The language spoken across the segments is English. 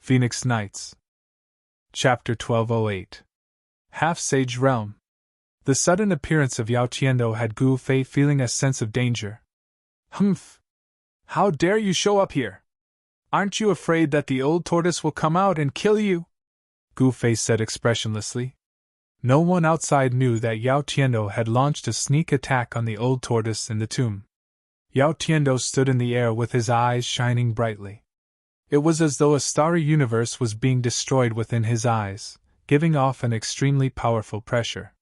Phoenix Nights. Chapter 1208. Half-Sage Realm. The sudden appearance of Yao Tiando had Gu Fei feeling a sense of danger. Humph! How dare you show up here? Aren't you afraid that the old tortoise will come out and kill you? Gu Fei said expressionlessly. No one outside knew that Yao Tiando had launched a sneak attack on the old tortoise in the tomb. Yao Tiando stood in the air with his eyes shining brightly. It was as though a starry universe was being destroyed within his eyes, giving off an extremely powerful pressure.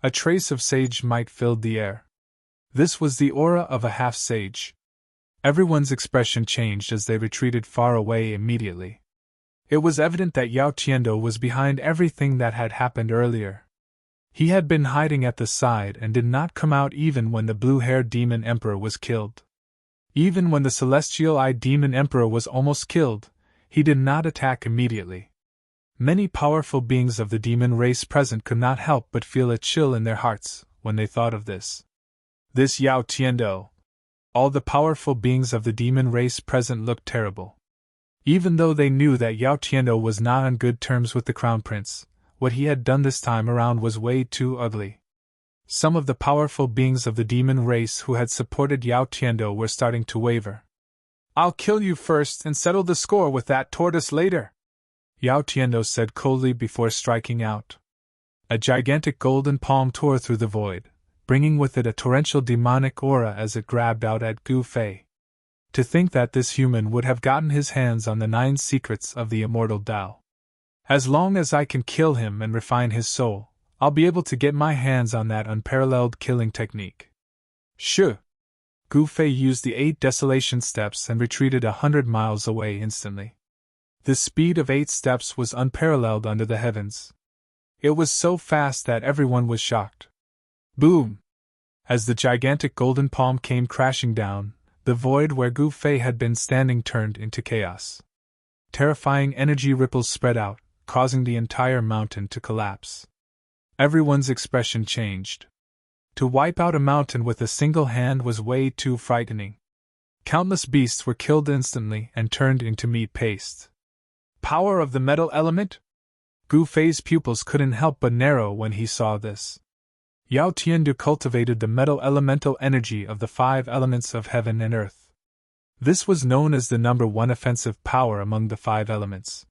A trace of sage might filled the air. This was the aura of a half-sage. Everyone's expression changed as they retreated far away immediately. It was evident that Yao Tiando was behind everything that had happened earlier. He had been hiding at the side and did not come out even when the blue-haired demon emperor was killed. Even when the celestial-eyed demon emperor was almost killed, he did not attack immediately. Many powerful beings of the demon race present could not help but feel a chill in their hearts when they thought of this. This Yao Tiando. All the powerful beings of the demon race present looked terrible. Even though they knew that Yao Tiando was not on good terms with the Crown Prince, what he had done this time around was way too ugly. Some of the powerful beings of the demon race who had supported Yao Tiando were starting to waver. I'll kill you first and settle the score with that tortoise later, Yao Tiando said coldly before striking out. A gigantic golden palm tore through the void, bringing with it a torrential demonic aura as it grabbed out at Gu Fei. To think that this human would have gotten his hands on the 9 secrets of the immortal Tao. As long as I can kill him and refine his soul, I'll be able to get my hands on that unparalleled killing technique. Shoo! Gu Fei used the 8 desolation steps and retreated 100 miles away instantly. The speed of 8 steps was unparalleled under the heavens. It was so fast that everyone was shocked. Boom! As the gigantic golden palm came crashing down, the void where Gu Fei had been standing turned into chaos. Terrifying energy ripples spread out, causing the entire mountain to collapse. Everyone's expression changed. To wipe out a mountain with a single hand was way too frightening. Countless beasts were killed instantly and turned into meat paste. Power of the metal element? Gu Fei's pupils couldn't help but narrow when he saw this. Yao Tiando cultivated the metal elemental energy of the 5 elements of heaven and earth. This was known as the number 1 offensive power among the 5 elements.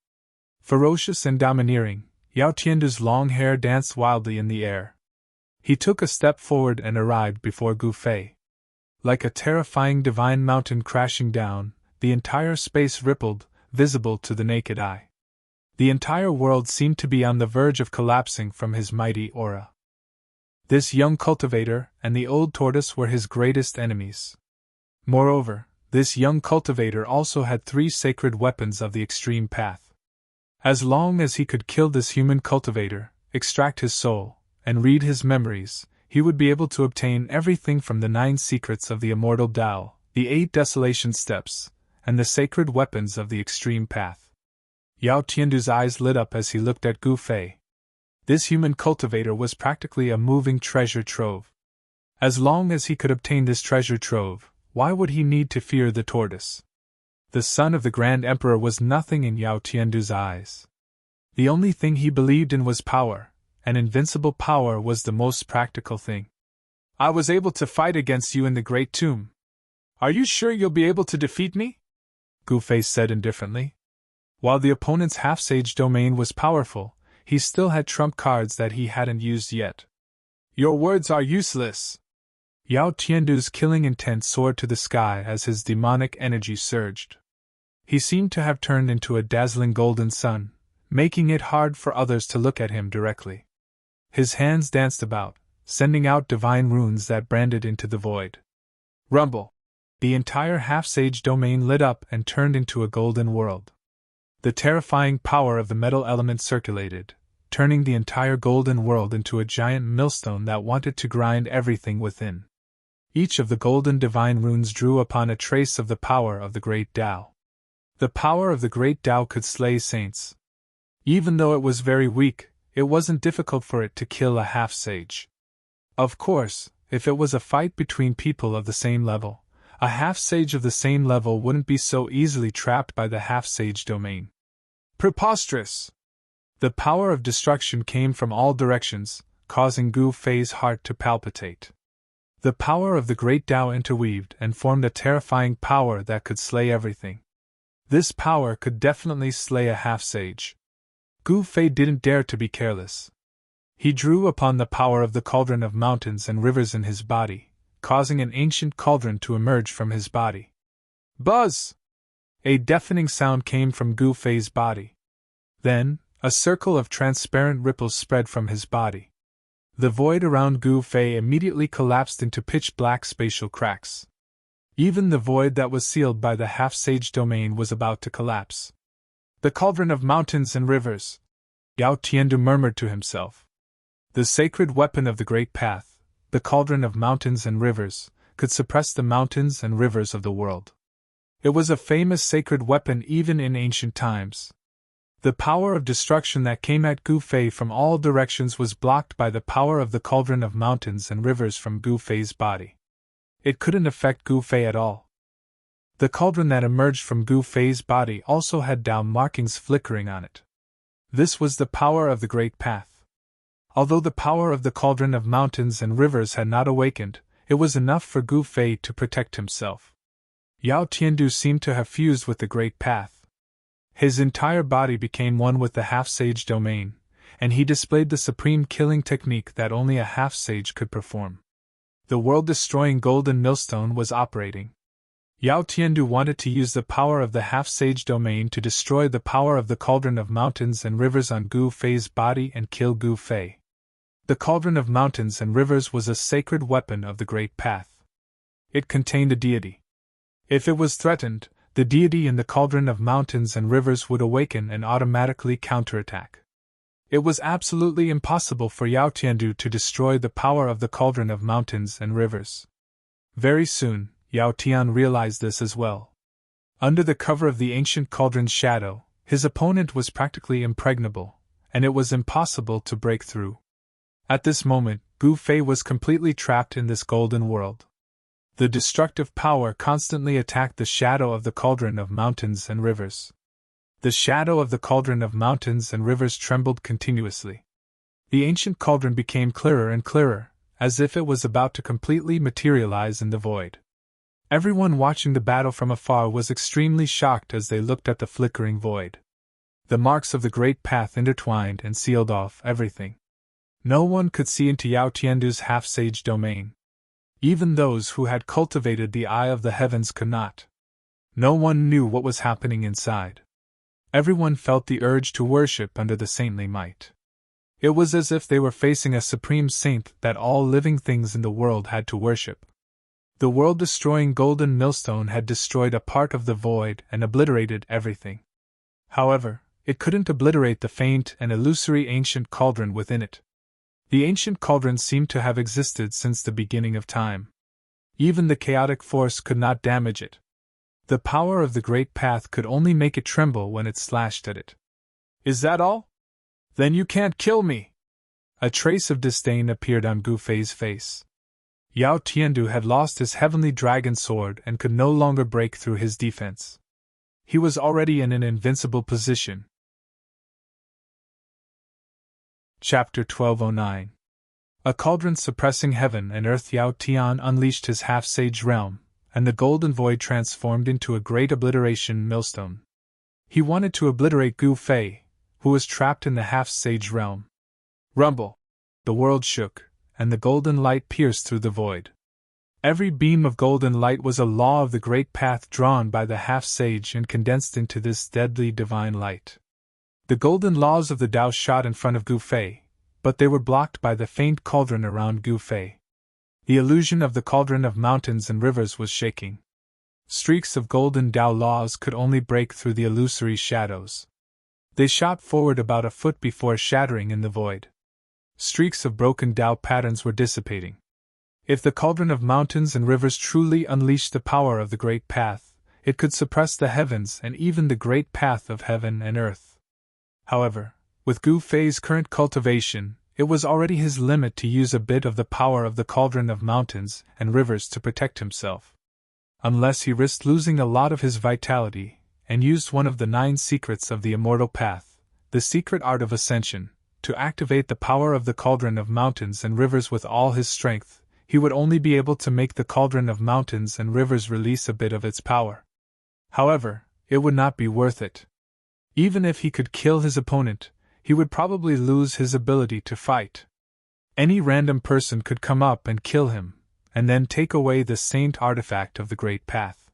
Ferocious and domineering, Yao Tiando's long hair danced wildly in the air. He took a step forward and arrived before Gu Fei. Like a terrifying divine mountain crashing down, the entire space rippled, visible to the naked eye. The entire world seemed to be on the verge of collapsing from his mighty aura. This young cultivator and the old tortoise were his greatest enemies. Moreover, this young cultivator also had 3 sacred weapons of the extreme path. As long as he could kill this human cultivator, extract his soul, and read his memories, he would be able to obtain everything from the 9 secrets of the immortal Tao, the 8 desolation steps, and the sacred weapons of the extreme path. Yao Tiando's eyes lit up as he looked at Gu Fei. This human cultivator was practically a moving treasure trove. As long as he could obtain this treasure trove, why would he need to fear the tortoise? The son of the Grand Emperor was nothing in Yao Tiando's eyes. The only thing he believed in was power, and invincible power was the most practical thing. I was able to fight against you in the Great Tomb. Are you sure you'll be able to defeat me? Gu Fei said indifferently. While the opponent's half-sage domain was powerful, he still had trump cards that he hadn't used yet. Your words are useless. Yao Tiando's killing intent soared to the sky as his demonic energy surged. He seemed to have turned into a dazzling golden sun, making it hard for others to look at him directly. His hands danced about, sending out divine runes that branded into the void. Rumble! The entire half-sage domain lit up and turned into a golden world. The terrifying power of the metal element circulated, turning the entire golden world into a giant millstone that wanted to grind everything within. Each of the golden divine runes drew upon a trace of the power of the great Tao. The power of the great Tao could slay saints. Even though it was very weak, it wasn't difficult for it to kill a half-sage. Of course, if it was a fight between people of the same level, a half-sage of the same level wouldn't be so easily trapped by the half-sage domain. Preposterous! The power of destruction came from all directions, causing Gu Fei's heart to palpitate. The power of the great Tao interweaved and formed a terrifying power that could slay everything. This power could definitely slay a half-sage. Gu Fei didn't dare to be careless. He drew upon the power of the cauldron of mountains and rivers in his body, causing an ancient cauldron to emerge from his body. Buzz! A deafening sound came from Gu Fei's body. Then, a circle of transparent ripples spread from his body. The void around Gu Fei immediately collapsed into pitch-black spatial cracks. Even the void that was sealed by the half-sage domain was about to collapse. The cauldron of mountains and rivers, Yao Tiandu murmured to himself. The sacred weapon of the Great Path, the cauldron of mountains and rivers, could suppress the mountains and rivers of the world. It was a famous sacred weapon even in ancient times. The power of destruction that came at Gu Fei from all directions was blocked by the power of the cauldron of mountains and rivers from Gu Fei's body. It couldn't affect Gu Fei at all. The cauldron that emerged from Gu Fei's body also had Tao markings flickering on it. This was the power of the Great Path. Although the power of the cauldron of mountains and rivers had not awakened, it was enough for Gu Fei to protect himself. Yao Tiandu seemed to have fused with the Great Path. His entire body became one with the half-sage domain, and he displayed the supreme killing technique that only a half-sage could perform. The world-destroying golden millstone was operating. Yao Tiandu wanted to use the power of the half-sage domain to destroy the power of the cauldron of mountains and rivers on Gu Fei's body and kill Gu Fei. The cauldron of mountains and rivers was a sacred weapon of the Great Path. It contained a deity. If it was threatened, the deity in the cauldron of mountains and rivers would awaken and automatically counterattack. It was absolutely impossible for Yao Tiandu to destroy the power of the cauldron of mountains and rivers. Very soon, Yao Tian realized this as well. Under the cover of the ancient cauldron's shadow, his opponent was practically impregnable, and it was impossible to break through. At this moment, Gu Fei was completely trapped in this golden world. The destructive power constantly attacked the shadow of the cauldron of mountains and rivers. The shadow of the cauldron of mountains and rivers trembled continuously. The ancient cauldron became clearer and clearer, as if it was about to completely materialize in the void. Everyone watching the battle from afar was extremely shocked as they looked at the flickering void. The marks of the Great Path intertwined and sealed off everything. No one could see into Yao Tiandu's half-sage domain. Even those who had cultivated the eye of the heavens could not. No one knew what was happening inside. Everyone felt the urge to worship under the saintly might. It was as if they were facing a supreme saint that all living things in the world had to worship. The world-destroying golden millstone had destroyed a part of the void and obliterated everything. However, it couldn't obliterate the faint and illusory ancient cauldron within it. The ancient cauldron seemed to have existed since the beginning of time. Even the chaotic force could not damage it. The power of the Great Path could only make it tremble when it slashed at it. Is that all? Then you can't kill me! A trace of disdain appeared on Gu Fei's face. Yao Tiandu had lost his heavenly dragon sword and could no longer break through his defense. He was already in an invincible position. Chapter 1209. A cauldron suppressing heaven and earth. Yao Tian unleashed his half-sage realm, and the golden void transformed into a great obliteration millstone. He wanted to obliterate Gu Fei, who was trapped in the half-sage realm. Rumble! The world shook, and the golden light pierced through the void. Every beam of golden light was a law of the Great Path drawn by the half-sage and condensed into this deadly divine light. The golden laws of the Tao shot in front of Gu Fei, but they were blocked by the faint cauldron around Gu Fei. The illusion of the cauldron of mountains and rivers was shaking. Streaks of golden Tao laws could only break through the illusory shadows. They shot forward about a foot before shattering in the void. Streaks of broken Tao patterns were dissipating. If the cauldron of mountains and rivers truly unleashed the power of the Great Path, it could suppress the heavens and even the Great Path of heaven and earth. However, with Gu Fei's current cultivation, it was already his limit to use a bit of the power of the cauldron of mountains and rivers to protect himself. Unless he risked losing a lot of his vitality, and used one of the 9 secrets of the immortal path, the secret art of ascension, to activate the power of the cauldron of mountains and rivers with all his strength. He would only be able to make the cauldron of mountains and rivers release a bit of its power. However, it would not be worth it. Even if he could kill his opponent, he would probably lose his ability to fight. Any random person could come up and kill him, and then take away the saint artifact of the Great Path.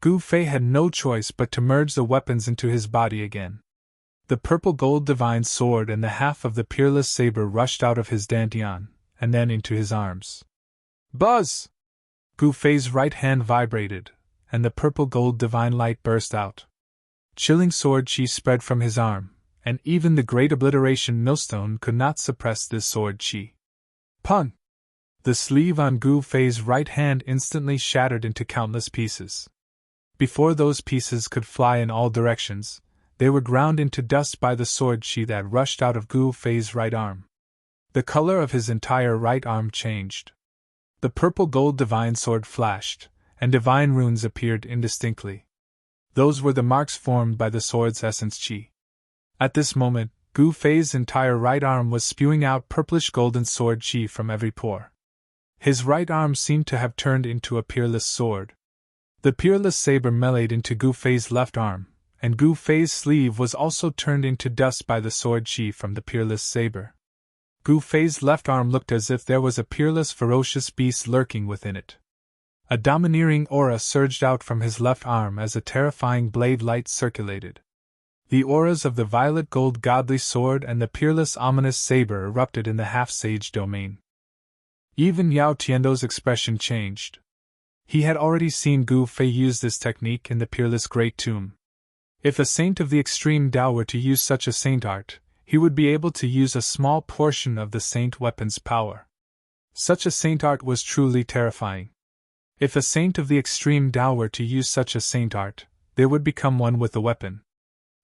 Gu Fei had no choice but to merge the weapons into his body again. The purple gold divine sword and the half of the peerless saber rushed out of his dantian, and then into his arms. Buzz! Gu Fei's right hand vibrated, and the purple gold divine light burst out. Chilling sword chi spread from his arm, and even the great obliteration millstone could not suppress this sword chi. Pun! The sleeve on Gu Fei's right hand instantly shattered into countless pieces. Before those pieces could fly in all directions, they were ground into dust by the sword chi that rushed out of Gu Fei's right arm. The color of his entire right arm changed. The purple gold divine sword flashed, and divine runes appeared indistinctly. Those were the marks formed by the sword's essence chi. At this moment, Gu Fei's entire right arm was spewing out purplish golden sword chi from every pore. His right arm seemed to have turned into a peerless sword. The peerless saber meleeed into Gu Fei's left arm, and Gu Fei's sleeve was also turned into dust by the sword chi from the peerless saber. Gu Fei's left arm looked as if there was a peerless ferocious beast lurking within it. A domineering aura surged out from his left arm as a terrifying blade light circulated. The auras of the violet gold godly sword and the peerless ominous saber erupted in the half-sage domain. Even Yao Tiando's expression changed. He had already seen Gu Fei use this technique in the peerless great tomb. If a saint of the extreme Tao were to use such a saint art, he would be able to use a small portion of the saint weapon's power. Such a saint art was truly terrifying. If a saint of the extreme Tao were to use such a saint art, they would become one with the weapon.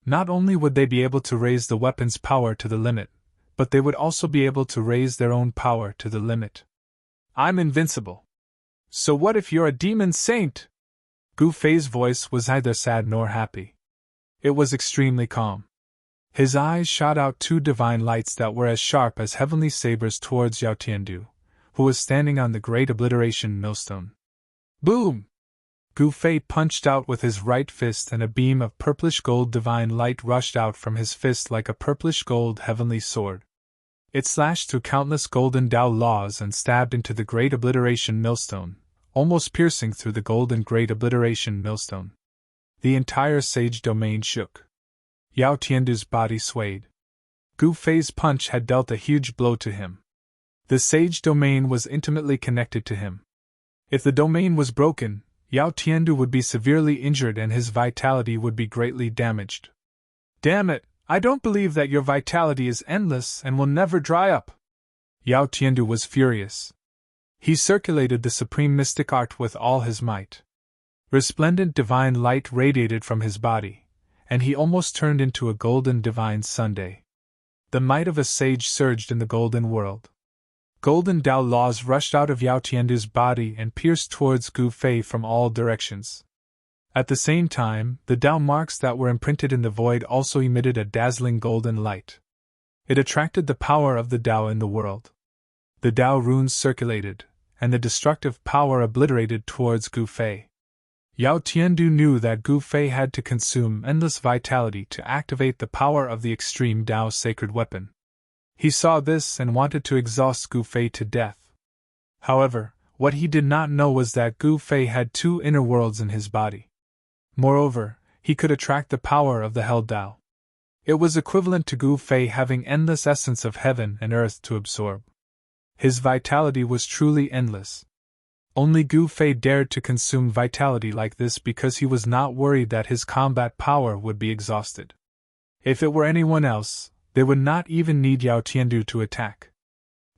Not only would they be able to raise the weapon's power to the limit, but they would also be able to raise their own power to the limit. I'm invincible. So what if you're a demon saint? Gu Fei's voice was neither sad nor happy. It was extremely calm. His eyes shot out 2 divine lights that were as sharp as heavenly sabers towards Yao Tiandu, who was standing on the great obliteration millstone. Boom! Gu Fei punched out with his right fist, and a beam of purplish gold divine light rushed out from his fist like a purplish gold heavenly sword. It slashed through countless golden Tao laws and stabbed into the great obliteration millstone, almost piercing through the golden great obliteration millstone. The entire sage domain shook. Yao Tiandu's body swayed. Gu Fei's punch had dealt a huge blow to him. The sage domain was intimately connected to him. If the domain was broken, Yao Tiandu would be severely injured and his vitality would be greatly damaged. Damn it, I don't believe that your vitality is endless and will never dry up. Yao Tiandu was furious. He circulated the supreme mystic art with all his might. Resplendent divine light radiated from his body, and he almost turned into a golden divine sundae. The might of a sage surged in the golden world. Golden Tao laws rushed out of Yao Tiandu's body and pierced towards Gu Fei from all directions. At the same time, the Tao marks that were imprinted in the void also emitted a dazzling golden light. It attracted the power of the Tao in the world. The Tao runes circulated, and the destructive power obliterated towards Gu Fei. Yao Tiandu knew that Gu Fei had to consume endless vitality to activate the power of the extreme Tao sacred weapon. He saw this and wanted to exhaust Gu Fei to death. However, what he did not know was that Gu Fei had 2 inner worlds in his body. Moreover, he could attract the power of the Hell Tao. It was equivalent to Gu Fei having endless essence of heaven and earth to absorb. His vitality was truly endless. Only Gu Fei dared to consume vitality like this because he was not worried that his combat power would be exhausted. If it were anyone else, they would not even need Yao Tiandu to attack.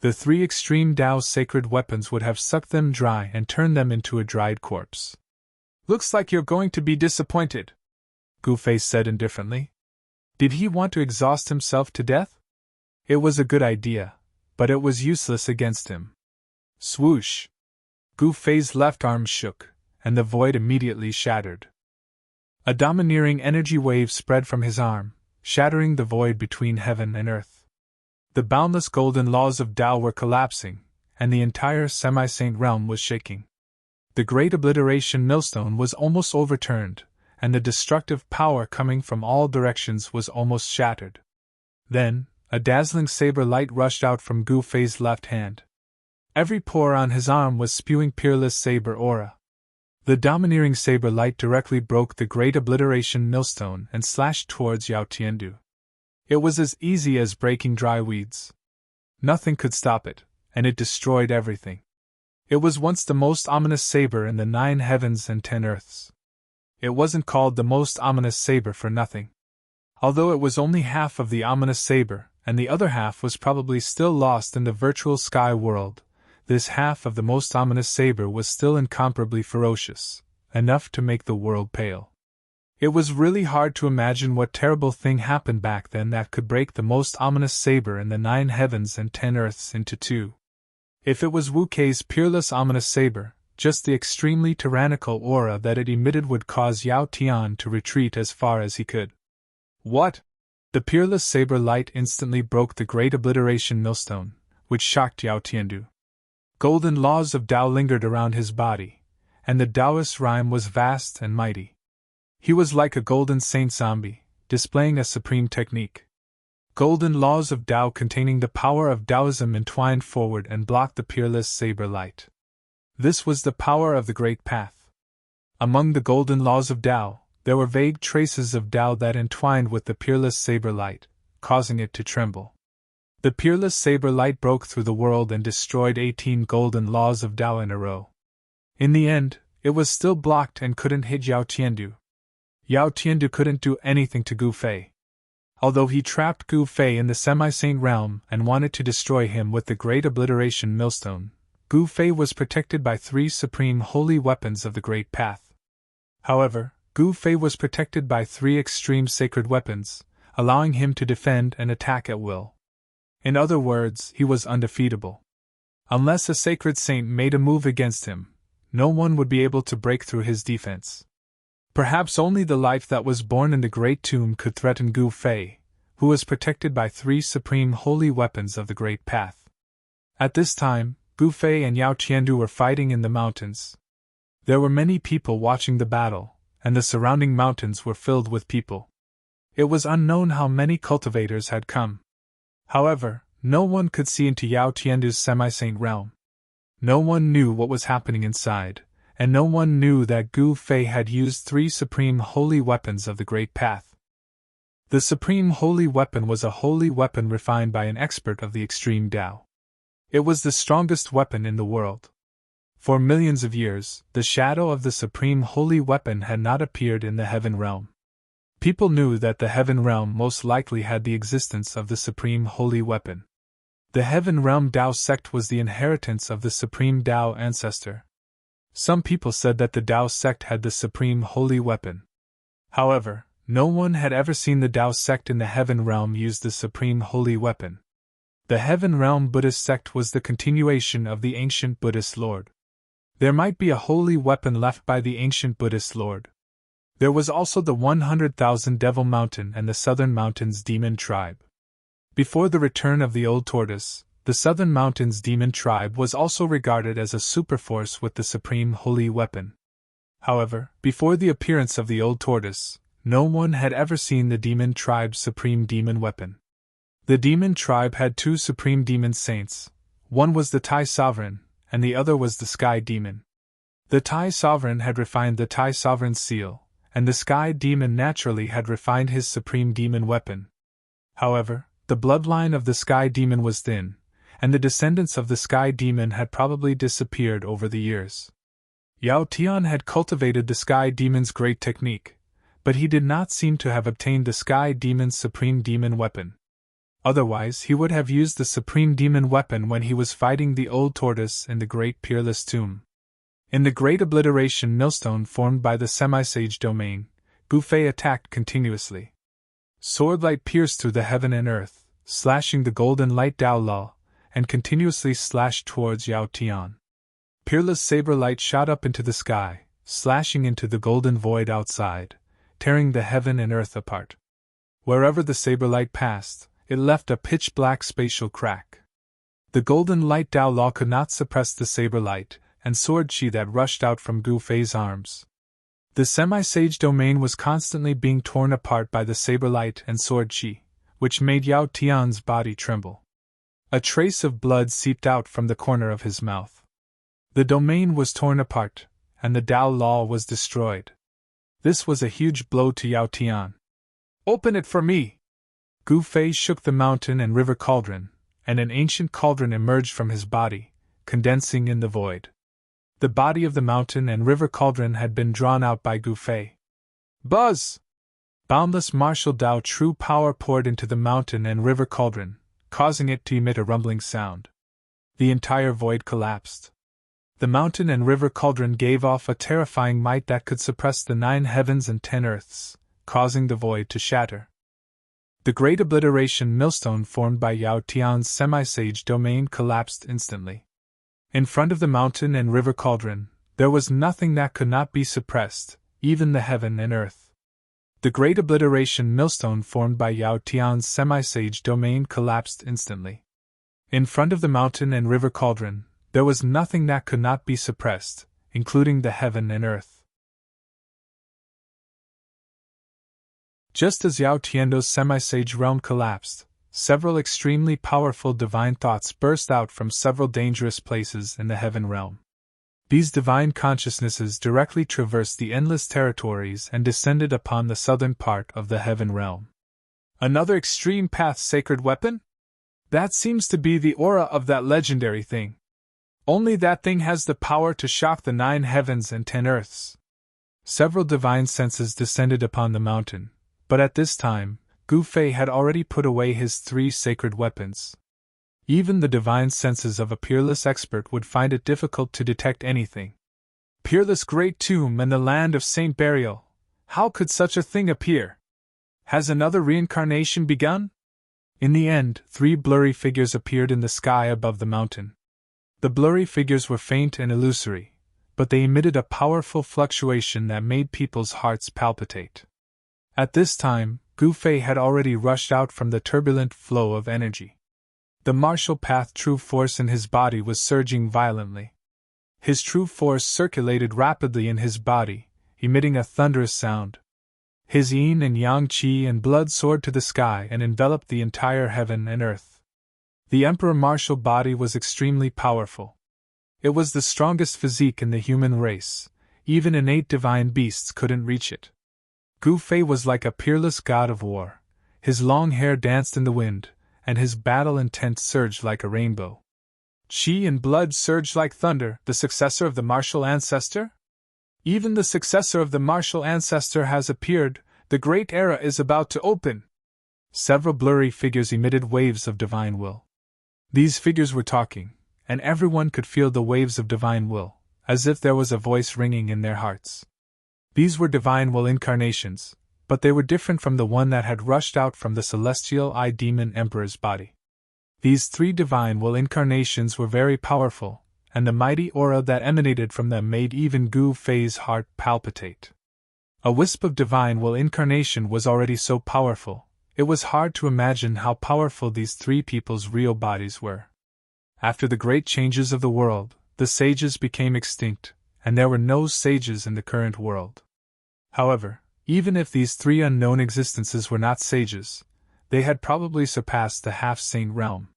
The 3 extreme Tao sacred weapons would have sucked them dry and turned them into a dried corpse. Looks like you're going to be disappointed, Gu Fei said indifferently. Did he want to exhaust himself to death? It was a good idea, but it was useless against him. Swoosh! Gu Fei's left arm shook, and the void immediately shattered. A domineering energy wave spread from his arm, shattering the void between heaven and earth. The boundless golden laws of Tao were collapsing, and the entire semi-saint realm was shaking. The great obliteration millstone was almost overturned, and the destructive power coming from all directions was almost shattered. Then, a dazzling saber light rushed out from Gu Fei's left hand. Every pore on his arm was spewing peerless saber aura. The domineering saber light directly broke the great obliteration millstone and slashed towards Yao Tiandu. It was as easy as breaking dry weeds. Nothing could stop it, and it destroyed everything. It was once the most ominous saber in the 9 heavens and 10 earths. It wasn't called the most ominous saber for nothing. Although it was only half of the ominous saber, and the other half was probably still lost in the virtual sky world, this half of the most ominous saber was still incomparably ferocious, enough to make the world pale. It was really hard to imagine what terrible thing happened back then that could break the most ominous saber in the 9 heavens and 10 earths into 2. If it was Wu Kei's peerless ominous saber, just the extremely tyrannical aura that it emitted would cause Yao Tian to retreat as far as he could. What? The peerless saber light instantly broke the great obliteration millstone, which shocked Yao Tiandu. Golden laws of Tao lingered around his body, and the Taoist rhyme was vast and mighty. He was like a golden saint zombie, displaying a supreme technique. Golden laws of Tao containing the power of Taoism entwined forward and blocked the peerless saber light. This was the power of the Great Path. Among the golden laws of Tao, there were vague traces of Tao that entwined with the peerless saber light, causing it to tremble. The peerless saber light broke through the world and destroyed 18 golden laws of Tao in a row. In the end, it was still blocked and couldn't hit Yao Tiandu. Yao Tiandu couldn't do anything to Gu Fei. Although he trapped Gu Fei in the semi-saint realm and wanted to destroy him with the great obliteration millstone, Gu Fei was protected by 3 supreme holy weapons of the Great Path. However, Gu Fei was protected by 3 extreme sacred weapons, allowing him to defend and attack at will. In other words, he was undefeatable. Unless a sacred saint made a move against him, no one would be able to break through his defense. Perhaps only the life that was born in the Great Tomb could threaten Gu Fei, who was protected by 3 supreme holy weapons of the Great Path. At this time, Gu Fei and Yao Tiandu were fighting in the mountains. There were many people watching the battle, and the surrounding mountains were filled with people. It was unknown how many cultivators had come. However, no one could see into Yao Tiandu's semi-saint realm. No one knew what was happening inside, and no one knew that Gu Fei had used 3 supreme holy weapons of the Great Path. The supreme holy weapon was a holy weapon refined by an expert of the extreme Tao. It was the strongest weapon in the world. For millions of years, the shadow of the supreme holy weapon had not appeared in the heaven realm. People knew that the heaven realm most likely had the existence of the supreme holy weapon. The heaven realm Tao sect was the inheritance of the supreme Tao ancestor. Some people said that the Tao sect had the supreme holy weapon. However, no one had ever seen the Tao sect in the heaven realm use the supreme holy weapon. The heaven realm Buddhist sect was the continuation of the ancient Buddhist lord. There might be a holy weapon left by the ancient Buddhist lord. There was also the 100,000 Devil Mountain and the Southern Mountains Demon Tribe. Before the return of the Old Tortoise, the Southern Mountains Demon Tribe was also regarded as a superforce with the supreme holy weapon. However, before the appearance of the Old Tortoise, no one had ever seen the Demon Tribe's supreme demon weapon. The Demon Tribe had 2 supreme demon saints. One was the Tai Sovereign, and the other was the Sky Demon. The Tai Sovereign had refined the Tai Sovereign's seal, and the Sky Demon naturally had refined his supreme demon weapon. However, the bloodline of the Sky Demon was thin, and the descendants of the Sky Demon had probably disappeared over the years. Yao Tian had cultivated the Sky Demon's great technique, but he did not seem to have obtained the Sky Demon's supreme demon weapon. Otherwise, he would have used the supreme demon weapon when he was fighting the Old Tortoise in the Great Peerless Tomb. In the great obliteration millstone formed by the semi-sage domain, Gu Fei attacked continuously. Swordlight pierced through the heaven and earth, slashing the golden light Tao Law, and continuously slashed towards Yao Tian. Peerless saber light shot up into the sky, slashing into the golden void outside, tearing the heaven and earth apart. Wherever the saber light passed, it left a pitch-black spatial crack. The golden light Dao Law could not suppress the saber light and sword chi that rushed out from Gu Fei's arms. The semi-sage domain was constantly being torn apart by the saber light and sword chi, which made Yao Tian's body tremble. A trace of blood seeped out from the corner of his mouth. The domain was torn apart, and the Dao Law was destroyed. This was a huge blow to Yao Tian. "Open it for me!" Gu Fei shook the mountain and river cauldron, and an ancient cauldron emerged from his body, condensing in the void. The body of the mountain and river cauldron had been drawn out by Gu Fei. Buzz! Boundless martial Dao true power poured into the mountain and river cauldron, causing it to emit a rumbling sound. The entire void collapsed. The mountain and river cauldron gave off a terrifying might that could suppress the 9 heavens and 10 earths, causing the void to shatter. The great obliteration millstone formed by Yao Tian's semi-sage domain collapsed instantly. In front of the mountain and river cauldron, there was nothing that could not be suppressed, even the heaven and earth. The great obliteration millstone formed by Yao Tian's semi-sage domain collapsed instantly. In front of the mountain and river cauldron, there was nothing that could not be suppressed, including the heaven and earth. Just as Yao Tiando's semi-sage realm collapsed, several extremely powerful divine thoughts burst out from several dangerous places in the heaven realm. These divine consciousnesses directly traversed the endless territories and descended upon the southern part of the heaven realm. Another extreme path sacred weapon? That seems to be the aura of that legendary thing. Only that thing has the power to shock the 9 heavens and 10 earths. Several divine senses descended upon the mountain, but at this time, Gu Fei had already put away his 3 sacred weapons. Even the divine senses of a peerless expert would find it difficult to detect anything. Peerless great tomb and the land of Saint Burial, how could such a thing appear? Has another reincarnation begun? In the end, 3 blurry figures appeared in the sky above the mountain. The blurry figures were faint and illusory, but they emitted a powerful fluctuation that made people's hearts palpitate. At this time, Gu Fei had already rushed out from the turbulent flow of energy. The martial path true force in his body was surging violently. His true force circulated rapidly in his body, emitting a thunderous sound. His yin and yang qi and blood soared to the sky and enveloped the entire heaven and earth. The emperor martial body was extremely powerful. It was the strongest physique in the human race, even innate divine beasts couldn't reach it. Gu Fei was like a peerless god of war. His long hair danced in the wind, and his battle intent surged like a rainbow. Qi and blood surged like thunder, the successor of the martial ancestor? Even the successor of the martial ancestor has appeared, the great era is about to open. Several blurry figures emitted waves of divine will. These figures were talking, and everyone could feel the waves of divine will, as if there was a voice ringing in their hearts. These were divine will incarnations, but they were different from the one that had rushed out from the celestial eye demon emperor's body. These 3 divine will incarnations were very powerful, and the mighty aura that emanated from them made even Gu Fei's heart palpitate. A wisp of divine will incarnation was already so powerful, it was hard to imagine how powerful these 3 people's real bodies were. After the great changes of the world, the sages became extinct, and there were no sages in the current world. However, even if these 3 unknown existences were not sages, they had probably surpassed the half-saint realm.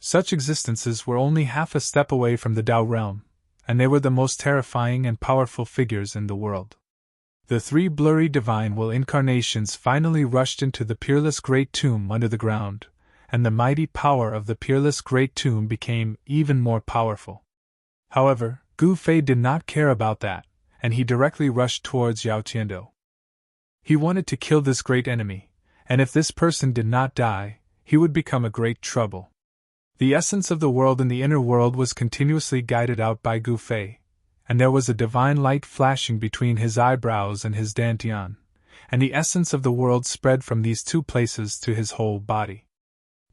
Such existences were only half a step away from the Tao realm, and they were the most terrifying and powerful figures in the world. The 3 blurry divine will incarnations finally rushed into the peerless great tomb under the ground, and the mighty power of the peerless great tomb became even more powerful. However, Gu Fei did not care about that, and he directly rushed towards Yao Tiando. He wanted to kill this great enemy, and if this person did not die, he would become a great trouble. The essence of the world in the inner world was continuously guided out by Gu Fei, and there was a divine light flashing between his eyebrows and his dantian, and the essence of the world spread from these 2 places to his whole body.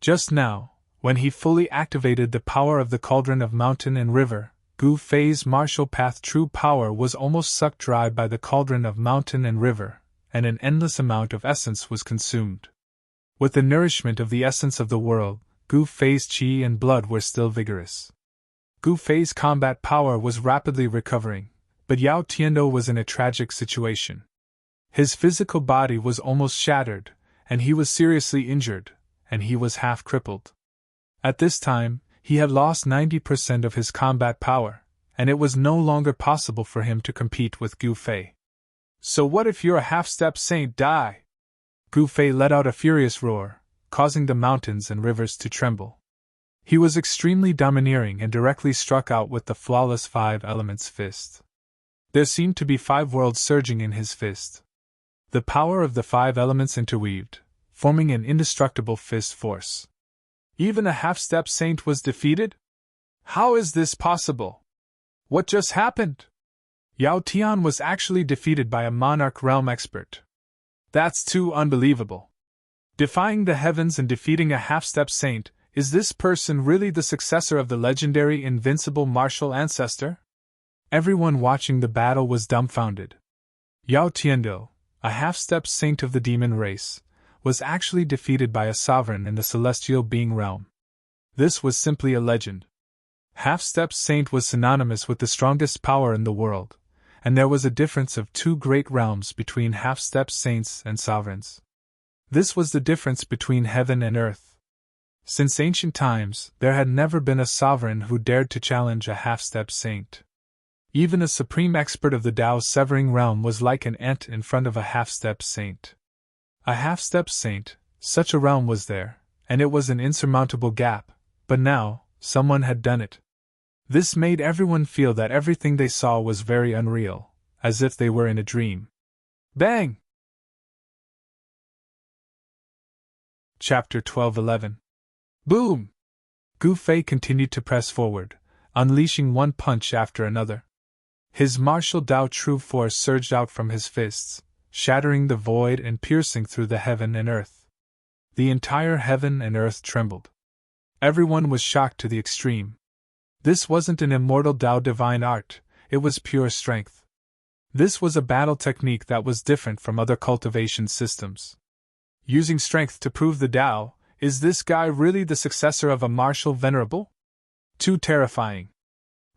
Just now, when he fully activated the power of the cauldron of mountain and river, Gu Fei's martial path true power was almost sucked dry by the cauldron of mountain and river, and an endless amount of essence was consumed. With the nourishment of the essence of the world, Gu Fei's qi and blood were still vigorous. Gu Fei's combat power was rapidly recovering, but Yao Tiando was in a tragic situation. His physical body was almost shattered, and he was seriously injured, and he was half crippled. At this time, he had lost 90% of his combat power, and it was no longer possible for him to compete with Gu Fei. So what if you're a half-step saint die? Gu Fei let out a furious roar, causing the mountains and rivers to tremble. He was extremely domineering and directly struck out with the flawless 5 elements fist. There seemed to be 5 worlds surging in his fist. The power of the 5 elements interweaved, forming an indestructible fist force. Even a half-step saint was defeated? How is this possible? What just happened? Yao Tian was actually defeated by a monarch realm expert. That's too unbelievable. Defying the heavens and defeating a half-step saint, is this person really the successor of the legendary invincible martial ancestor? Everyone watching the battle was dumbfounded. Yao Tiando, a half-step saint of the demon race, was actually defeated by a sovereign in the celestial being realm. This was simply a legend. Half-step saint was synonymous with the strongest power in the world, and there was a difference of 2 great realms between half-step saints and sovereigns. This was the difference between heaven and earth. Since ancient times, there had never been a sovereign who dared to challenge a half-step saint. Even a supreme expert of the Tao-severing realm was like an ant in front of a half-step saint. A half-step saint, such a realm was there, and it was an insurmountable gap, but now, someone had done it. This made everyone feel that everything they saw was very unreal, as if they were in a dream. Bang! Chapter 12:11. Boom! Gu Fei continued to press forward, unleashing one punch after another. His martial Tao true force surged out from his fists, shattering the void and piercing through the heaven and earth. The entire heaven and earth trembled. Everyone was shocked to the extreme. This wasn't an immortal Tao divine art, it was pure strength. This was a battle technique that was different from other cultivation systems. Using strength to prove the Tao, is this guy really the successor of a martial Venerable? Too terrifying.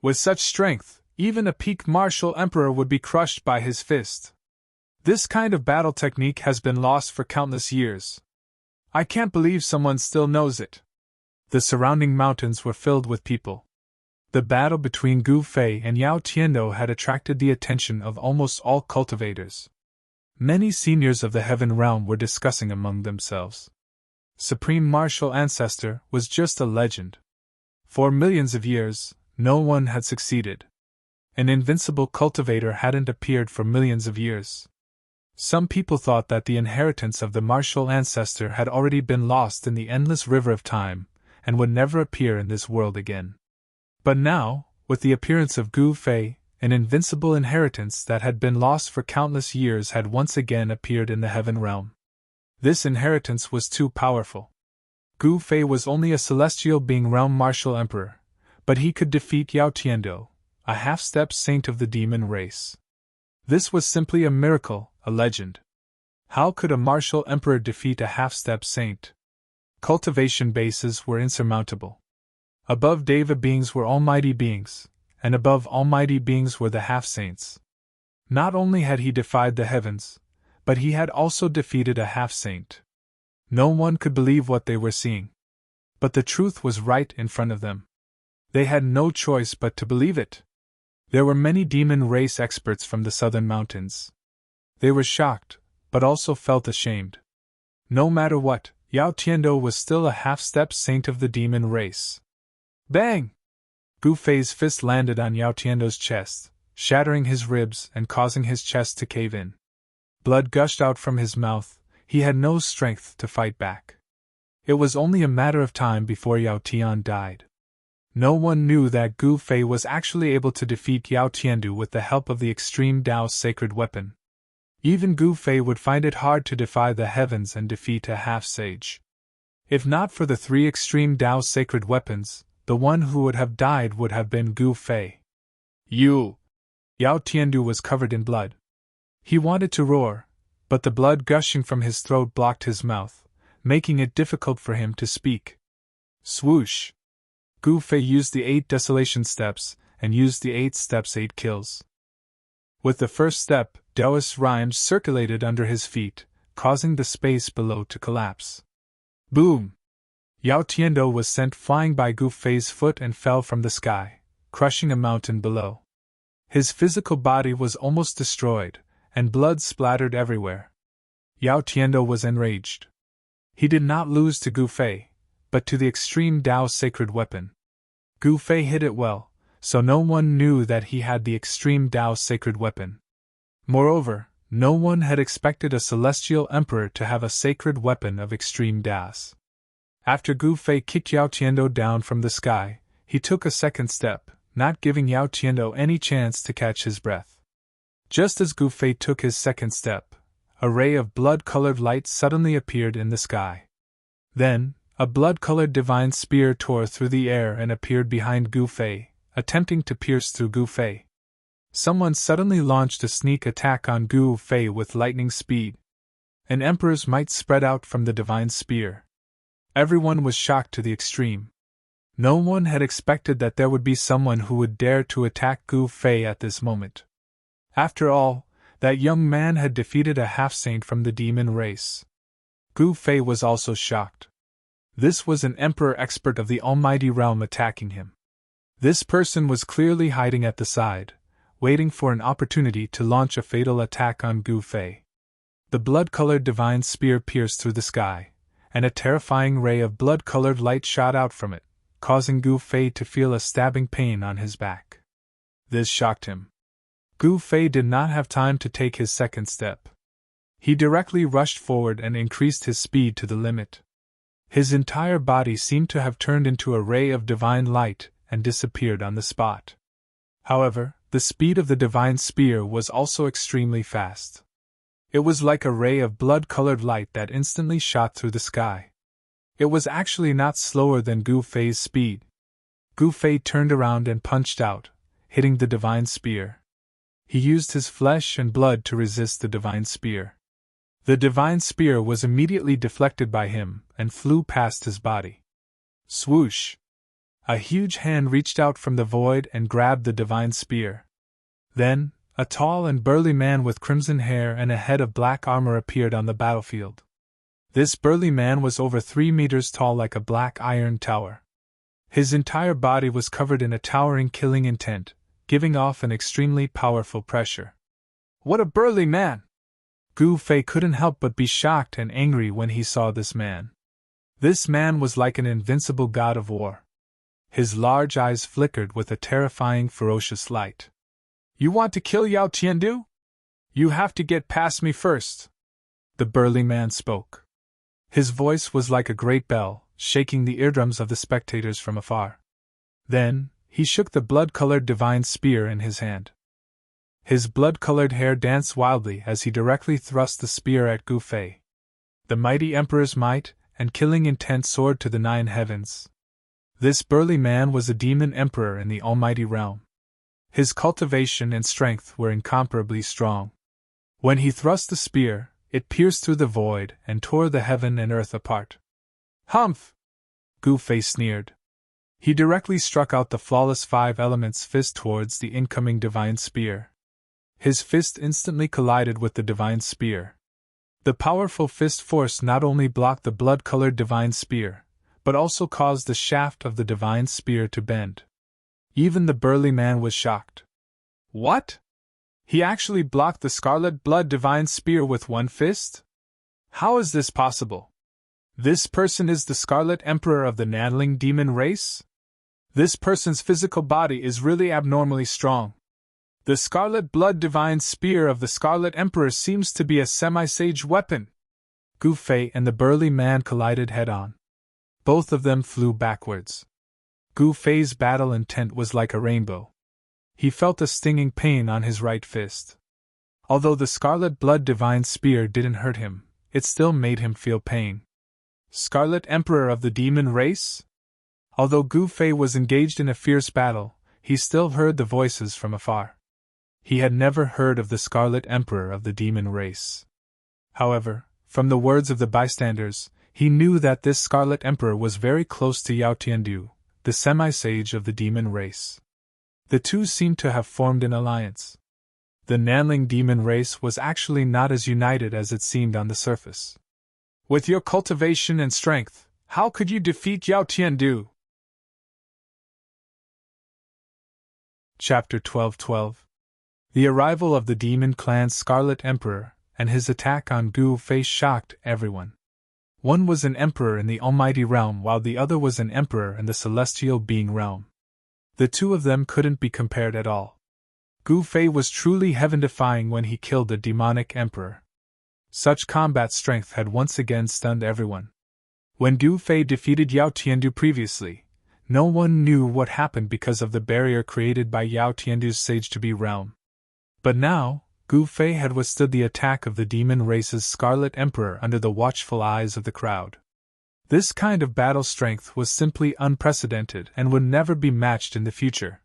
With such strength, even a peak martial emperor would be crushed by his fist. This kind of battle technique has been lost for countless years. I can't believe someone still knows it. The surrounding mountains were filled with people. The battle between Gu Fei and Yao Tiando had attracted the attention of almost all cultivators. Many seniors of the heaven realm were discussing among themselves. Supreme Martial Ancestor was just a legend. For millions of years, no one had succeeded. An invincible cultivator hadn't appeared for millions of years. Some people thought that the inheritance of the Martial Ancestor had already been lost in the endless river of time, and would never appear in this world again. But now, with the appearance of Gu Fei, an invincible inheritance that had been lost for countless years had once again appeared in the heaven realm. This inheritance was too powerful. Gu Fei was only a celestial being realm martial emperor, but he could defeat Yao Tiando, a half-step saint of the demon race. This was simply a miracle, a legend. How could a martial emperor defeat a half-step saint? Cultivation bases were insurmountable. Above Deva beings were almighty beings, and above almighty beings were the half-saints. Not only had he defied the heavens, but he had also defeated a half-saint. No one could believe what they were seeing. But the truth was right in front of them. They had no choice but to believe it. There were many demon race experts from the southern mountains. They were shocked, but also felt ashamed. No matter what, Yao Tiando was still a half-step saint of the demon race. Bang! Gu Fei's fist landed on Yao Tiando's chest, shattering his ribs and causing his chest to cave in. Blood gushed out from his mouth, he had no strength to fight back. It was only a matter of time before Yao Tian died. No one knew that Gu Fei was actually able to defeat Yao Tiandu with the help of the extreme Tao sacred weapon. Even Gu Fei would find it hard to defy the heavens and defeat a half-sage. If not for the 3 extreme Tao sacred weapons, the one who would have died would have been Gu Fei. You! Yao Tiandu was covered in blood. He wanted to roar, but the blood gushing from his throat blocked his mouth, making it difficult for him to speak. Swoosh! Gu Fei used the 8 desolation steps, and used the 8 steps 8 kills. With the first step, Taoist rhymes circulated under his feet, causing the space below to collapse. Boom! Yao Tiando was sent flying by Gu Fei's foot and fell from the sky, crushing a mountain below. His physical body was almost destroyed, and blood splattered everywhere. Yao Tiando was enraged. He did not lose to Gu Fei, but to the extreme Tao sacred weapon. Gu Fei hit it well, so no one knew that he had the extreme Tao sacred weapon. Moreover, no one had expected a celestial emperor to have a sacred weapon of extreme Taos. After Gu Fei kicked Yao Tiando down from the sky, he took a second step, not giving Yao Tiando any chance to catch his breath. Just as Gu Fei took his second step, a ray of blood-colored light suddenly appeared in the sky. Then, a blood-colored divine spear tore through the air and appeared behind Gu Fei, attempting to pierce through Gu Fei. Someone suddenly launched a sneak attack on Gu Fei with lightning speed. An emperor's might spread out from the divine spear. Everyone was shocked to the extreme. No one had expected that there would be someone who would dare to attack Gu Fei at this moment. After all, that young man had defeated a half-saint from the demon race. Gu Fei was also shocked. This was an emperor expert of the almighty realm attacking him. This person was clearly hiding at the side, waiting for an opportunity to launch a fatal attack on Gu Fei. The blood-colored divine spear pierced through the sky, and a terrifying ray of blood-colored light shot out from it, causing Gu Fei to feel a stabbing pain on his back. This shocked him. Gu Fei did not have time to take his second step. He directly rushed forward and increased his speed to the limit. His entire body seemed to have turned into a ray of divine light and disappeared on the spot. However, the speed of the divine spear was also extremely fast. It was like a ray of blood-colored light that instantly shot through the sky. It was actually not slower than Gu Fei's speed. Gu Fei turned around and punched out, hitting the divine spear. He used his flesh and blood to resist the divine spear. The divine spear was immediately deflected by him and flew past his body. Swoosh! A huge hand reached out from the void and grabbed the divine spear. Then, a tall and burly man with crimson hair and a head of black armor appeared on the battlefield. This burly man was over 3 meters tall like a black iron tower. His entire body was covered in a towering killing intent, giving off an extremely powerful pressure. What a burly man! Gu Fei couldn't help but be shocked and angry when he saw this man. This man was like an invincible god of war. His large eyes flickered with a terrifying, ferocious light. You want to kill Yao Tiandu? You have to get past me first. The burly man spoke. His voice was like a great bell, shaking the eardrums of the spectators from afar. Then, he shook the blood-colored divine spear in his hand. His blood-colored hair danced wildly as he directly thrust the spear at Gu Fei. The mighty emperor's might and killing intent soared to the 9 heavens. This burly man was a demon emperor in the almighty realm. His cultivation and strength were incomparably strong. When he thrust the spear, it pierced through the void and tore the heaven and earth apart. Humph! Gu Fei sneered. He directly struck out the flawless 5 elements fist towards the incoming divine spear. His fist instantly collided with the divine spear. The powerful fist force not only blocked the blood-colored divine spear, but also caused the shaft of the divine spear to bend. Even the burly man was shocked. What? He actually blocked the scarlet blood divine spear with one fist? How is this possible? This person is the Scarlet Emperor of the Nadling demon race? This person's physical body is really abnormally strong. The scarlet blood divine spear of the Scarlet Emperor seems to be a semi-sage weapon. Gu Fei and the burly man collided head-on. Both of them flew backwards. Gu Fei's battle intent was like a rainbow. He felt a stinging pain on his right fist. Although the scarlet blood divine spear didn't hurt him, it still made him feel pain. Scarlet Emperor of the demon race? Although Gu Fei was engaged in a fierce battle, he still heard the voices from afar. He had never heard of the Scarlet Emperor of the demon race. However, from the words of the bystanders, he knew that this Scarlet Emperor was very close to Yao Tiandu, the semi-sage of the demon race. The two seemed to have formed an alliance. The Nanling demon race was actually not as united as it seemed on the surface. With your cultivation and strength, how could you defeat Yao Tiandu? Chapter 12:12. The arrival of the demon clan's Scarlet Emperor and his attack on Gu Fei shocked everyone. One was an emperor in the Almighty Realm while the other was an emperor in the Celestial Being Realm. The two of them couldn't be compared at all. Gu Fei was truly heaven-defying when he killed the demonic emperor. Such combat strength had once again stunned everyone. When Gu Fei defeated Yao Tiandu previously, no one knew what happened because of the barrier created by Yao Tiandu's Sage-to-Be realm. But now, Gu Fei had withstood the attack of the demon race's Scarlet Emperor under the watchful eyes of the crowd. This kind of battle strength was simply unprecedented and would never be matched in the future.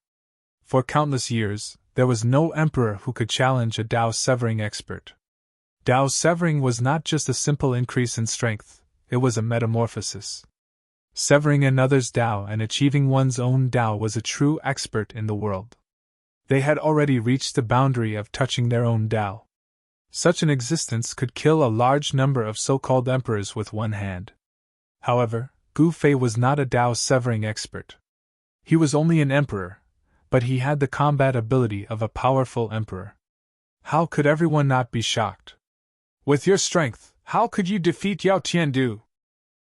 For countless years, there was no emperor who could challenge a Dao severing expert. Dao severing was not just a simple increase in strength, it was a metamorphosis. Severing another's Dao and achieving one's own Dao was a true expert in the world. They had already reached the boundary of touching their own Dao. Such an existence could kill a large number of so-called emperors with one hand. However, Gu Fei was not a Dao severing expert. He was only an emperor, but he had the combat ability of a powerful emperor. How could everyone not be shocked? With your strength, how could you defeat Yao Tiandu?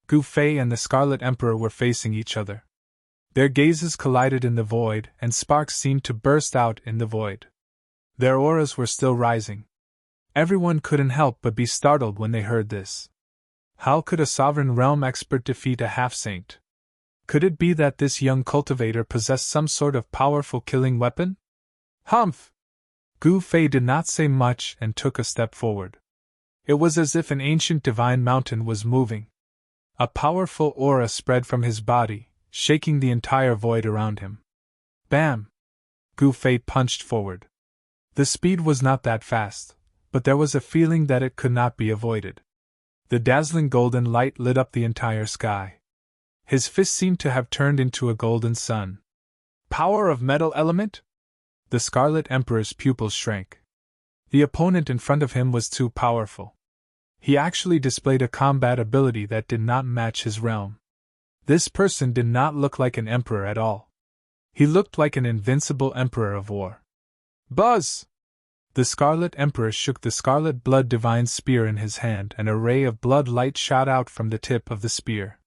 Gu Fei and the Scarlet Emperor were facing each other. Their gazes collided in the void, and sparks seemed to burst out in the void. Their auras were still rising. Everyone couldn't help but be startled when they heard this. How could a sovereign realm expert defeat a half-saint? Could it be that this young cultivator possessed some sort of powerful killing weapon? Humph! Gu Fei did not say much and took a step forward. It was as if an ancient divine mountain was moving. A powerful aura spread from his body, shaking the entire void around him. Bam! Gu Fei punched forward. The speed was not that fast, but there was a feeling that it could not be avoided. The dazzling golden light lit up the entire sky. His fist seemed to have turned into a golden sun. Power of metal element? The Scarlet Emperor's pupils shrank. The opponent in front of him was too powerful. He actually displayed a combat ability that did not match his realm. This person did not look like an emperor at all. He looked like an invincible emperor of war. Buzz! The Scarlet Emperor shook the scarlet blood divine spear in his hand, and a ray of blood light shot out from the tip of the spear.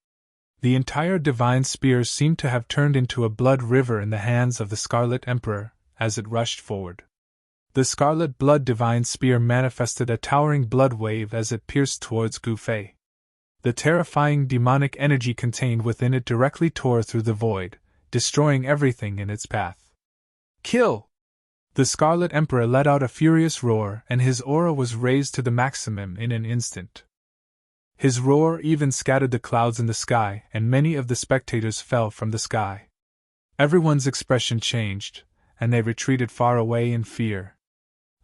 The entire divine spear seemed to have turned into a blood river in the hands of the Scarlet Emperor as it rushed forward. The scarlet blood divine spear manifested a towering blood wave as it pierced towards Gu Fei. The terrifying demonic energy contained within it directly tore through the void, destroying everything in its path. Kill! The Scarlet Emperor let out a furious roar, and his aura was raised to the maximum in an instant. His roar even scattered the clouds in the sky, and many of the spectators fell from the sky. Everyone's expression changed, and they retreated far away in fear.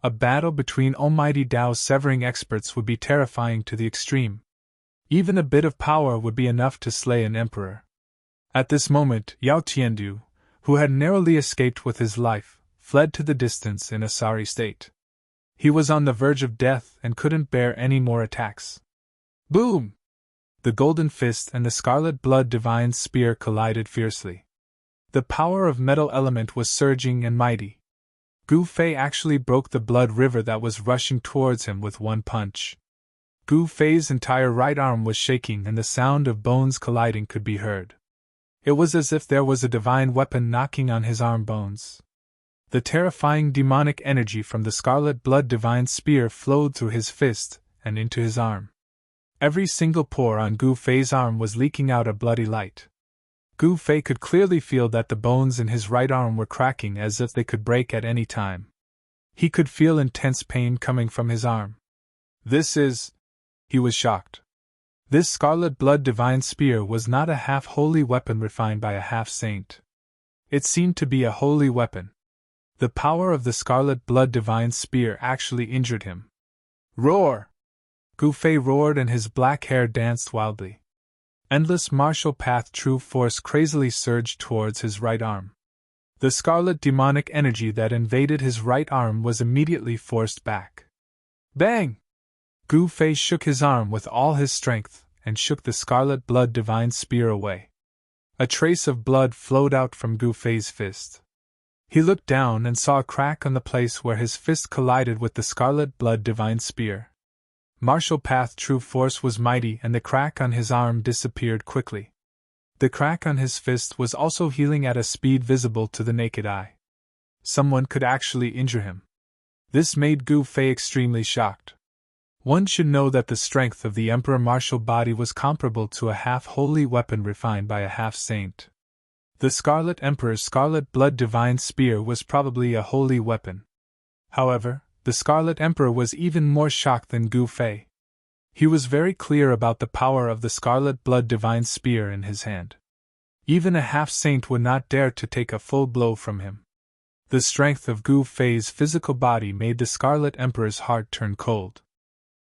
A battle between almighty Dao severing experts would be terrifying to the extreme. Even a bit of power would be enough to slay an emperor. At this moment, Yao Tiandu, who had narrowly escaped with his life, fled to the distance in a sorry state. He was on the verge of death and couldn't bear any more attacks. Boom! The golden fist and the scarlet blood divine spear collided fiercely. The power of metal element was surging and mighty. Gu Fei actually broke the blood river that was rushing towards him with one punch. Gu Fei's entire right arm was shaking and the sound of bones colliding could be heard. It was as if there was a divine weapon knocking on his arm bones. The terrifying demonic energy from the scarlet blood divine spear flowed through his fist and into his arm. Every single pore on Gu Fei's arm was leaking out a bloody light. Gu Fei could clearly feel that the bones in his right arm were cracking as if they could break at any time. He could feel intense pain coming from his arm. He was shocked. This scarlet blood divine spear was not a half-holy weapon refined by a half-saint. It seemed to be a holy weapon. The power of the scarlet blood divine spear actually injured him. Roar! Gu Fei roared and his black hair danced wildly. Endless martial path true force crazily surged towards his right arm. The scarlet demonic energy that invaded his right arm was immediately forced back. Bang! Gu Fei shook his arm with all his strength and shook the scarlet blood divine spear away. A trace of blood flowed out from Gu Fei's fist. He looked down and saw a crack on the place where his fist collided with the scarlet blood divine spear. Martial path true force was mighty and the crack on his arm disappeared quickly. The crack on his fist was also healing at a speed visible to the naked eye. Someone could actually injure him. This made Gu Fei extremely shocked. One should know that the strength of the Emperor martial body was comparable to a half-holy weapon refined by a half-saint. The Scarlet Emperor's scarlet blood divine spear was probably a holy weapon. However, the Scarlet Emperor was even more shocked than Gu Fei. He was very clear about the power of the scarlet blood divine spear in his hand. Even a half-saint would not dare to take a full blow from him. The strength of Gu Fei's physical body made the Scarlet Emperor's heart turn cold.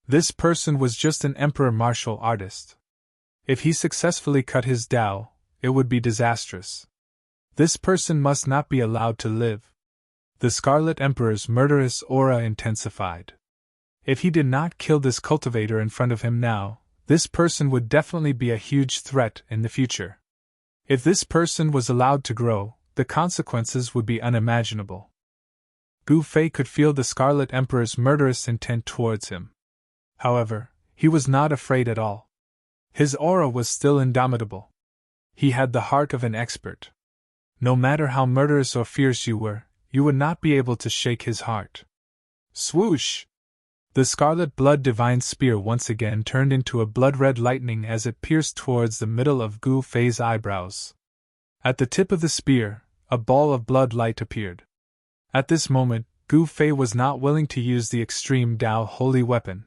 This person was just an emperor martial artist. If he successfully cut his Tao, it would be disastrous. This person must not be allowed to live. The Scarlet Emperor's murderous aura intensified. If he did not kill this cultivator in front of him now, this person would definitely be a huge threat in the future. If this person was allowed to grow, the consequences would be unimaginable. Gu Fei could feel the Scarlet Emperor's murderous intent towards him. However, he was not afraid at all. His aura was still indomitable. He had the heart of an expert. No matter how murderous or fierce you were, you would not be able to shake his heart. Swoosh! The scarlet blood divine spear once again turned into a blood-red lightning as it pierced towards the middle of Gu Fei's eyebrows. At the tip of the spear, a ball of blood light appeared. At this moment, Gu Fei was not willing to use the extreme Tao holy weapon.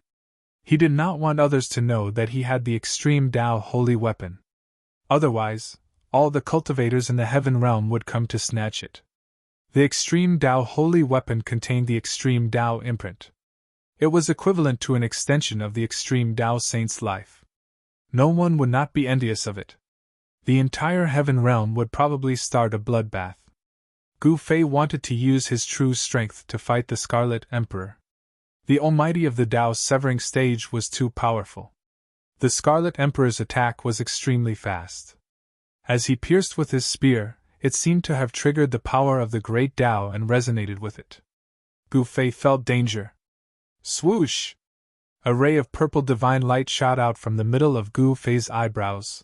He did not want others to know that he had the extreme Tao holy weapon. Otherwise, all the cultivators in the heaven realm would come to snatch it. The extreme Tao holy weapon contained the extreme Tao imprint. It was equivalent to an extension of the extreme Tao saint's life. No one would not be envious of it. The entire heaven realm would probably start a bloodbath. Gu Fei wanted to use his true strength to fight the Scarlet Emperor. The almighty of the Tao severing stage was too powerful. The Scarlet Emperor's attack was extremely fast. As he pierced with his spear, it seemed to have triggered the power of the great Tao and resonated with it. Gu Fei felt danger. Swoosh! A ray of purple divine light shot out from the middle of Gu Fei's eyebrows.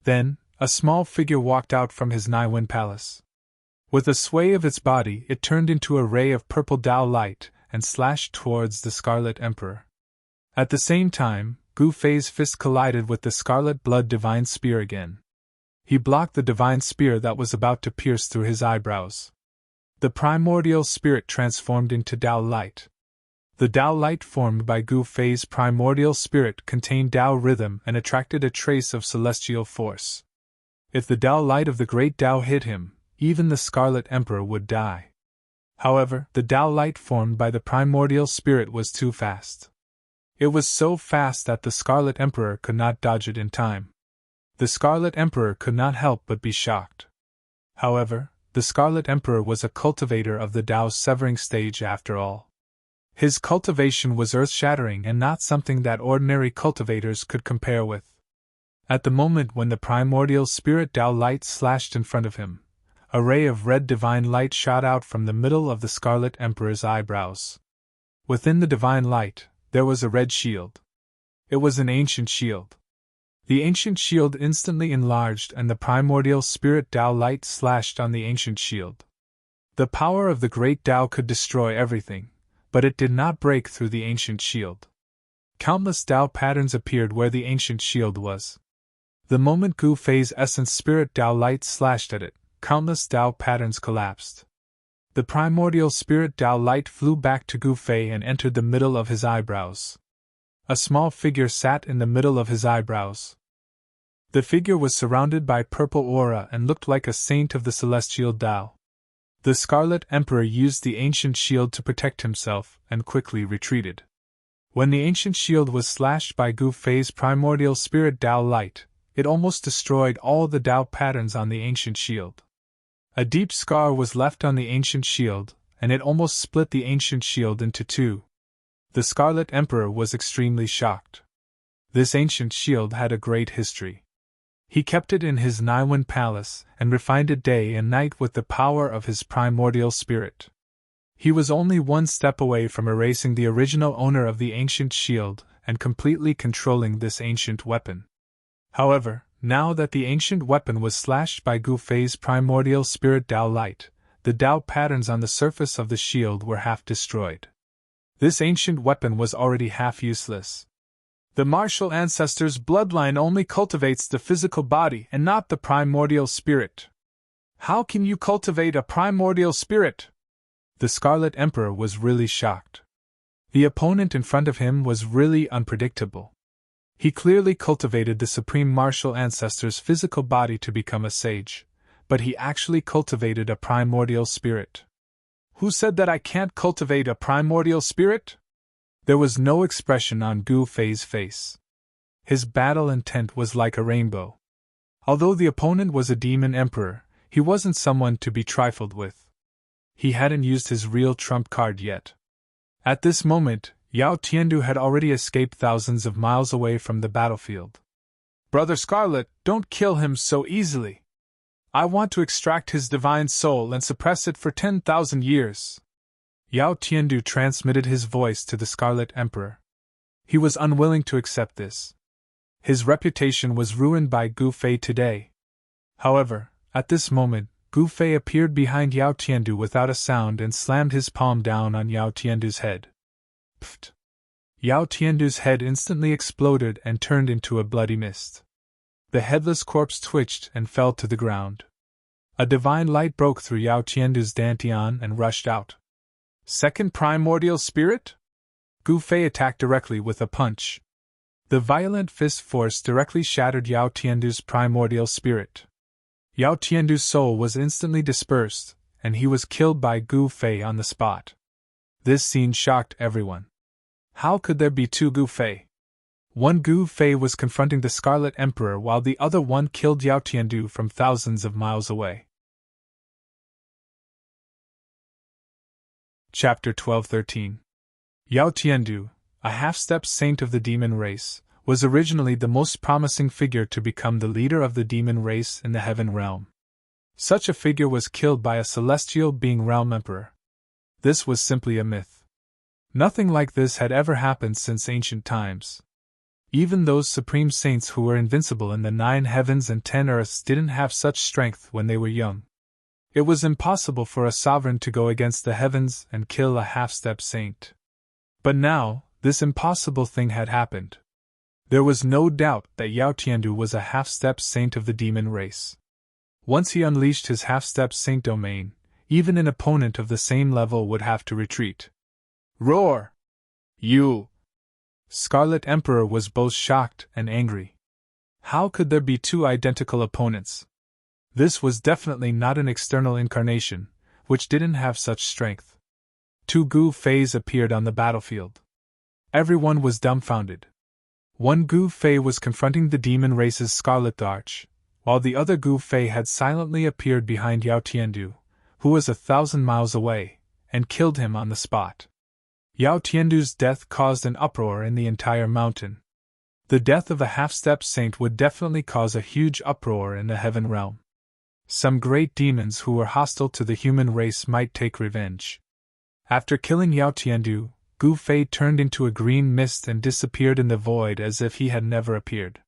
Then, a small figure walked out from his Naiwen palace. With a sway of its body, it turned into a ray of purple Tao light and slashed towards the Scarlet Emperor. At the same time, Gu Fei's fist collided with the scarlet blood divine spear again. He blocked the divine spear that was about to pierce through his eyebrows. The primordial spirit transformed into Tao light. The Tao light formed by Gu Fei's primordial spirit contained Tao rhythm and attracted a trace of celestial force. If the Tao light of the great Tao hit him, even the Scarlet Emperor would die. However, the Tao light formed by the primordial spirit was too fast. It was so fast that the Scarlet Emperor could not dodge it in time. The Scarlet Emperor could not help but be shocked. However, the Scarlet Emperor was a cultivator of the Tao's severing stage after all. His cultivation was earth-shattering and not something that ordinary cultivators could compare with. At the moment when the primordial spirit Tao light slashed in front of him, a ray of red divine light shot out from the middle of the Scarlet Emperor's eyebrows. Within the divine light, there was a red shield. It was an ancient shield. The ancient shield instantly enlarged and the primordial spirit Tao light slashed on the ancient shield. The power of the great Tao could destroy everything, but it did not break through the ancient shield. Countless Tao patterns appeared where the ancient shield was. The moment Gu Fei's essence spirit Tao light slashed at it, countless Tao patterns collapsed. The primordial spirit Tao light flew back to Gu Fei and entered the middle of his eyebrows. A small figure sat in the middle of his eyebrows. The figure was surrounded by purple aura and looked like a saint of the celestial Tao. The Scarlet Emperor used the ancient shield to protect himself and quickly retreated. When the ancient shield was slashed by Gu Fei's primordial spirit Tao light, it almost destroyed all the Tao patterns on the ancient shield. A deep scar was left on the ancient shield, and it almost split the ancient shield into two. The Scarlet Emperor was extremely shocked. This ancient shield had a great history. He kept it in his Naiwan palace and refined it day and night with the power of his primordial spirit. He was only one step away from erasing the original owner of the ancient shield and completely controlling this ancient weapon. However, now that the ancient weapon was slashed by Gu Fei's primordial spirit Tao light, the Tao patterns on the surface of the shield were half destroyed. This ancient weapon was already half useless. The martial ancestor's bloodline only cultivates the physical body and not the primordial spirit. How can you cultivate a primordial spirit? The Scarlet Emperor was really shocked. The opponent in front of him was really unpredictable. He clearly cultivated the supreme martial ancestor's physical body to become a sage, but he actually cultivated a primordial spirit. Who said that I can't cultivate a primordial spirit? There was no expression on Gu Fei's face. His battle intent was like a rainbow. Although the opponent was a demon emperor, he wasn't someone to be trifled with. He hadn't used his real trump card yet. At this moment, Yao Tiandu had already escaped thousands of miles away from the battlefield. Brother Scarlet, don't kill him so easily. I want to extract his divine soul and suppress it for 10,000 years. Yao Tiandu transmitted his voice to the Scarlet Emperor. He was unwilling to accept this. His reputation was ruined by Gu Fei today. However, at this moment, Gu Fei appeared behind Yao Tiandu without a sound and slammed his palm down on Yao Tiandu's head. Pfft! Yao Tiandu's head instantly exploded and turned into a bloody mist. The headless corpse twitched and fell to the ground. A divine light broke through Yao Tiandu's dantian and rushed out. Second primordial spirit? Gu Fei attacked directly with a punch. The violent fist force directly shattered Yao Tiandu's primordial spirit. Yao Tiandu's soul was instantly dispersed, and he was killed by Gu Fei on the spot. This scene shocked everyone. How could there be two Gu Fei? One Gu Fei was confronting the Scarlet Emperor while the other one killed Yao Tiandu from thousands of miles away. Chapter 12-13. Yao Tiandu, a half-step saint of the demon race, was originally the most promising figure to become the leader of the demon race in the heaven realm. Such a figure was killed by a celestial being realm emperor. This was simply a myth. Nothing like this had ever happened since ancient times. Even those supreme saints who were invincible in the 9 heavens and 10 earths didn't have such strength when they were young. It was impossible for a sovereign to go against the heavens and kill a half-step saint. But now, this impossible thing had happened. There was no doubt that Yao Tiandu was a half-step saint of the demon race. Once he unleashed his half-step saint domain, even an opponent of the same level would have to retreat. Roar! You! Scarlet Emperor was both shocked and angry. How could there be two identical opponents? This was definitely not an external incarnation, which didn't have such strength. Two Gu Feis appeared on the battlefield. Everyone was dumbfounded. One Gu Fei was confronting the demon race's Scarlet Arch, while the other Gu Fei had silently appeared behind Yao Tiandu, who was 1,000 miles away, and killed him on the spot. Yao Tiandu's death caused an uproar in the entire mountain. The death of a half-step saint would definitely cause a huge uproar in the heaven realm. Some great demons who were hostile to the human race might take revenge. After killing Yao Tiandu, Gu Fei turned into a green mist and disappeared in the void as if he had never appeared.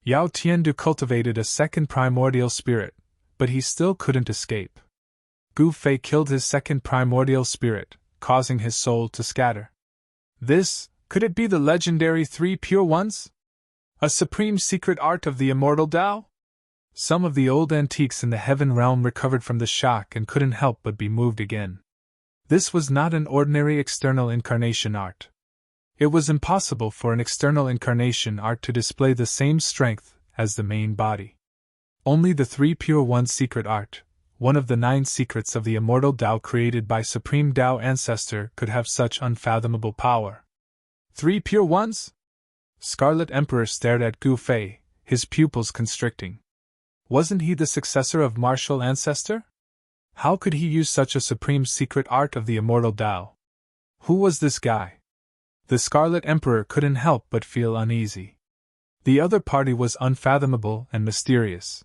Yao Tiandu cultivated a second primordial spirit, but he still couldn't escape. Gu Fei killed his second primordial spirit, causing his soul to scatter. Could it be the legendary 3 Pure Ones? A supreme secret art of the immortal Tao? Some of the old antiques in the heaven realm recovered from the shock and couldn't help but be moved again. This was not an ordinary external incarnation art. It was impossible for an external incarnation art to display the same strength as the main body. Only the 3 Pure Ones secret art, one of the 9 secrets of the immortal Tao created by Supreme Tao Ancestor, could have such unfathomable power. 3 pure ones? Scarlet Emperor stared at Gu Fei, his pupils constricting. Wasn't he the successor of martial ancestor? How could he use such a supreme secret art of the immortal Tao? Who was this guy? The Scarlet Emperor couldn't help but feel uneasy. The other party was unfathomable and mysterious.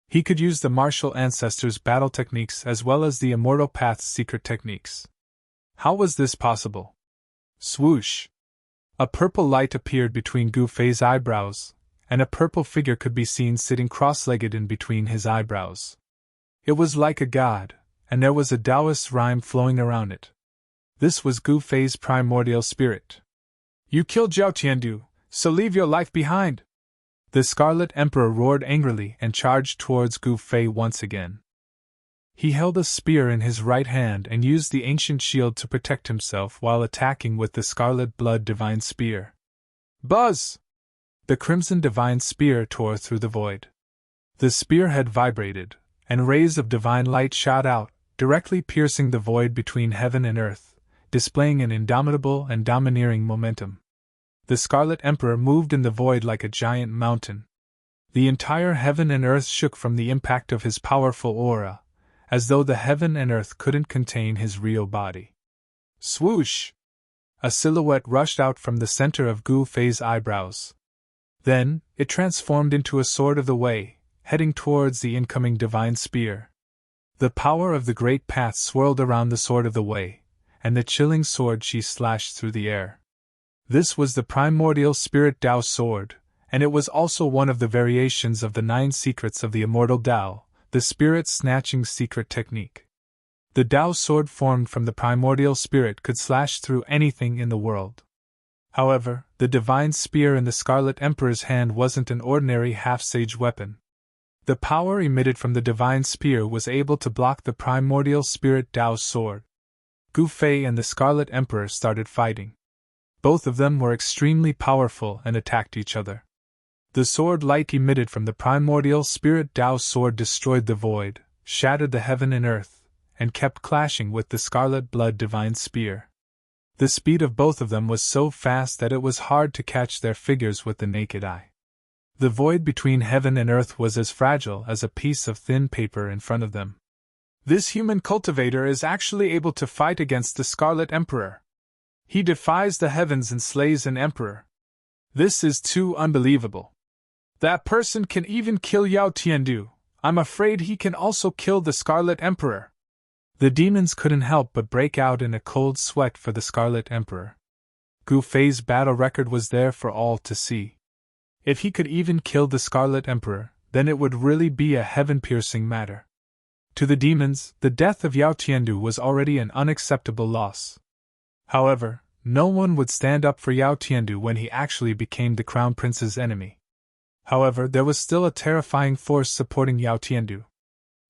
He could use the martial ancestors' battle techniques as well as the immortal path's secret techniques. How was this possible? Swoosh! A purple light appeared between Gu Fei's eyebrows, and a purple figure could be seen sitting cross-legged in between his eyebrows. It was like a god, and there was a Taoist rhyme flowing around it. This was Gu Fei's primordial spirit. You killed Zhao Tiandu, so leave your life behind! The Scarlet Emperor roared angrily and charged towards Gu Fei once again. He held a spear in his right hand and used the ancient shield to protect himself while attacking with the Scarlet Blood Divine Spear. Buzz! The Crimson Divine Spear tore through the void. The spearhead vibrated, and rays of divine light shot out, directly piercing the void between heaven and earth, displaying an indomitable and domineering momentum. The Scarlet Emperor moved in the void like a giant mountain. The entire heaven and earth shook from the impact of his powerful aura, as though the heaven and earth couldn't contain his real body. Swoosh! A silhouette rushed out from the center of Gu Fei's eyebrows. Then, it transformed into a sword of the way, heading towards the incoming divine spear. The power of the great path swirled around the sword of the way, and the chilling sword she slashed through the air. This was the primordial spirit Tao sword, and it was also one of the variations of the 9 secrets of the immortal Tao, the spirit snatching secret technique. The Tao sword formed from the primordial spirit could slash through anything in the world. However, the divine spear in the Scarlet Emperor's hand wasn't an ordinary half-sage weapon. The power emitted from the divine spear was able to block the primordial spirit Tao's sword. Gu Fei and the Scarlet Emperor started fighting. Both of them were extremely powerful and attacked each other. The sword light emitted from the primordial spirit Tao's sword destroyed the void, shattered the heaven and earth, and kept clashing with the Scarlet Blood Divine Spear. The speed of both of them was so fast that it was hard to catch their figures with the naked eye. The void between heaven and earth was as fragile as a piece of thin paper in front of them. This human cultivator is actually able to fight against the Scarlet Emperor. He defies the heavens and slays an emperor. This is too unbelievable. That person can even kill Yao Tiandu. I'm afraid he can also kill the Scarlet Emperor. The demons couldn't help but break out in a cold sweat for the Scarlet Emperor. Gu Fei's battle record was there for all to see. If he could even kill the Scarlet Emperor, then it would really be a heaven-piercing matter. To the demons, the death of Yao Tiandu was already an unacceptable loss. However, no one would stand up for Yao Tiandu when he actually became the Crown Prince's enemy. However, there was still a terrifying force supporting Yao Tiandu.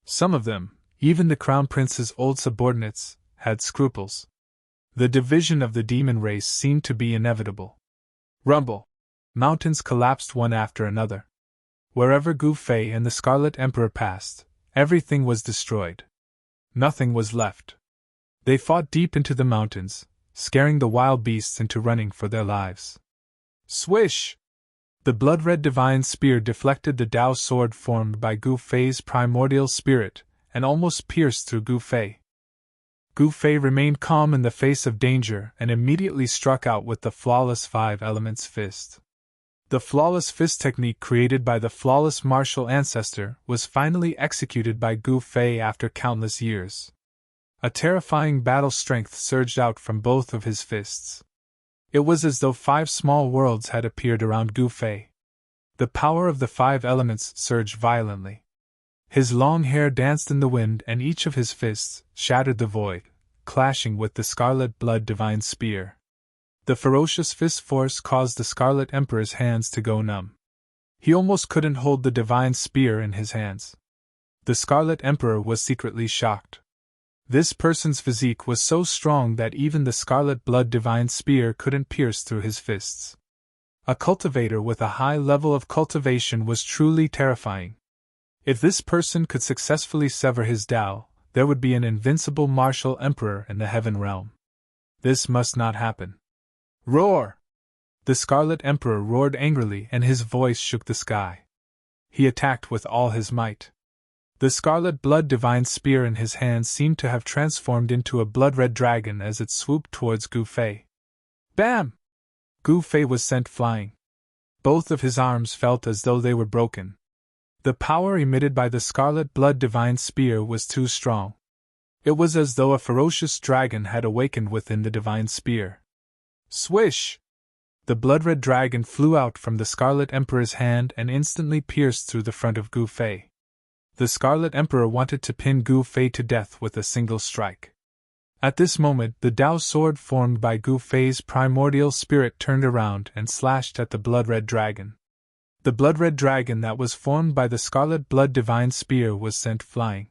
Some of them, even the Crown Prince's old subordinates, had scruples. The division of the demon race seemed to be inevitable. Rumble! Mountains collapsed one after another. Wherever Gu Fei and the Scarlet Emperor passed, everything was destroyed. Nothing was left. They fought deep into the mountains, scaring the wild beasts into running for their lives. Swish! The blood-red divine spear deflected the Tao sword formed by Gu Fei's primordial spirit, and almost pierced through Gu Fei. Gu Fei remained calm in the face of danger and immediately struck out with the flawless 5 elements fist. The flawless fist technique created by the flawless martial ancestor was finally executed by Gu Fei after countless years. A terrifying battle strength surged out from both of his fists. It was as though 5 small worlds had appeared around Gu Fei. The power of the 5 elements surged violently. His long hair danced in the wind and each of his fists shattered the void, clashing with the Scarlet Blood Divine Spear. The ferocious fist force caused the Scarlet Emperor's hands to go numb. He almost couldn't hold the Divine Spear in his hands. The Scarlet Emperor was secretly shocked. This person's physique was so strong that even the Scarlet Blood Divine Spear couldn't pierce through his fists. A cultivator with a high level of cultivation was truly terrifying. If this person could successfully sever his Tao, there would be an invincible martial emperor in the heaven realm. This must not happen. Roar! The Scarlet Emperor roared angrily and his voice shook the sky. He attacked with all his might. The scarlet blood divine spear in his hand seemed to have transformed into a blood-red dragon as it swooped towards Gu Fei. Bam! Gu Fei was sent flying. Both of his arms felt as though they were broken. The power emitted by the scarlet blood divine spear was too strong. It was as though a ferocious dragon had awakened within the divine spear. Swish! The blood-red dragon flew out from the Scarlet Emperor's hand and instantly pierced through the front of Gu Fei. The Scarlet Emperor wanted to pin Gu Fei to death with a single strike. At this moment, the Dao sword formed by Gu Fei's primordial spirit turned around and slashed at the blood-red dragon. The blood-red dragon that was formed by the scarlet blood divine spear was sent flying.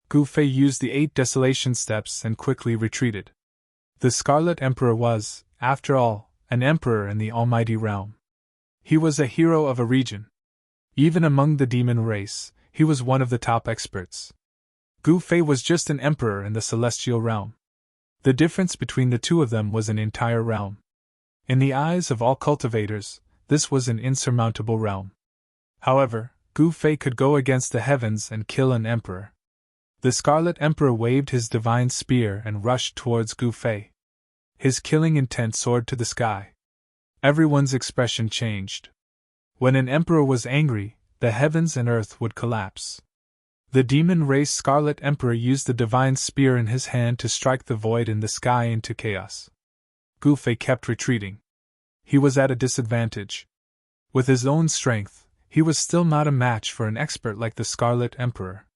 Gu Fei used the 8 desolation steps and quickly retreated. The Scarlet Emperor was, after all, an emperor in the almighty realm. He was a hero of a region. Even among the demon race, he was one of the top experts. Gu Fei was just an emperor in the celestial realm. The difference between the two of them was an entire realm. In the eyes of all cultivators, this was an insurmountable realm. However, Gu Fei could go against the heavens and kill an emperor. The Scarlet Emperor waved his divine spear and rushed towards Gu Fei. His killing intent soared to the sky. Everyone's expression changed. When an emperor was angry, the heavens and earth would collapse. The demon race Scarlet Emperor used the divine spear in his hand to strike the void in the sky into chaos. Gu Fei kept retreating. He was at a disadvantage. With his own strength, he was still not a match for an expert like the Scarlet Emperor.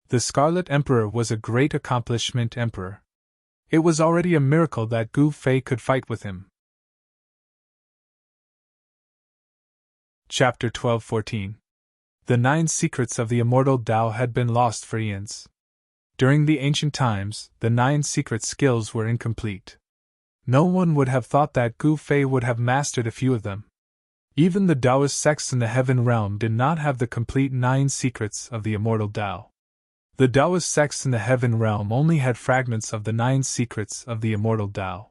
The Scarlet Emperor was a great accomplishment emperor. It was already a miracle that Gu Fei could fight with him. Chapter 12:14. The 9 secrets of the immortal Tao had been lost for eons. During the ancient times, the 9 secret skills were incomplete. No one would have thought that Gu Fei would have mastered a few of them. Even the Taoist sects in the heaven realm did not have the complete 9 secrets of the immortal Tao. The Taoist sects in the heaven realm only had fragments of the 9 secrets of the immortal Tao.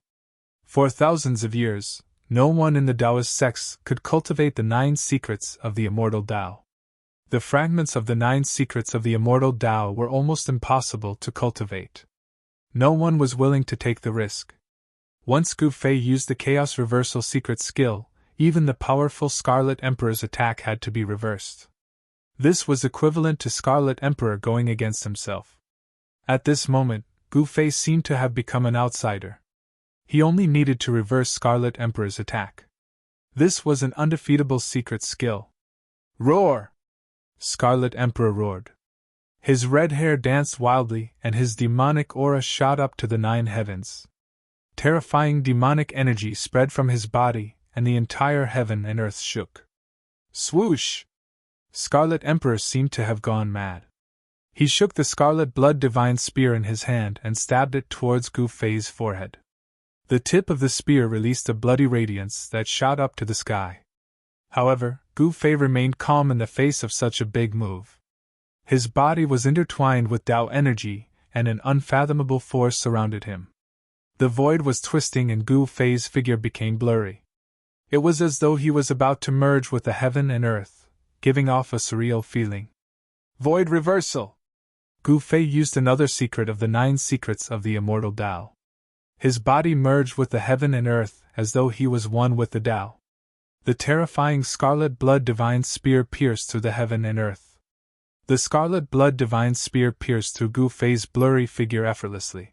For thousands of years, no one in the Taoist sects could cultivate the 9 secrets of the immortal Tao. The fragments of the 9 secrets of the immortal Tao were almost impossible to cultivate. No one was willing to take the risk. Once Gu Fei used the Chaos Reversal secret skill, even the powerful Scarlet Emperor's attack had to be reversed. This was equivalent to Scarlet Emperor going against himself. At this moment, Gu Fei seemed to have become an outsider. He only needed to reverse Scarlet Emperor's attack. This was an undefeatable secret skill. Roar! Scarlet Emperor roared. His red hair danced wildly and his demonic aura shot up to the 9 heavens. Terrifying demonic energy spread from his body, and the entire heaven and earth shook. Swoosh! Scarlet Emperor seemed to have gone mad. He shook the scarlet blood divine spear in his hand and stabbed it towards Gu Fei's forehead. The tip of the spear released a bloody radiance that shot up to the sky. However, Gu Fei remained calm in the face of such a big move. His body was intertwined with Tao energy, and an unfathomable force surrounded him. The void was twisting and Gu Fei's figure became blurry. It was as though he was about to merge with the heaven and earth, giving off a surreal feeling. Void reversal! Gu Fei used another secret of the 9 secrets of the immortal Tao. His body merged with the heaven and earth as though he was one with the Tao. The terrifying scarlet blood divine spear pierced through the heaven and earth. The scarlet blood divine spear pierced through Gu Fei's blurry figure effortlessly.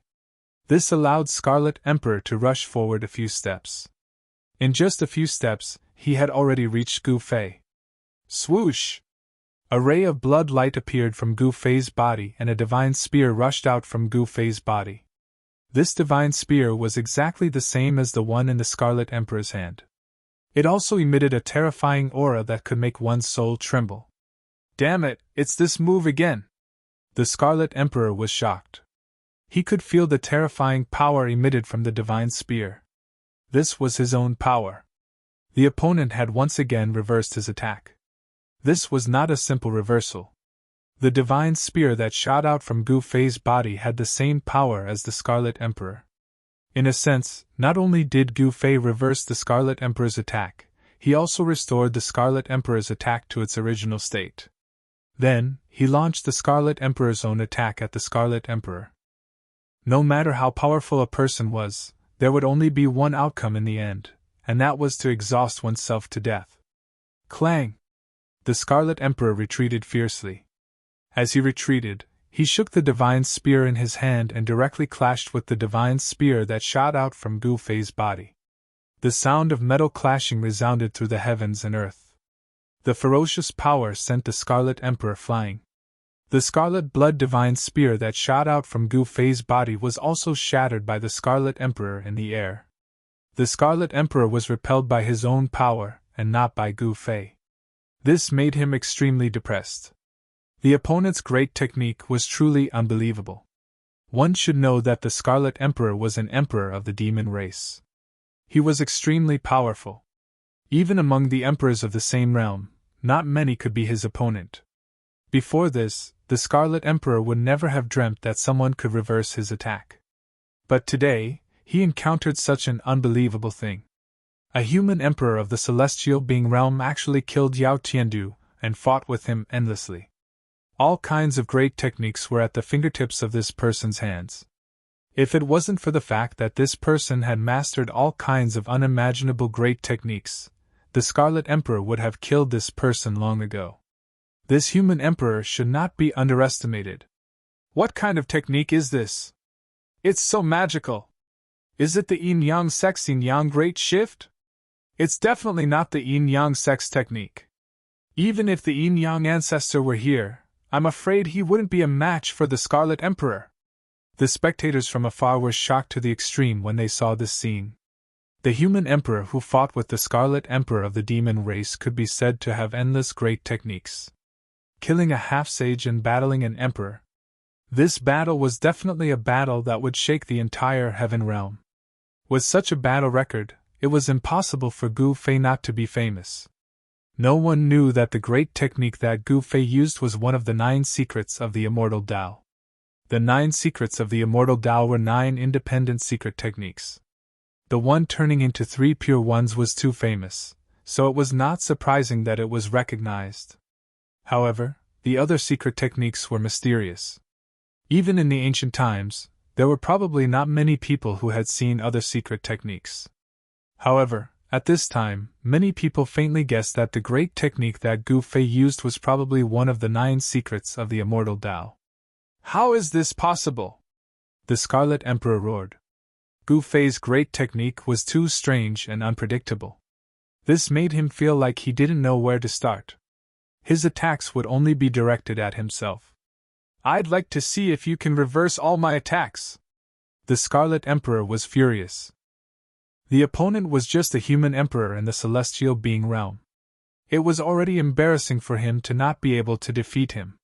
This allowed Scarlet Emperor to rush forward a few steps. In just a few steps, he had already reached Gu Fei. Swoosh! A ray of blood light appeared from Gu Fei's body and a divine spear rushed out from Gu Fei's body. This divine spear was exactly the same as the one in the Scarlet Emperor's hand. It also emitted a terrifying aura that could make one's soul tremble. Damn it, it's this move again! The Scarlet Emperor was shocked. He could feel the terrifying power emitted from the divine spear. This was his own power. The opponent had once again reversed his attack. This was not a simple reversal. The divine spear that shot out from Gu Fei's body had the same power as the Scarlet Emperor. In a sense, not only did Gu Fei reverse the Scarlet Emperor's attack, he also restored the Scarlet Emperor's attack to its original state. Then, he launched the Scarlet Emperor's own attack at the Scarlet Emperor. No matter how powerful a person was, there would only be one outcome in the end, and that was to exhaust oneself to death. Clang! The Scarlet Emperor retreated fiercely. As he retreated, he shook the divine spear in his hand and directly clashed with the divine spear that shot out from Gu Fei's body. The sound of metal clashing resounded through the heavens and earth. The ferocious power sent the Scarlet Emperor flying. The scarlet blood divine spear that shot out from Gu Fei's body was also shattered by the Scarlet Emperor in the air. The Scarlet Emperor was repelled by his own power, and not by Gu Fei. This made him extremely depressed. The opponent's great technique was truly unbelievable. One should know that the Scarlet Emperor was an emperor of the demon race. He was extremely powerful. Even among the emperors of the same realm, not many could be his opponent. Before this, the Scarlet Emperor would never have dreamt that someone could reverse his attack. But today, he encountered such an unbelievable thing. A human emperor of the celestial being realm actually killed Yao Tiandu and fought with him endlessly. All kinds of great techniques were at the fingertips of this person's hands. If it wasn't for the fact that this person had mastered all kinds of unimaginable great techniques, the Scarlet Emperor would have killed this person long ago. This human emperor should not be underestimated. What kind of technique is this? It's so magical. Is it the yin-yang sex yin-yang great shift? It's definitely not the yin-yang sex technique. Even if the yin-yang ancestor were here, I'm afraid he wouldn't be a match for the Scarlet Emperor. The spectators from afar were shocked to the extreme when they saw this scene. The human emperor who fought with the Scarlet Emperor of the demon race could be said to have endless great techniques. Killing a half-sage and battling an emperor. This battle was definitely a battle that would shake the entire heaven realm. With such a battle record, it was impossible for Gu Fei not to be famous. No one knew that the great technique that Gu Fei used was one of the 9 secrets of the Immortal Tao. The 9 secrets of the Immortal Tao were 9 independent secret techniques. The one turning into 3 pure ones was too famous, so it was not surprising that it was recognized. However, the other secret techniques were mysterious. Even in the ancient times, there were probably not many people who had seen other secret techniques. However, at this time, many people faintly guessed that the great technique that Gu Fei used was probably one of the 9 secrets of the Immortal Tao. How is this possible? The Scarlet Emperor roared. Gu Fei's great technique was too strange and unpredictable. This made him feel like he didn't know where to start. His attacks would only be directed at himself. I'd like to see if you can reverse all my attacks. The Scarlet Emperor was furious. The opponent was just a human emperor in the celestial being realm. It was already embarrassing for him to not be able to defeat him.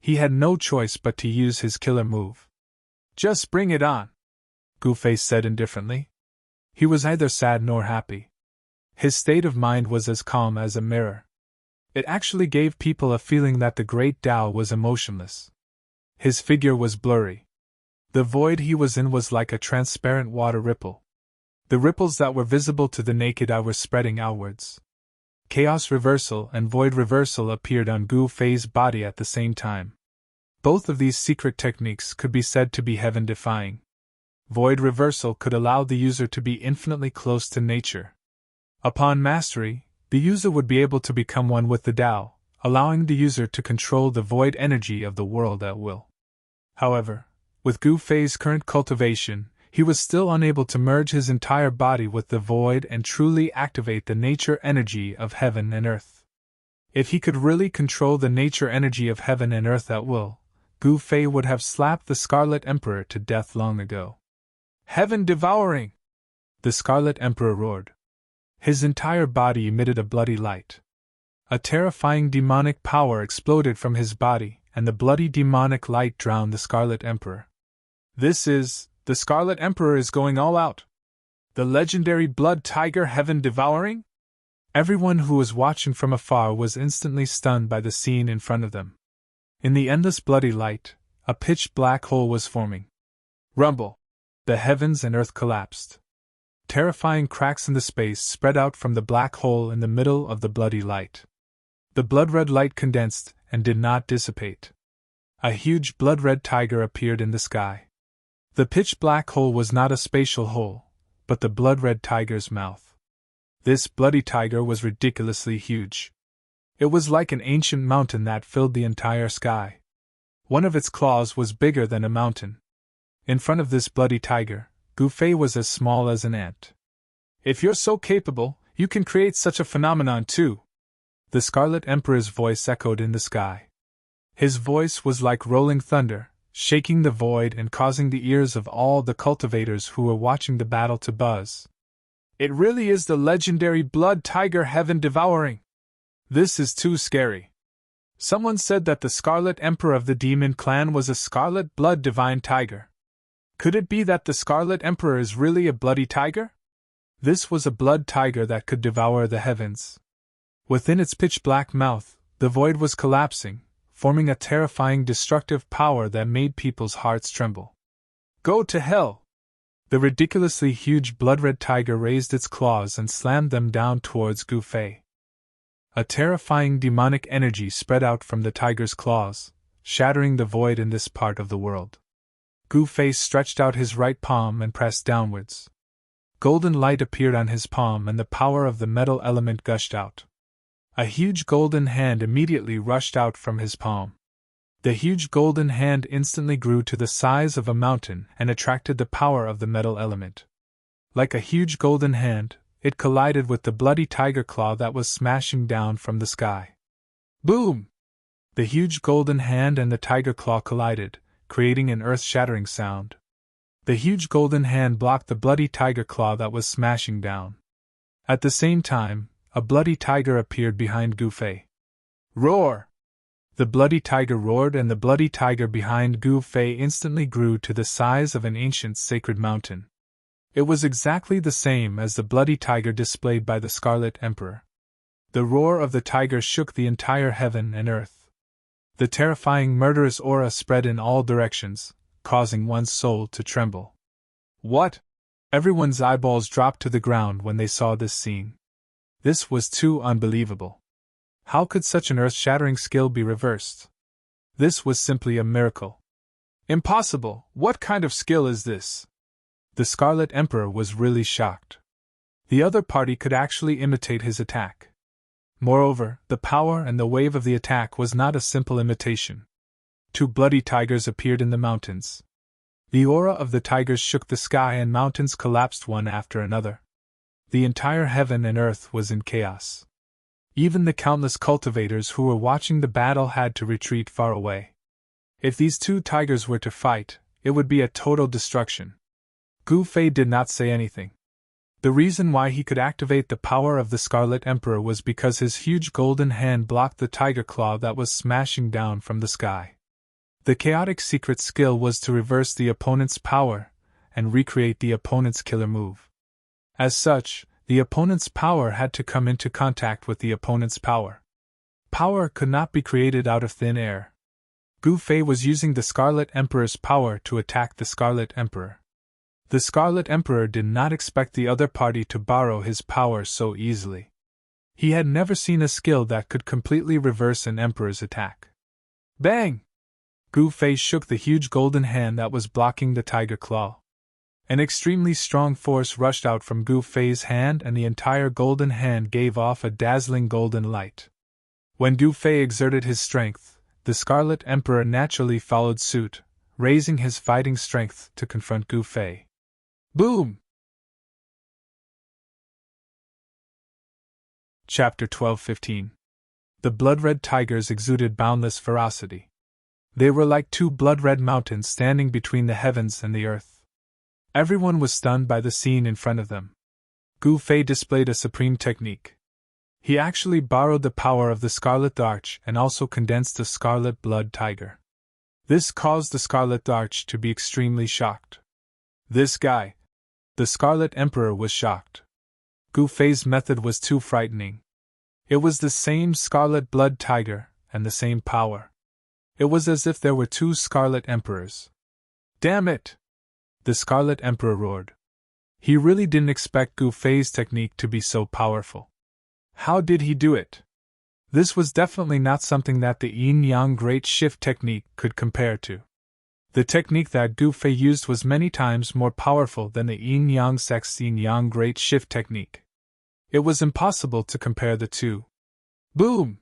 He had no choice but to use his killer move. Just bring it on, Gu Fei said indifferently. He was neither sad nor happy. His state of mind was as calm as a mirror. It actually gave people a feeling that the great Tao was emotionless. His figure was blurry. The void he was in was like a transparent water ripple. The ripples that were visible to the naked eye were spreading outwards. Chaos reversal and void reversal appeared on Gu Fei's body at the same time. Both of these secret techniques could be said to be heaven-defying. Void reversal could allow the user to be infinitely close to nature. Upon mastery, the user would be able to become one with the Tao, allowing the user to control the void energy of the world at will. However, with Gu Fei's current cultivation, he was still unable to merge his entire body with the void and truly activate the nature energy of heaven and earth. If he could really control the nature energy of heaven and earth at will, Gu Fei would have slapped the Scarlet Emperor to death long ago. Heaven devouring! The Scarlet Emperor roared. His entire body emitted a bloody light. A terrifying demonic power exploded from his body, and the bloody demonic light drowned the Scarlet Emperor. The Scarlet Emperor is going all out. The legendary blood tiger heaven devouring? Everyone who was watching from afar was instantly stunned by the scene in front of them. In the endless bloody light, a pitch black hole was forming. Rumble! the heavens and earth collapsed. Terrifying cracks in the space spread out from the black hole in the middle of the bloody light. The blood-red light condensed and did not dissipate. A huge blood-red tiger appeared in the sky. The pitch-black hole was not a spatial hole, but the blood-red tiger's mouth. This bloody tiger was ridiculously huge. It was like an ancient mountain that filled the entire sky. One of its claws was bigger than a mountain. In front of this bloody tiger, Gufei was as small as an ant. "If you're so capable, you can create such a phenomenon too." The Scarlet Emperor's voice echoed in the sky. His voice was like rolling thunder, shaking the void and causing the ears of all the cultivators who were watching the battle to buzz. "It really is the legendary blood tiger heaven devouring. This is too scary. Someone said that the Scarlet Emperor of the Demon Clan was a scarlet blood divine tiger. Could it be that the Scarlet Emperor is really a bloody tiger? This was a blood tiger that could devour the heavens. Within its pitch-black mouth, the void was collapsing, forming a terrifying destructive power that made people's hearts tremble. Go to hell! The ridiculously huge blood-red tiger raised its claws and slammed them down towards Gufei. A terrifying demonic energy spread out from the tiger's claws, shattering the void in this part of the world. Gufei stretched out his right palm and pressed downwards. Golden light appeared on his palm and the power of the metal element gushed out. A huge golden hand immediately rushed out from his palm. The huge golden hand instantly grew to the size of a mountain and attracted the power of the metal element. Like a huge golden hand, it collided with the bloody tiger claw that was smashing down from the sky. Boom! The huge golden hand and the tiger claw collided, creating an earth-shattering sound. The huge golden hand blocked the bloody tiger claw that was smashing down. At the same time, a bloody tiger appeared behind Gufei. Roar! The bloody tiger roared and the bloody tiger behind Gufei instantly grew to the size of an ancient sacred mountain. It was exactly the same as the bloody tiger displayed by the Scarlet Emperor. The roar of the tiger shook the entire heaven and earth. The terrifying murderous aura spread in all directions, causing one's soul to tremble. What? Everyone's eyeballs dropped to the ground when they saw this scene. This was too unbelievable. How could such an earth-shattering skill be reversed? This was simply a miracle. Impossible! What kind of skill is this? The Scarlet Emperor was really shocked. The other party could actually imitate his attack. Moreover, the power and the wave of the attack was not a simple imitation. Two bloody tigers appeared in the mountains. The aura of the tigers shook the sky and mountains collapsed one after another. The entire heaven and earth was in chaos. Even the countless cultivators who were watching the battle had to retreat far away. If these two tigers were to fight, it would be a total destruction. Gufei did not say anything. The reason why he could activate the power of the Scarlet Emperor was because his huge golden hand blocked the tiger claw that was smashing down from the sky. The chaotic secret skill was to reverse the opponent's power and recreate the opponent's killer move. As such, the opponent's power had to come into contact with the opponent's power. Power could not be created out of thin air. Gufei was using the Scarlet Emperor's power to attack the Scarlet Emperor. The Scarlet Emperor did not expect the other party to borrow his power so easily. He had never seen a skill that could completely reverse an emperor's attack. Bang! Gufei shook the huge golden hand that was blocking the tiger claw. An extremely strong force rushed out from Gufei's hand and the entire golden hand gave off a dazzling golden light. When Gufei exerted his strength, the Scarlet Emperor naturally followed suit, raising his fighting strength to confront Gufei. Boom! Chapter 12:15. The blood-red tigers exuded boundless ferocity. They were like two blood-red mountains standing between the heavens and the earth. Everyone was stunned by the scene in front of them. Gufei displayed a supreme technique. He actually borrowed the power of the Scarlet Arch and also condensed the Scarlet Blood Tiger. This caused the Scarlet Arch to be extremely shocked. This guy, the Scarlet Emperor, was shocked. Gufei's method was too frightening. It was the same Scarlet Blood Tiger and the same power. It was as if there were two Scarlet Emperors. Damn it! the Scarlet Emperor roared. He really didn't expect Gu Fei's technique to be so powerful. How did he do it? This was definitely not something that the yin-yang great shift technique could compare to. The technique that Gu Fei used was many times more powerful than the yin-yang sex yin-yang great shift technique. It was impossible to compare the two. Boom!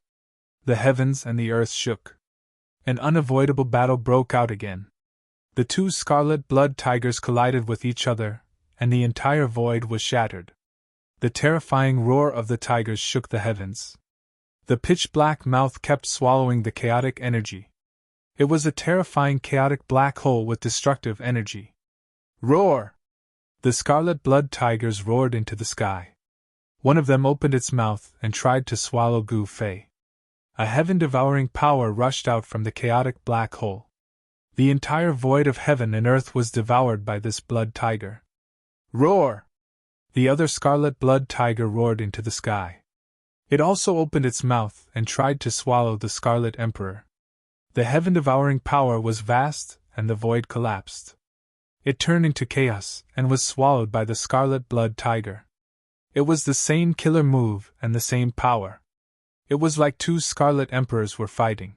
The heavens and the earth shook. An unavoidable battle broke out again. The two scarlet blood tigers collided with each other, and the entire void was shattered. The terrifying roar of the tigers shook the heavens. The pitch-black mouth kept swallowing the chaotic energy. It was a terrifying chaotic black hole with destructive energy. Roar! The scarlet blood tigers roared into the sky. One of them opened its mouth and tried to swallow Gu Fei. A heaven-devouring power rushed out from the chaotic black hole. The entire void of heaven and earth was devoured by this blood tiger. Roar! The other scarlet blood tiger roared into the sky. It also opened its mouth and tried to swallow the Scarlet Emperor. The heaven-devouring power was vast, and the void collapsed. It turned into chaos and was swallowed by the scarlet blood tiger. It was the same killer move and the same power. It was like two Scarlet Emperors were fighting.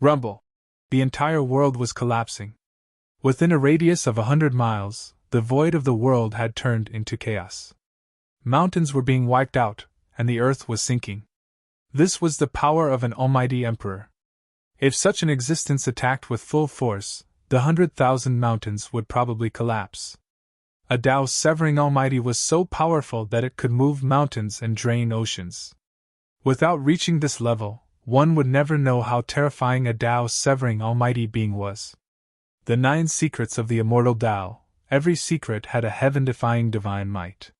Rumble! The entire world was collapsing. Within a radius of 100 miles, the void of the world had turned into chaos. Mountains were being wiped out, and the earth was sinking. This was the power of an almighty emperor. If such an existence attacked with full force, the 100,000 mountains would probably collapse. A Tao-severing almighty was so powerful that it could move mountains and drain oceans. Without reaching this level, one would never know how terrifying a Tao-severing almighty being was. The 9 secrets of the immortal Tao, every secret had a heaven-defying divine might.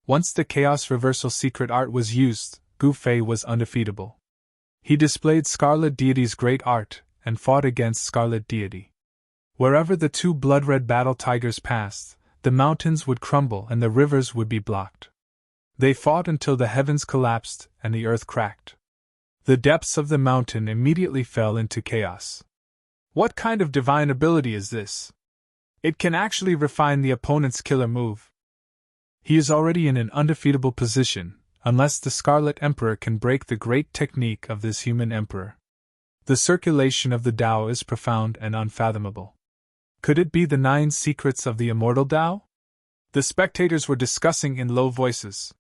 Once the chaos reversal secret art was used, Gu Fei was undefeatable. He displayed Scarlet Deity's great art and fought against Scarlet Deity. Wherever the two blood-red battle tigers passed, the mountains would crumble and the rivers would be blocked. They fought until the heavens collapsed and the earth cracked. The depths of the mountain immediately fell into chaos. What kind of divine ability is this? It can actually refine the opponent's killer move. He is already in an undefeatable position, unless the Scarlet Emperor can break the great technique of this human emperor. The circulation of the Tao is profound and unfathomable. Could it be the 9 secrets of the immortal Tao? The spectators were discussing in low voices.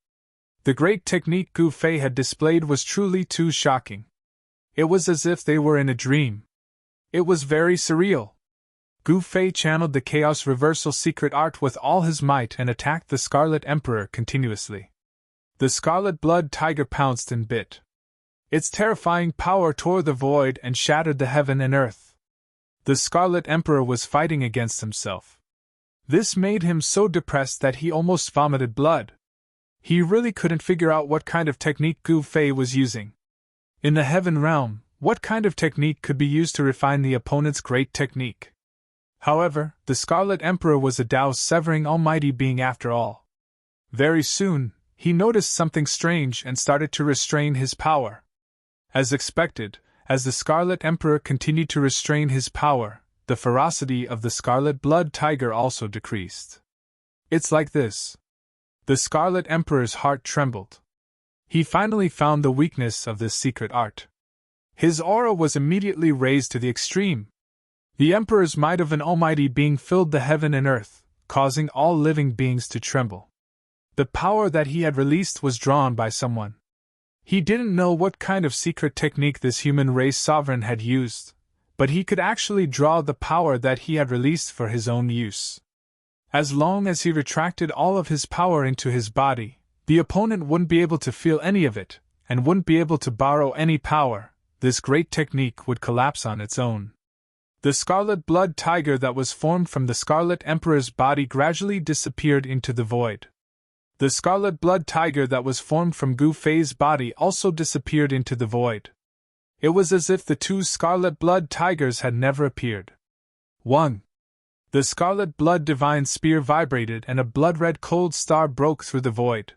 The great technique Gu Fei had displayed was truly too shocking. It was as if they were in a dream. It was very surreal. Gu Fei channeled the Chaos Reversal secret art with all his might and attacked the Scarlet Emperor continuously. The Scarlet Blood Tiger pounced and bit. Its terrifying power tore the void and shattered the heaven and earth. The Scarlet Emperor was fighting against himself. This made him so depressed that he almost vomited blood. He really couldn't figure out what kind of technique Gu Fei was using. In the heaven realm, what kind of technique could be used to refine the opponent's great technique? However, the Scarlet Emperor was a Tao-severing almighty being after all. Very soon, he noticed something strange and started to restrain his power. As expected, as the Scarlet Emperor continued to restrain his power, the ferocity of the Scarlet Blood Tiger also decreased. It's like this. The Scarlet Emperor's heart trembled. He finally found the weakness of this secret art. His aura was immediately raised to the extreme. The Emperor's might of an almighty being filled the heaven and earth, causing all living beings to tremble. The power that he had released was drawn by someone. He didn't know what kind of secret technique this human race sovereign had used, but he could actually draw the power that he had released for his own use. As long as he retracted all of his power into his body, the opponent wouldn't be able to feel any of it, and wouldn't be able to borrow any power. This great technique would collapse on its own. The Scarlet Blood Tiger that was formed from the Scarlet Emperor's body gradually disappeared into the void. The Scarlet Blood Tiger that was formed from Gu Fei's body also disappeared into the void. It was as if the two Scarlet Blood Tigers had never appeared. 1. The Scarlet Blood Divine Spear vibrated and a blood-red cold star broke through the void.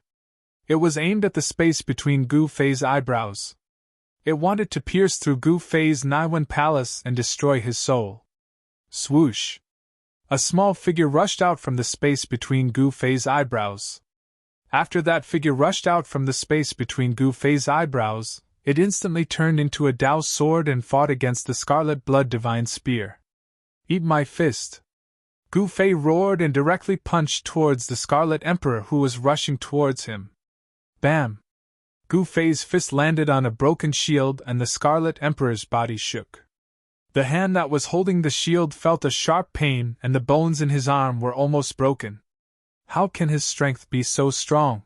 It was aimed at the space between Gu Fei's eyebrows. It wanted to pierce through Gu Fei's Naiwan palace and destroy his soul. Swoosh! A small figure rushed out from the space between Gu Fei's eyebrows. After that figure rushed out from the space between Gu Fei's eyebrows, it instantly turned into a Dao sword and fought against the scarlet blood divine spear. "Eat my fist!" Gu Fei roared and directly punched towards the Scarlet Emperor who was rushing towards him. Bam! Gu Fei's fist landed on a broken shield and the Scarlet Emperor's body shook. The hand that was holding the shield felt a sharp pain and the bones in his arm were almost broken. How can his strength be so strong?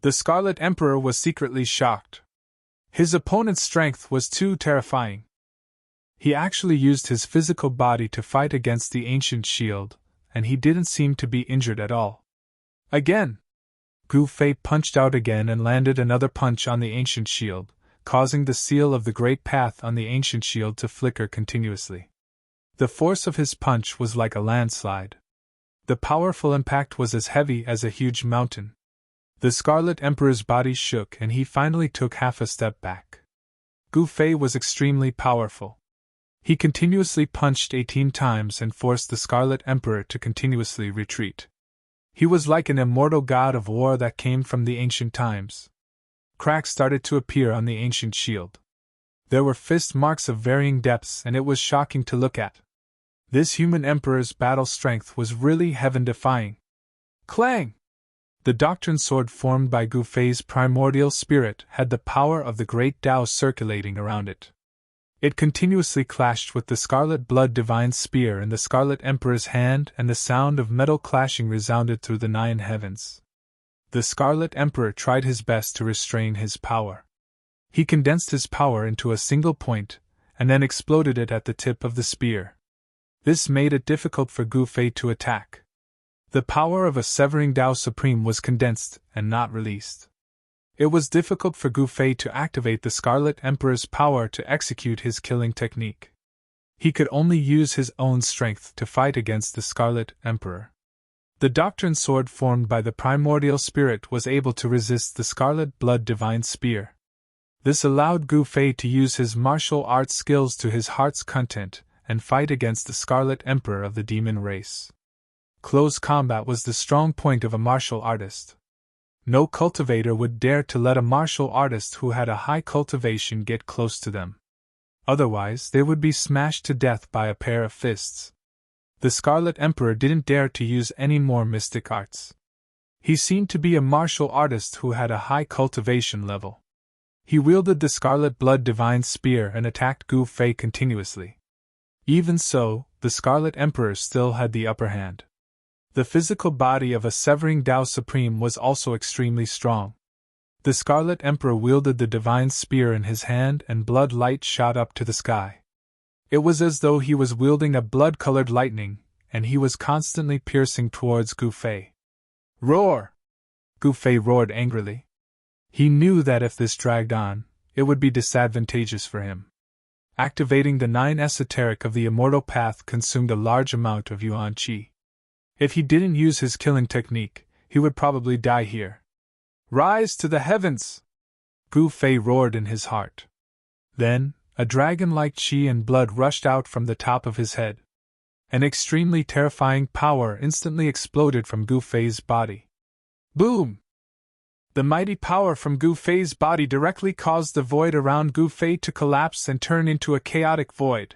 The Scarlet Emperor was secretly shocked. His opponent's strength was too terrifying. He actually used his physical body to fight against the ancient shield, and he didn't seem to be injured at all. Again! Gu Fei punched out again and landed another punch on the ancient shield, causing the seal of the Great Path on the ancient shield to flicker continuously. The force of his punch was like a landslide. The powerful impact was as heavy as a huge mountain. The Scarlet Emperor's body shook and he finally took half a step back. Gu Fei was extremely powerful. He continuously punched 18 times and forced the Scarlet Emperor to continuously retreat. He was like an immortal god of war that came from the ancient times. Cracks started to appear on the ancient shield. There were fist marks of varying depths and it was shocking to look at. This human emperor's battle strength was really heaven-defying. Clang! The doctrine sword formed by Gu Fei's primordial spirit had the power of the great Tao circulating around it. It continuously clashed with the scarlet blood divine spear in the Scarlet Emperor's hand and the sound of metal clashing resounded through the 9 heavens. The Scarlet Emperor tried his best to restrain his power. He condensed his power into a single point, and then exploded it at the tip of the spear. This made it difficult for Gu Fei to attack. The power of a severing Tao Supreme was condensed and not released. It was difficult for Gu Fei to activate the Scarlet Emperor's power to execute his killing technique. He could only use his own strength to fight against the Scarlet Emperor. The doctrine sword formed by the primordial spirit was able to resist the scarlet blood divine spear. This allowed Gu Fei to use his martial arts skills to his heart's content and fight against the Scarlet Emperor of the demon race. Close combat was the strong point of a martial artist. No cultivator would dare to let a martial artist who had a high cultivation get close to them. Otherwise, they would be smashed to death by a pair of fists. The Scarlet Emperor didn't dare to use any more mystic arts. He seemed to be a martial artist who had a high cultivation level. He wielded the Scarlet Blood Divine Spear and attacked Gu Fei continuously. Even so, the Scarlet Emperor still had the upper hand. The physical body of a Severing Tao Supreme was also extremely strong. The Scarlet Emperor wielded the divine spear in his hand and blood light shot up to the sky. It was as though he was wielding a blood-colored lightning, and he was constantly piercing towards Gu Fei. Roar! Gu Fei roared angrily. He knew that if this dragged on, it would be disadvantageous for him. Activating the 9 esoteric of the immortal path consumed a large amount of Yuan Qi. If he didn't use his killing technique, he would probably die here. Rise to the heavens! Gu Fei roared in his heart. Then, a dragon-like qi and blood rushed out from the top of his head. An extremely terrifying power instantly exploded from Gu Fei's body. Boom! The mighty power from Gu Fei's body directly caused the void around Gu Fei to collapse and turn into a chaotic void.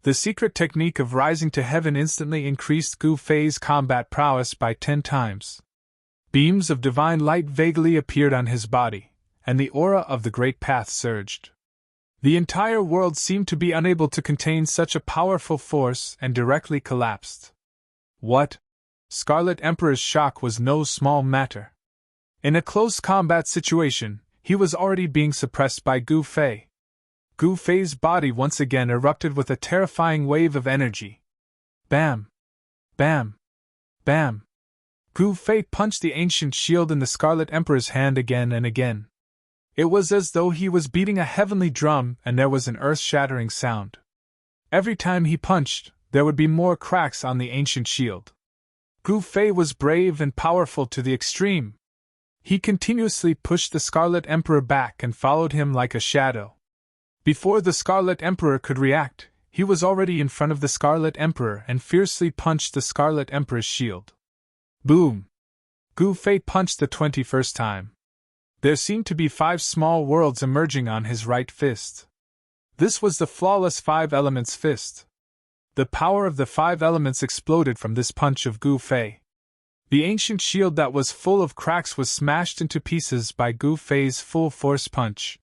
The secret technique of rising to heaven instantly increased Gu Fei's combat prowess by 10 times. Beams of divine light vaguely appeared on his body, and the aura of the Great Path surged. The entire world seemed to be unable to contain such a powerful force and directly collapsed. What? Scarlet Emperor's shock was no small matter. In a close combat situation, he was already being suppressed by Gu Fei. Gu Fei's body once again erupted with a terrifying wave of energy. Bam! Bam! Bam! Gu Fei punched the ancient shield in the Scarlet Emperor's hand again and again. It was as though he was beating a heavenly drum and there was an earth-shattering sound. Every time he punched, there would be more cracks on the ancient shield. Gu Fei was brave and powerful to the extreme. He continuously pushed the Scarlet Emperor back and followed him like a shadow. Before the Scarlet Emperor could react, He was already in front of the Scarlet Emperor and fiercely punched the Scarlet Emperor's shield. Boom! Gu Fei punched the 21st time. There seemed to be 5 small worlds emerging on his right fist. This was the flawless 5 elements fist. The power of the 5 elements exploded from this punch of Gu Fei. The ancient shield that was full of cracks was smashed into pieces by Gu Fei's full force punch.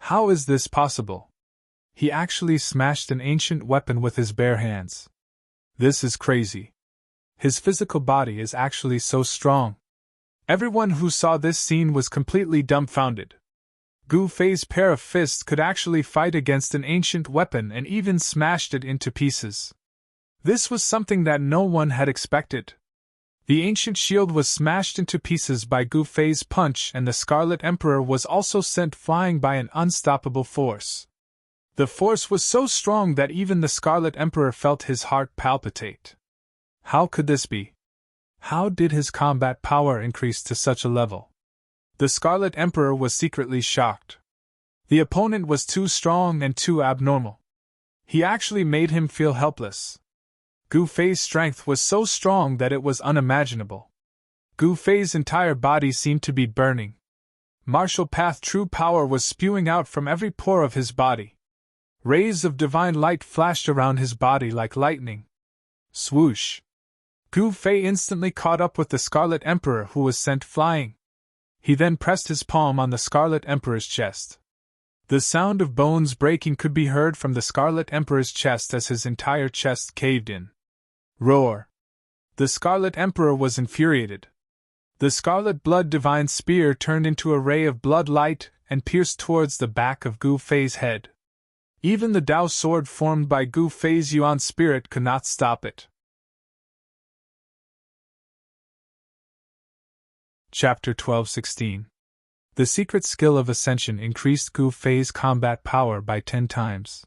How is this possible? He actually smashed an ancient weapon with his bare hands. This is crazy. His physical body is actually so strong. Everyone who saw this scene was completely dumbfounded. Gu Fei's pair of fists could actually fight against an ancient weapon and even smashed it into pieces. This was something that no one had expected. The ancient shield was smashed into pieces by Gu Fei's punch, and the Scarlet Emperor was also sent flying by an unstoppable force. The force was so strong that even the Scarlet Emperor felt his heart palpitate. How could this be? How did his combat power increase to such a level? The Scarlet Emperor was secretly shocked. The opponent was too strong and too abnormal. He actually made him feel helpless. Gu Fei's strength was so strong that it was unimaginable. Gu Fei's entire body seemed to be burning. Martial path true power was spewing out from every pore of his body. Rays of divine light flashed around his body like lightning. Swoosh! Gu Fei instantly caught up with the Scarlet Emperor, who was sent flying. He then pressed his palm on the Scarlet Emperor's chest. The sound of bones breaking could be heard from the Scarlet Emperor's chest as his entire chest caved in. Roar! The Scarlet Emperor was infuriated. The Scarlet Blood Divine Spear turned into a ray of blood light and pierced towards the back of Gu Fei's head. Even the Dao sword formed by Gu Fei's Yuan spirit could not stop it. Chapter 12:16. The secret skill of Ascension increased Gu Fei's combat power by 10 times.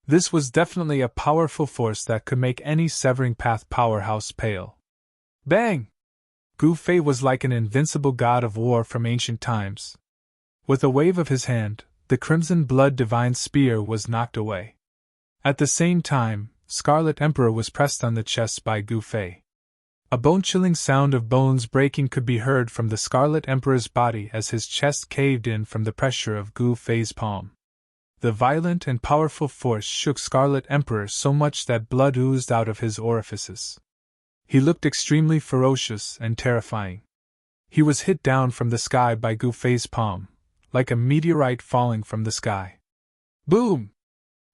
This was definitely a powerful force that could make any Severing Path powerhouse pale. Bang! Gu Fei was like an invincible god of war from ancient times. With a wave of his hand, the Crimson Blood Divine Spear was knocked away. At the same time, Scarlet Emperor was pressed on the chest by Gu Fei. A bone-chilling sound of bones breaking could be heard from the Scarlet Emperor's body as his chest caved in from the pressure of Gu Fei's palm. The violent and powerful force shook Scarlet Emperor so much that blood oozed out of his orifices. He looked extremely ferocious and terrifying. He was hit down from the sky by Gu Fei's palm, like a meteorite falling from the sky. Boom!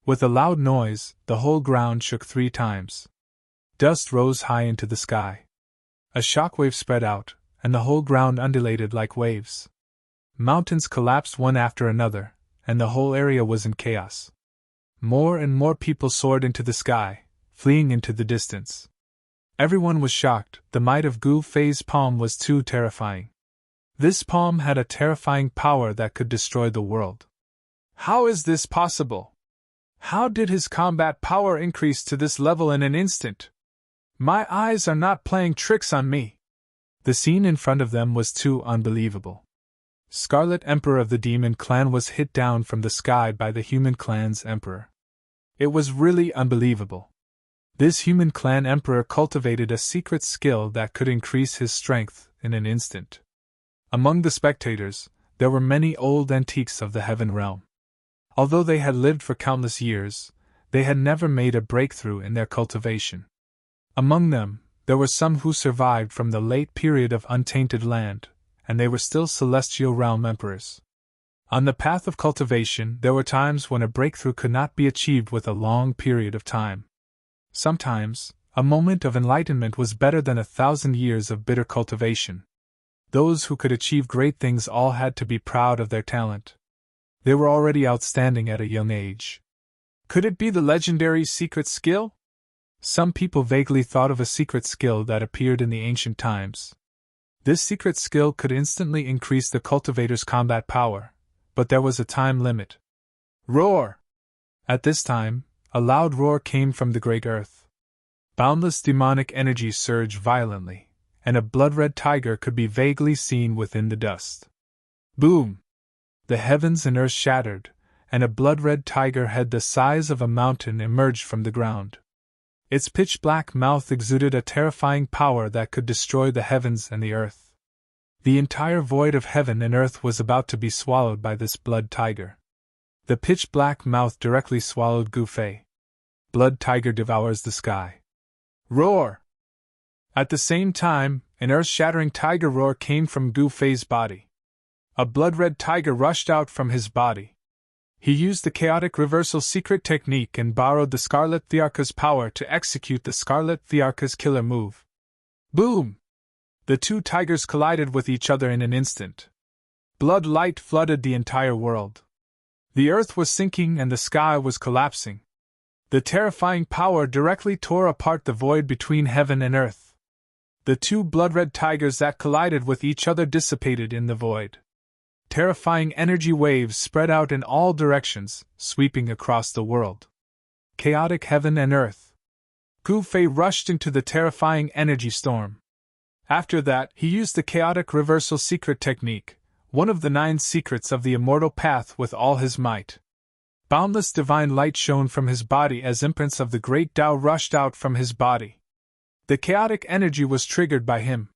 With a loud noise, the whole ground shook 3 times. Dust rose high into the sky. A shockwave spread out, and the whole ground undulated like waves. Mountains collapsed one after another, and the whole area was in chaos. More and more people soared into the sky, fleeing into the distance. Everyone was shocked. The might of Gu Fei's palm was too terrifying. This palm had a terrifying power that could destroy the world. How is this possible? How did his combat power increase to this level in an instant? My eyes are not playing tricks on me. The scene in front of them was too unbelievable. Scarlet Emperor of the Demon Clan was hit down from the sky by the Human Clan's Emperor. It was really unbelievable. This Human Clan Emperor cultivated a secret skill that could increase his strength in an instant. Among the spectators, there were many old antiques of the Heaven Realm. Although they had lived for countless years, they had never made a breakthrough in their cultivation. Among them, there were some who survived from the late period of untainted land, and they were still Celestial Realm Emperors. On the path of cultivation, there were times when a breakthrough could not be achieved with a long period of time. Sometimes, a moment of enlightenment was better than 1,000 years of bitter cultivation. Those who could achieve great things all had to be proud of their talent. They were already outstanding at a young age. Could it be the legendary secret skill? Some people vaguely thought of a secret skill that appeared in the ancient times. This secret skill could instantly increase the cultivator's combat power, but there was a time limit. Roar! At this time, a loud roar came from the great earth. Boundless demonic energy surged violently, and a blood-red tiger could be vaguely seen within the dust. Boom! The heavens and earth shattered, and a blood-red tiger head the size of a mountain emerged from the ground. Its pitch-black mouth exuded a terrifying power that could destroy the heavens and the earth. The entire void of heaven and earth was about to be swallowed by this blood tiger. The pitch-black mouth directly swallowed Gu Fei. Blood tiger devours the sky. Roar! At the same time, an earth-shattering tiger roar came from Gu Fei's body. A blood-red tiger rushed out from his body. He used the chaotic reversal secret technique and borrowed the Scarlet Thearka's power to execute the Scarlet Thearka's killer move. Boom! The two tigers collided with each other in an instant. Blood light flooded the entire world. The earth was sinking and the sky was collapsing. The terrifying power directly tore apart the void between heaven and earth. The two blood-red tigers that collided with each other dissipated in the void. Terrifying energy waves spread out in all directions, sweeping across the world. Chaotic heaven and earth. Gu Fei rushed into the terrifying energy storm. After that, he used the chaotic reversal secret technique, one of the 9 secrets of the immortal path, with all his might. Boundless divine light shone from his body as imprints of the great Tao rushed out from his body. The chaotic energy was triggered by him.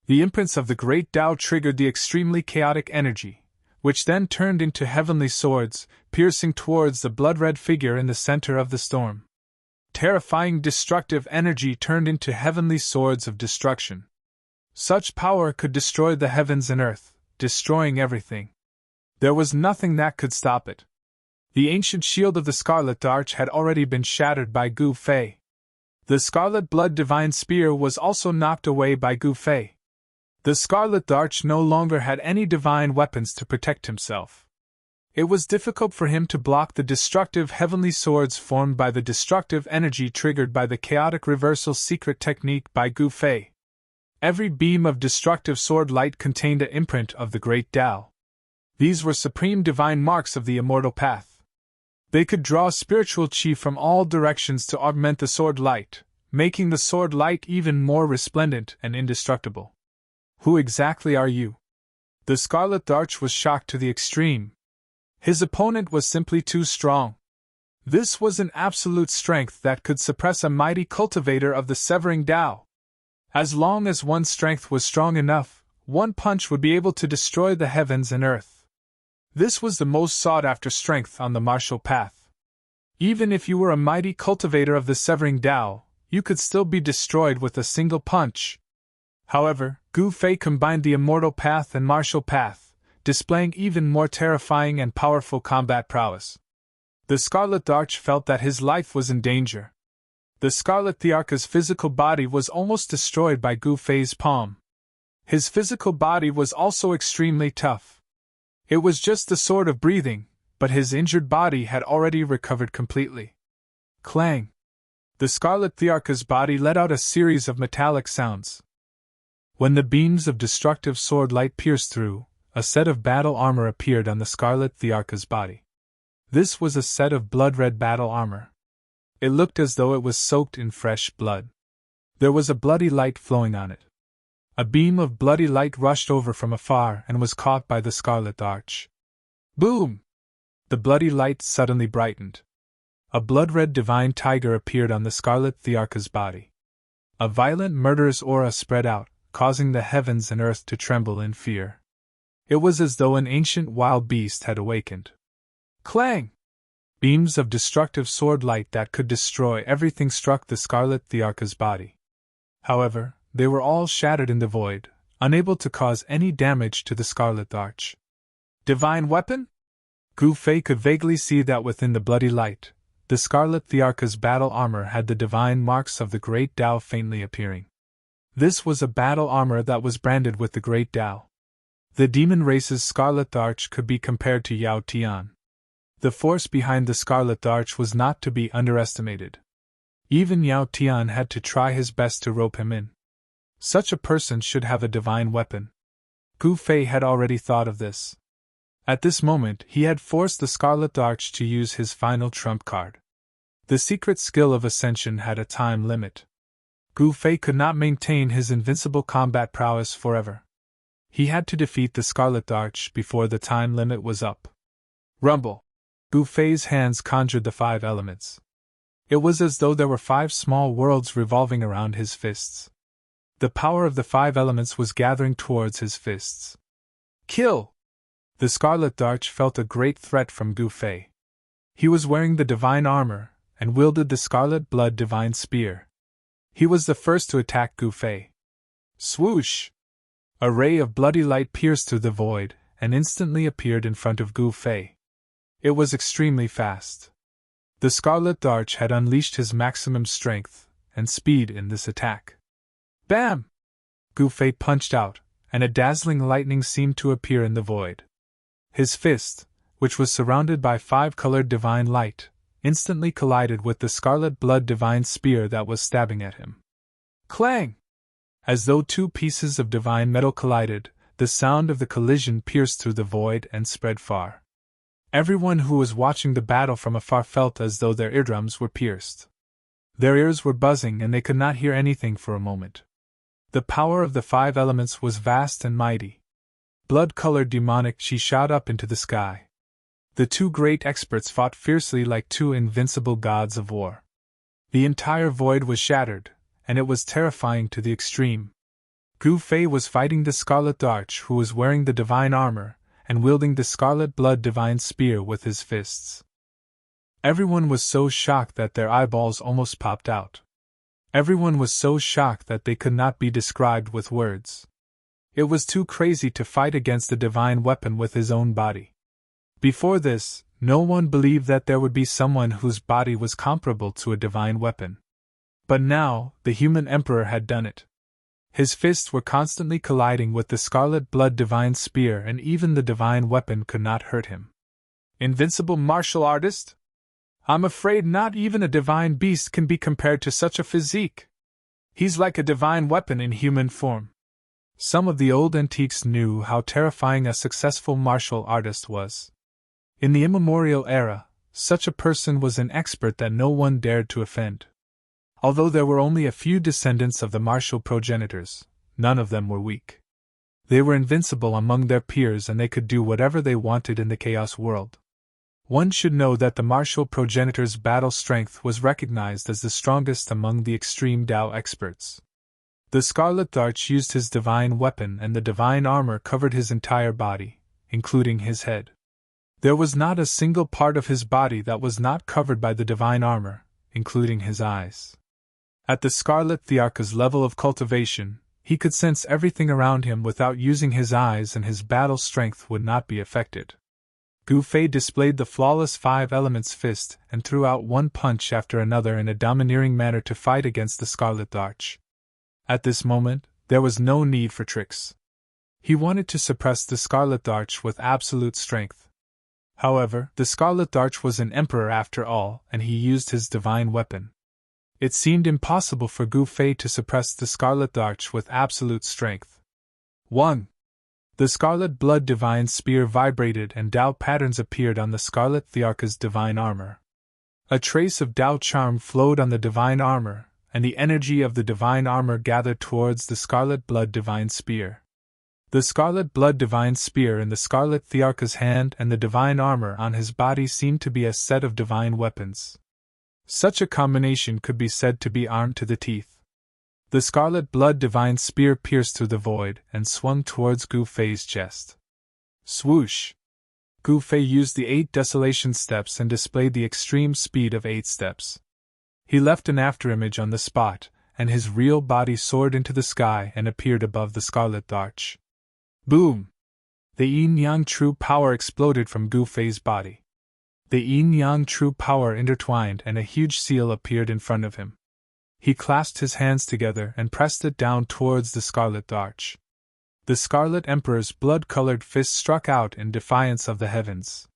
The imprints of the great Tao triggered the extremely chaotic energy, which then turned into heavenly swords, piercing towards the blood-red figure in the center of the storm. Terrifying destructive energy turned into heavenly swords of destruction. Such power could destroy the heavens and earth, destroying everything. There was nothing that could stop it. The ancient shield of the Scarlet Arch had already been shattered by Gu Fei. The Scarlet Blood Divine Spear was also knocked away by Gu Fei. The Scarlet Arch no longer had any divine weapons to protect himself. It was difficult for him to block the destructive heavenly swords formed by the destructive energy triggered by the chaotic reversal secret technique by Gu Fei. Every beam of destructive sword light contained an imprint of the Great Tao. These were supreme divine marks of the immortal path. They could draw spiritual chi from all directions to augment the sword light, making the sword light even more resplendent and indestructible. Who exactly are you? The Scarlet Arch was shocked to the extreme. His opponent was simply too strong. This was an absolute strength that could suppress a mighty cultivator of the severing Tao. As long as one's strength was strong enough, one punch would be able to destroy the heavens and earth. This was the most sought-after strength on the martial path. Even if you were a mighty cultivator of the severing Tao, you could still be destroyed with a single punch. However, Gu Fei combined the immortal path and martial path, displaying even more terrifying and powerful combat prowess. The Scarlet Arch felt that his life was in danger. The Scarlet Thearka's physical body was almost destroyed by Gu Fei's palm. His physical body was also extremely tough. It was just the sword of breathing, but his injured body had already recovered completely. Clang! The Scarlet Thearka's body let out a series of metallic sounds. When the beams of destructive sword light pierced through, a set of battle armor appeared on the Scarlet Thearka's body. This was a set of blood-red battle armor. It looked as though it was soaked in fresh blood. There was a bloody light flowing on it. A beam of bloody light rushed over from afar and was caught by the Scarlet Arch. Boom! The bloody light suddenly brightened. A blood-red divine tiger appeared on the Scarlet Thearka's body. A violent murderous aura spread out, causing the heavens and earth to tremble in fear. It was as though an ancient wild beast had awakened. Clang! Beams of destructive sword light that could destroy everything struck the Scarlet Thearka's body. However, they were all shattered in the void, unable to cause any damage to the Scarlet Arch. Divine weapon? Gu Fei could vaguely see that within the bloody light, the Scarlet Thearka's battle armor had the divine marks of the Great Tao faintly appearing. This was a battle armor that was branded with the Great Tao. The demon race's Scarlet Arch could be compared to Yao Tian. The force behind the Scarlet Arch was not to be underestimated. Even Yao Tian had to try his best to rope him in. Such a person should have a divine weapon. Gu Fei had already thought of this. At this moment, he had forced the Scarlet Arch to use his final trump card. The secret skill of Ascension had a time limit. Gu Fei could not maintain his invincible combat prowess forever. He had to defeat the Scarlet Arch before the time limit was up. Rumble! Gu Fei's hands conjured the 5 elements. It was as though there were 5 small worlds revolving around his fists. The power of the 5 elements was gathering towards his fists. Kill! The Scarlet Darch felt a great threat from Gu Fei. He was wearing the divine armor, and wielded the Scarlet Blood Divine Spear. He was the first to attack Gu Fei. Swoosh! A ray of bloody light pierced through the void, and instantly appeared in front of Gu Fei. It was extremely fast. The Scarlet Darch had unleashed his maximum strength and speed in this attack. Bam! Gu Fei punched out, and a dazzling lightning seemed to appear in the void. His fist, which was surrounded by 5-colored divine light, instantly collided with the Scarlet Blood Divine Spear that was stabbing at him. Clang! As though 2 pieces of divine metal collided, the sound of the collision pierced through the void and spread far. Everyone who was watching the battle from afar felt as though their eardrums were pierced. Their ears were buzzing and they could not hear anything for a moment. The power of the 5 elements was vast and mighty. Blood-colored demonic chi shot up into the sky. The 2 great experts fought fiercely like 2 invincible gods of war. The entire void was shattered, and it was terrifying to the extreme. Gu Fei was fighting the Scarlet Darch, who was wearing the divine armor, and wielding the Scarlet Blood Divine Spear with his fists. Everyone was so shocked that their eyeballs almost popped out. Everyone was so shocked that they could not be described with words. It was too crazy to fight against a divine weapon with his own body. Before this, no one believed that there would be someone whose body was comparable to a divine weapon. But now, the human emperor had done it. His fists were constantly colliding with the Scarlet Blood Divine Spear, and even the divine weapon could not hurt him. Invincible martial artist? I'm afraid not even a divine beast can be compared to such a physique. He's like a divine weapon in human form. Some of the old antiques knew how terrifying a successful martial artist was. In the immemorial era, such a person was an expert that no one dared to offend. Although there were only a few descendants of the martial progenitors, none of them were weak. They were invincible among their peers and they could do whatever they wanted in the chaos world. One should know that the martial progenitor's battle strength was recognized as the strongest among the extreme Dao experts. The Scarlet Darch used his divine weapon and the divine armor covered his entire body, including his head. There was not a single part of his body that was not covered by the divine armor, including his eyes. At the Scarlet Thearcha's level of cultivation, he could sense everything around him without using his eyes and his battle strength would not be affected. Gu Fei displayed the flawless 5 elements fist and threw out one punch after another in a domineering manner to fight against the Scarlet Darch. At this moment, there was no need for tricks. He wanted to suppress the Scarlet Darch with absolute strength. However, the Scarlet Darch was an emperor after all, and he used his divine weapon. It seemed impossible for Gu Fei to suppress the Scarlet Darch with absolute strength. 1. The Scarlet Blood Divine Spear vibrated and Dao patterns appeared on the Scarlet Thearcha's divine armor. A trace of Dao charm flowed on the divine armor, and the energy of the divine armor gathered towards the Scarlet Blood Divine Spear. The Scarlet Blood Divine Spear in the Scarlet Thearcha's hand and the divine armor on his body seemed to be a set of divine weapons. Such a combination could be said to be armed to the teeth. The Scarlet Blood Divine Spear pierced through the void and swung towards Gu Fei's chest. Swoosh! Gu Fei used the 8 desolation steps and displayed the extreme speed of 8 steps. He left an afterimage on the spot, and his real body soared into the sky and appeared above the Scarlet Darch. Boom! The yin-yang true power exploded from Gu Fei's body. The yin-yang true power intertwined and a huge seal appeared in front of him. He clasped his hands together and pressed it down towards the Scarlet Darch. The Scarlet Emperor's blood-colored fist struck out in defiance of the heavens.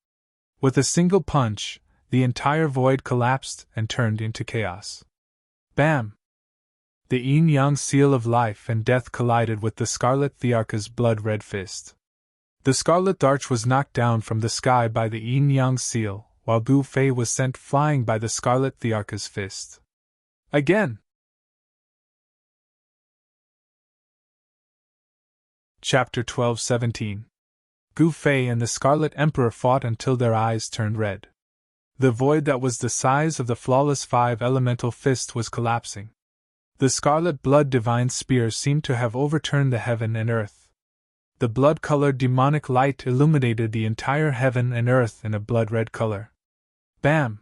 With a single punch, the entire void collapsed and turned into chaos. Bam! The yin-yang seal of life and death collided with the Scarlet Thearcha's blood-red fist. The Scarlet Darch was knocked down from the sky by the yin-yang seal, while Gu Fei was sent flying by the Scarlet Thearcha's fist. Again! Chapter 12:17. Gu Fei and the Scarlet Emperor fought until their eyes turned red. The void that was the size of the flawless five elemental fist was collapsing. The scarlet blood divine spear seemed to have overturned the heaven and earth. The blood-colored demonic light illuminated the entire heaven and earth in a blood-red color. Bam!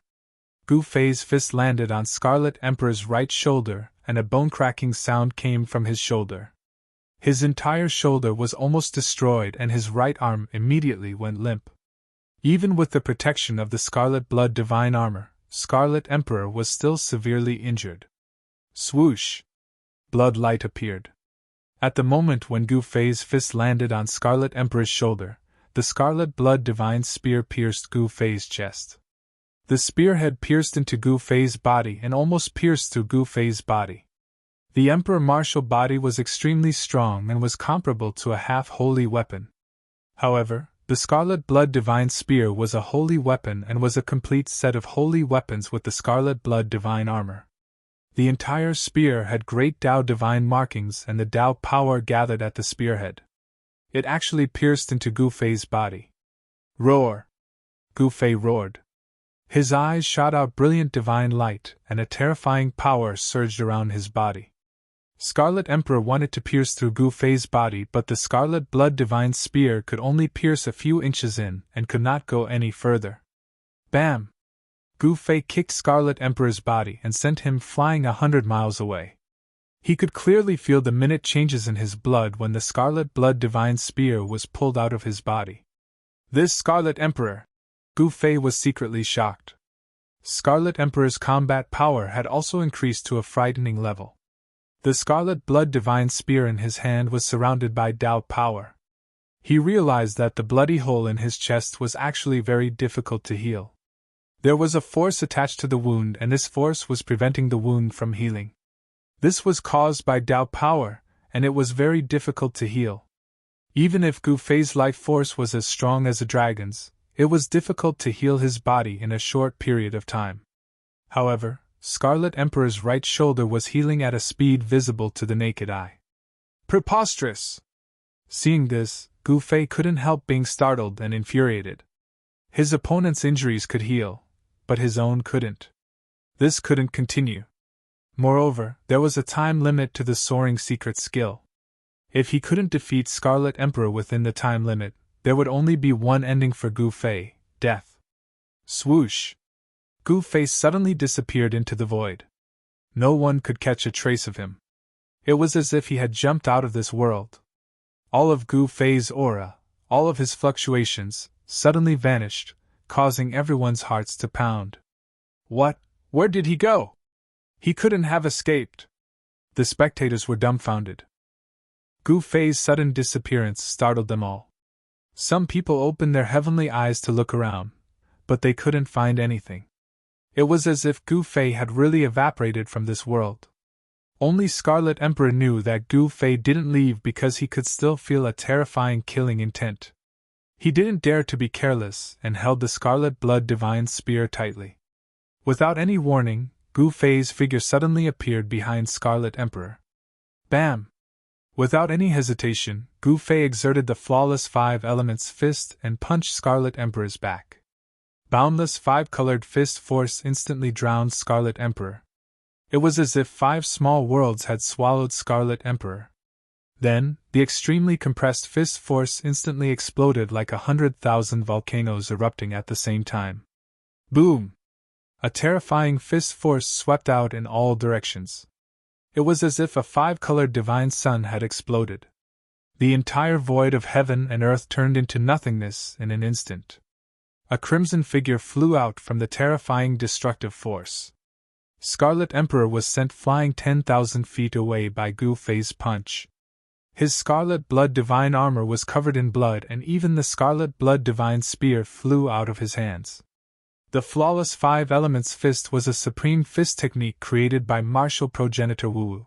Gu Fei's fist landed on Scarlet Emperor's right shoulder, and a bone-cracking sound came from his shoulder. His entire shoulder was almost destroyed and his right arm immediately went limp. Even with the protection of the Scarlet Blood Divine Armor, Scarlet Emperor was still severely injured. Swoosh! Blood light appeared. At the moment when Gu Fei's fist landed on Scarlet Emperor's shoulder, the Scarlet Blood Divine Spear pierced Gu Fei's chest. The spear had pierced into Gu Fei's body and almost pierced through Gu Fei's body. The Emperor Martial body was extremely strong and was comparable to a half-holy weapon. However, the Scarlet Blood Divine Spear was a holy weapon and was a complete set of holy weapons with the Scarlet Blood Divine Armor. The entire spear had great Tao divine markings and the Tao power gathered at the spearhead. It actually pierced into Gu Fei's body. Roar! Gu Fei roared. His eyes shot out brilliant divine light, and a terrifying power surged around his body. Scarlet Emperor wanted to pierce through Gu Fei's body, but the Scarlet Blood Divine Spear could only pierce a few inches in and could not go any further. Bam! Gu Fei kicked Scarlet Emperor's body and sent him flying 100 miles away. He could clearly feel the minute changes in his blood when the Scarlet Blood Divine Spear was pulled out of his body. This Scarlet Emperor! Gu Fei was secretly shocked. Scarlet Emperor's combat power had also increased to a frightening level. The Scarlet Blood Divine Spear in his hand was surrounded by Tao power. He realized that the bloody hole in his chest was actually very difficult to heal. There was a force attached to the wound, and this force was preventing the wound from healing. This was caused by Tao power, and it was very difficult to heal. Even if Gu Fei's life force was as strong as a dragon's, it was difficult to heal his body in a short period of time. However, Scarlet Emperor's right shoulder was healing at a speed visible to the naked eye. Preposterous! Seeing this, Gu Fei couldn't help being startled and infuriated. His opponent's injuries could heal, but his own couldn't. This couldn't continue. Moreover, there was a time limit to the soaring secret skill. If he couldn't defeat Scarlet Emperor within the time limit, there would only be one ending for Gu Fei: death. Swoosh! Gu Fei suddenly disappeared into the void. No one could catch a trace of him. It was as if he had jumped out of this world. All of Gu Fei's aura, all of his fluctuations, suddenly vanished, causing everyone's hearts to pound. What? Where did he go? He couldn't have escaped. The spectators were dumbfounded. Gu Fei's sudden disappearance startled them all. Some people opened their heavenly eyes to look around, but they couldn't find anything. It was as if Gu Fei had really evaporated from this world. Only Scarlet Emperor knew that Gu Fei didn't leave because he could still feel a terrifying killing intent. He didn't dare to be careless and held the Scarlet Blood Divine Spear tightly. Without any warning, Gu Fei's figure suddenly appeared behind Scarlet Emperor. Bam! Without any hesitation, Gu Fei exerted the flawless five elements fist and punched Scarlet Emperor's back. Boundless five-colored fist force instantly drowned Scarlet Emperor. It was as if 5 small worlds had swallowed Scarlet Emperor. Then, the extremely compressed fist force instantly exploded like 100,000 volcanoes erupting at the same time. Boom! A terrifying fist force swept out in all directions. It was as if a 5-colored divine sun had exploded. The entire void of heaven and earth turned into nothingness in an instant. A crimson figure flew out from the terrifying destructive force. Scarlet Emperor was sent flying 10,000 feet away by Gu Fei's punch. His Scarlet Blood Divine Armor was covered in blood, and even the Scarlet Blood Divine Spear flew out of his hands. The flawless 5 elements fist was a supreme fist technique created by martial progenitor Wu.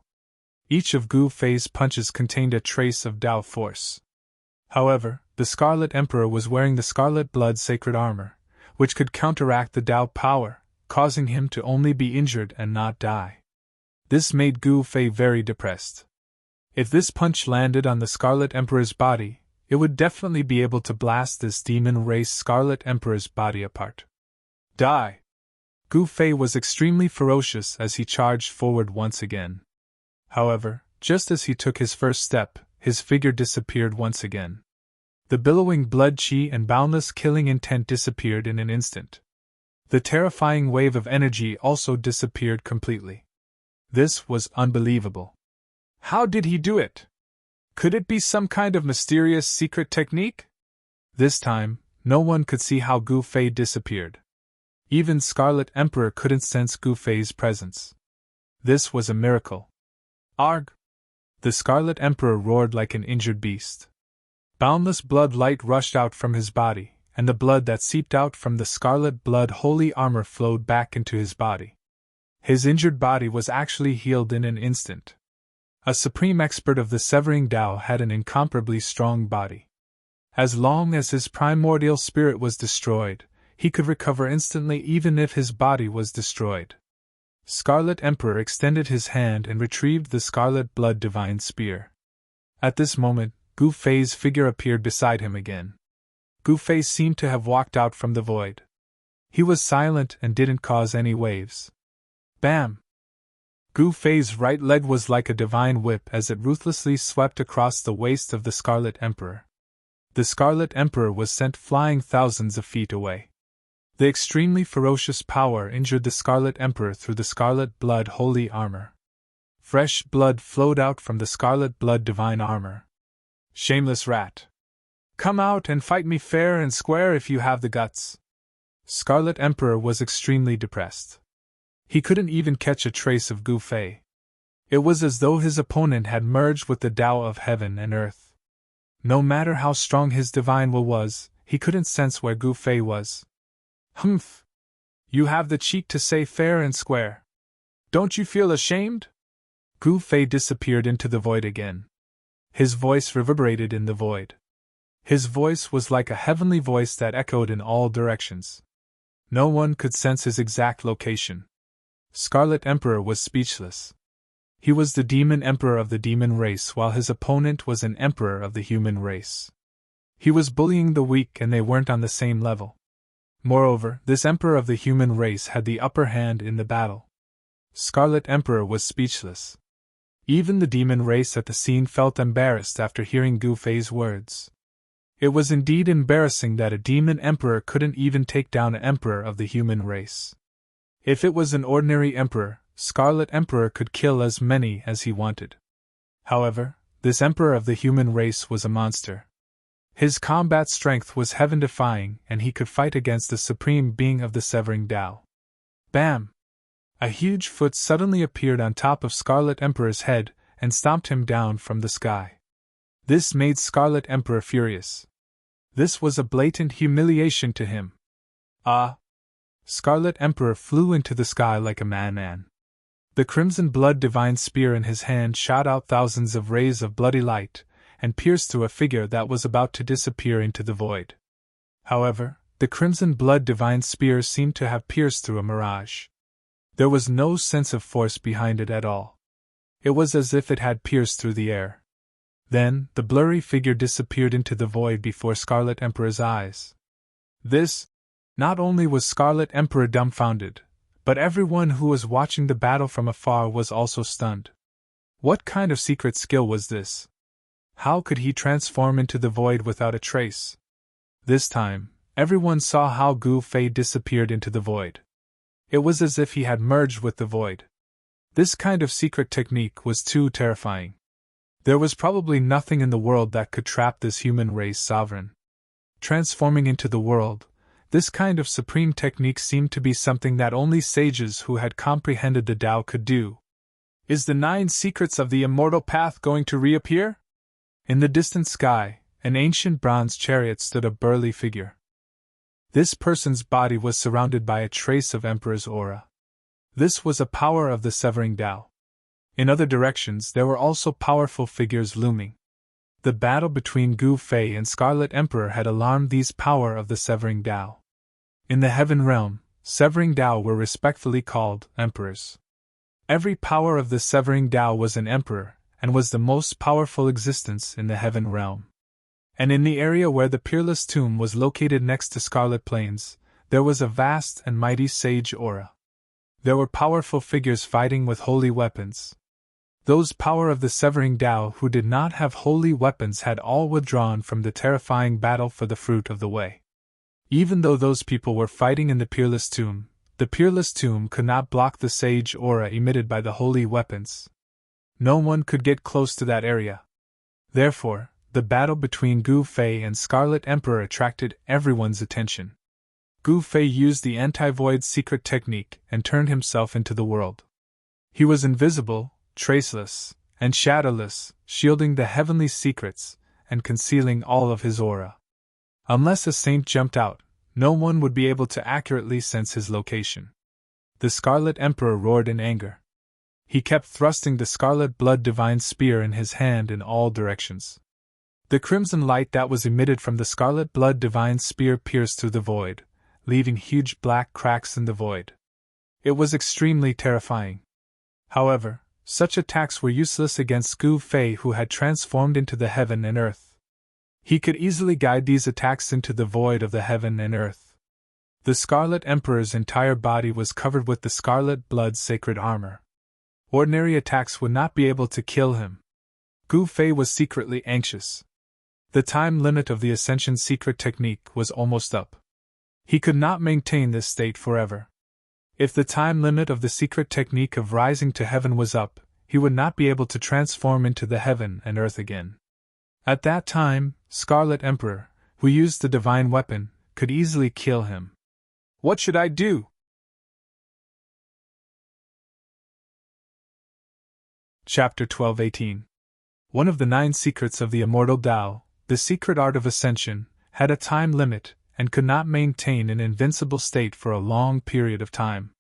Each of Gu Fei's punches contained a trace of Tao force. However, the Scarlet Emperor was wearing the Scarlet Blood Sacred Armor, which could counteract the Tao power, causing him to only be injured and not die. This made Gu Fei very depressed. If this punch landed on the Scarlet Emperor's body, it would definitely be able to blast this demon race Scarlet Emperor's body apart. Die! Gu Fei was extremely ferocious as he charged forward once again. However, just as he took his first step, his figure disappeared once again. The billowing blood chi and boundless killing intent disappeared in an instant. The terrifying wave of energy also disappeared completely. This was unbelievable. How did he do it? Could it be some kind of mysterious secret technique? This time, no one could see how Gu Fei disappeared. Even Scarlet Emperor couldn't sense Gu Fei's presence. This was a miracle. Arg! The Scarlet Emperor roared like an injured beast. Boundless blood light rushed out from his body, and the blood that seeped out from the scarlet blood holy armor flowed back into his body. His injured body was actually healed in an instant. A supreme expert of the Severing Tao had an incomparably strong body. As long as his primordial spirit was destroyed, he could recover instantly even if his body was destroyed. Scarlet Emperor extended his hand and retrieved the Scarlet Blood Divine Spear. At this moment, Gu Fei's figure appeared beside him again. Gu Fei seemed to have walked out from the void. He was silent and didn't cause any waves. Bam! Gu Fei's right leg was like a divine whip as it ruthlessly swept across the waist of the Scarlet Emperor. The Scarlet Emperor was sent flying thousands of feet away. The extremely ferocious power injured the Scarlet Emperor through the Scarlet Blood Holy Armor. Fresh blood flowed out from the Scarlet Blood Divine Armor. Shameless rat! Come out and fight me fair and square if you have the guts. Scarlet Emperor was extremely depressed. He couldn't even catch a trace of Gu Fei. It was as though his opponent had merged with the Tao of heaven and earth. No matter how strong his divine will was, he couldn't sense where Gu Fei was. Humph! You have the cheek to say fair and square. Don't you feel ashamed? Gu Fei disappeared into the void again. His voice reverberated in the void. His voice was like a heavenly voice that echoed in all directions. No one could sense his exact location. Scarlet Emperor was speechless. He was the demon emperor of the demon race while his opponent was an emperor of the human race. He was bullying the weak and they weren't on the same level. Moreover, this emperor of the human race had the upper hand in the battle. Scarlet Emperor was speechless. Even the demon race at the scene felt embarrassed after hearing Gu Fei's words. It was indeed embarrassing that a demon emperor couldn't even take down an emperor of the human race. If it was an ordinary emperor, Scarlet Emperor could kill as many as he wanted. However, this emperor of the human race was a monster. His combat strength was heaven-defying and he could fight against the supreme being of the Severing Tao. Bam! A huge foot suddenly appeared on top of Scarlet Emperor's head and stomped him down from the sky. This made Scarlet Emperor furious. This was a blatant humiliation to him. Ah! Scarlet Emperor flew into the sky like a madman. The crimson blood divine spear in his hand shot out thousands of rays of bloody light, and pierced through a figure that was about to disappear into the void. However, the crimson blood divine spear seemed to have pierced through a mirage. There was no sense of force behind it at all. It was as if it had pierced through the air. Then, the blurry figure disappeared into the void before Scarlet Emperor's eyes. Not only was Scarlet Emperor dumbfounded, but everyone who was watching the battle from afar was also stunned. What kind of secret skill was this? How could he transform into the void without a trace? This time, everyone saw how Gu Fei disappeared into the void. It was as if he had merged with the void. This kind of secret technique was too terrifying. There was probably nothing in the world that could trap this human race sovereign. Transforming into the world, this kind of supreme technique seemed to be something that only sages who had comprehended the Tao could do. Is the 9 secrets of the immortal path going to reappear? In the distant sky, an ancient bronze chariot stood a burly figure. This person's body was surrounded by a trace of Emperor's aura. This was a power of the Severing Tao. In other directions there were also powerful figures looming. The battle between Gu Fei and Scarlet Emperor had alarmed these power of the Severing Tao. In the heaven realm, Severing Tao were respectfully called emperors. Every power of the Severing Tao was an emperor, and was the most powerful existence in the heaven realm. And in the area where the peerless tomb was located next to Scarlet Plains, there was a vast and mighty sage aura. There were powerful figures fighting with holy weapons. Those power of the severing Tao who did not have holy weapons had all withdrawn from the terrifying battle for the fruit of the way. Even though those people were fighting in the Peerless Tomb, the Peerless Tomb could not block the sage aura emitted by the holy weapons. No one could get close to that area. Therefore, the battle between Gu Fei and Scarlet Emperor attracted everyone's attention. Gu Fei used the anti-void secret technique and turned himself into the world. He was invisible, traceless, and shadowless, shielding the heavenly secrets and concealing all of his aura. Unless a saint jumped out, no one would be able to accurately sense his location. The Scarlet Emperor roared in anger. He kept thrusting the scarlet blood divine spear in his hand in all directions. The crimson light that was emitted from the scarlet blood divine spear pierced through the void, leaving huge black cracks in the void. It was extremely terrifying. However, such attacks were useless against Gu Fei, who had transformed into the heaven and earth. He could easily guide these attacks into the void of the heaven and earth. The Scarlet Emperor's entire body was covered with the scarlet blood sacred armor. Ordinary attacks would not be able to kill him. Gu Fei was secretly anxious. The time limit of the Ascension secret technique was almost up. He could not maintain this state forever. If the time limit of the secret technique of rising to heaven was up, he would not be able to transform into the heaven and earth again. At that time, Scarlet Emperor, who used the divine weapon, could easily kill him. What should I do? Chapter 12:18. One of the 9 secrets of the immortal Tao, the secret art of ascension, had a time limit and could not maintain an invincible state for a long period of time.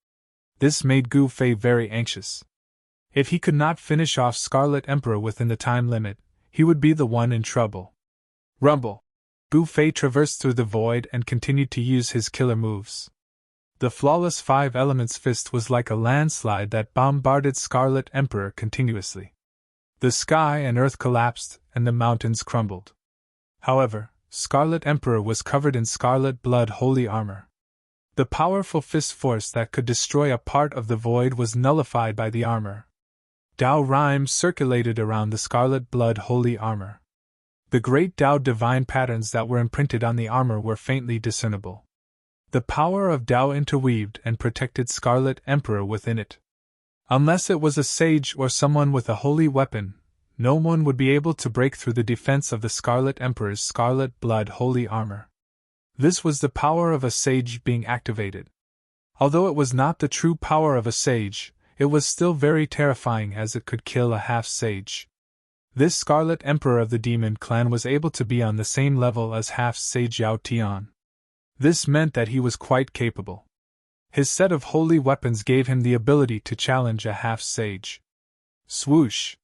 This made Gu Fei very anxious. If he could not finish off Scarlet Emperor within the time limit, he would be the one in trouble. Rumble! Gu Fei traversed through the void and continued to use his killer moves. The flawless 5 elements fist was like a landslide that bombarded Scarlet Emperor continuously. The sky and earth collapsed, and the mountains crumbled. However, Scarlet Emperor was covered in scarlet blood holy armor. The powerful fist force that could destroy a part of the void was nullified by the armor. Tao rhymes circulated around the scarlet blood holy armor. The great Tao divine patterns that were imprinted on the armor were faintly discernible. The power of Tao interweaved and protected Scarlet Emperor within it. Unless it was a sage or someone with a holy weapon, no one would be able to break through the defense of the Scarlet Emperor's scarlet blood holy armor. This was the power of a sage being activated. Although it was not the true power of a sage, it was still very terrifying as it could kill a half-sage. This Scarlet Emperor of the Demon Clan was able to be on the same level as half-sage Yao Tian. This meant that he was quite capable. His set of holy weapons gave him the ability to challenge a half-sage. Swoosh!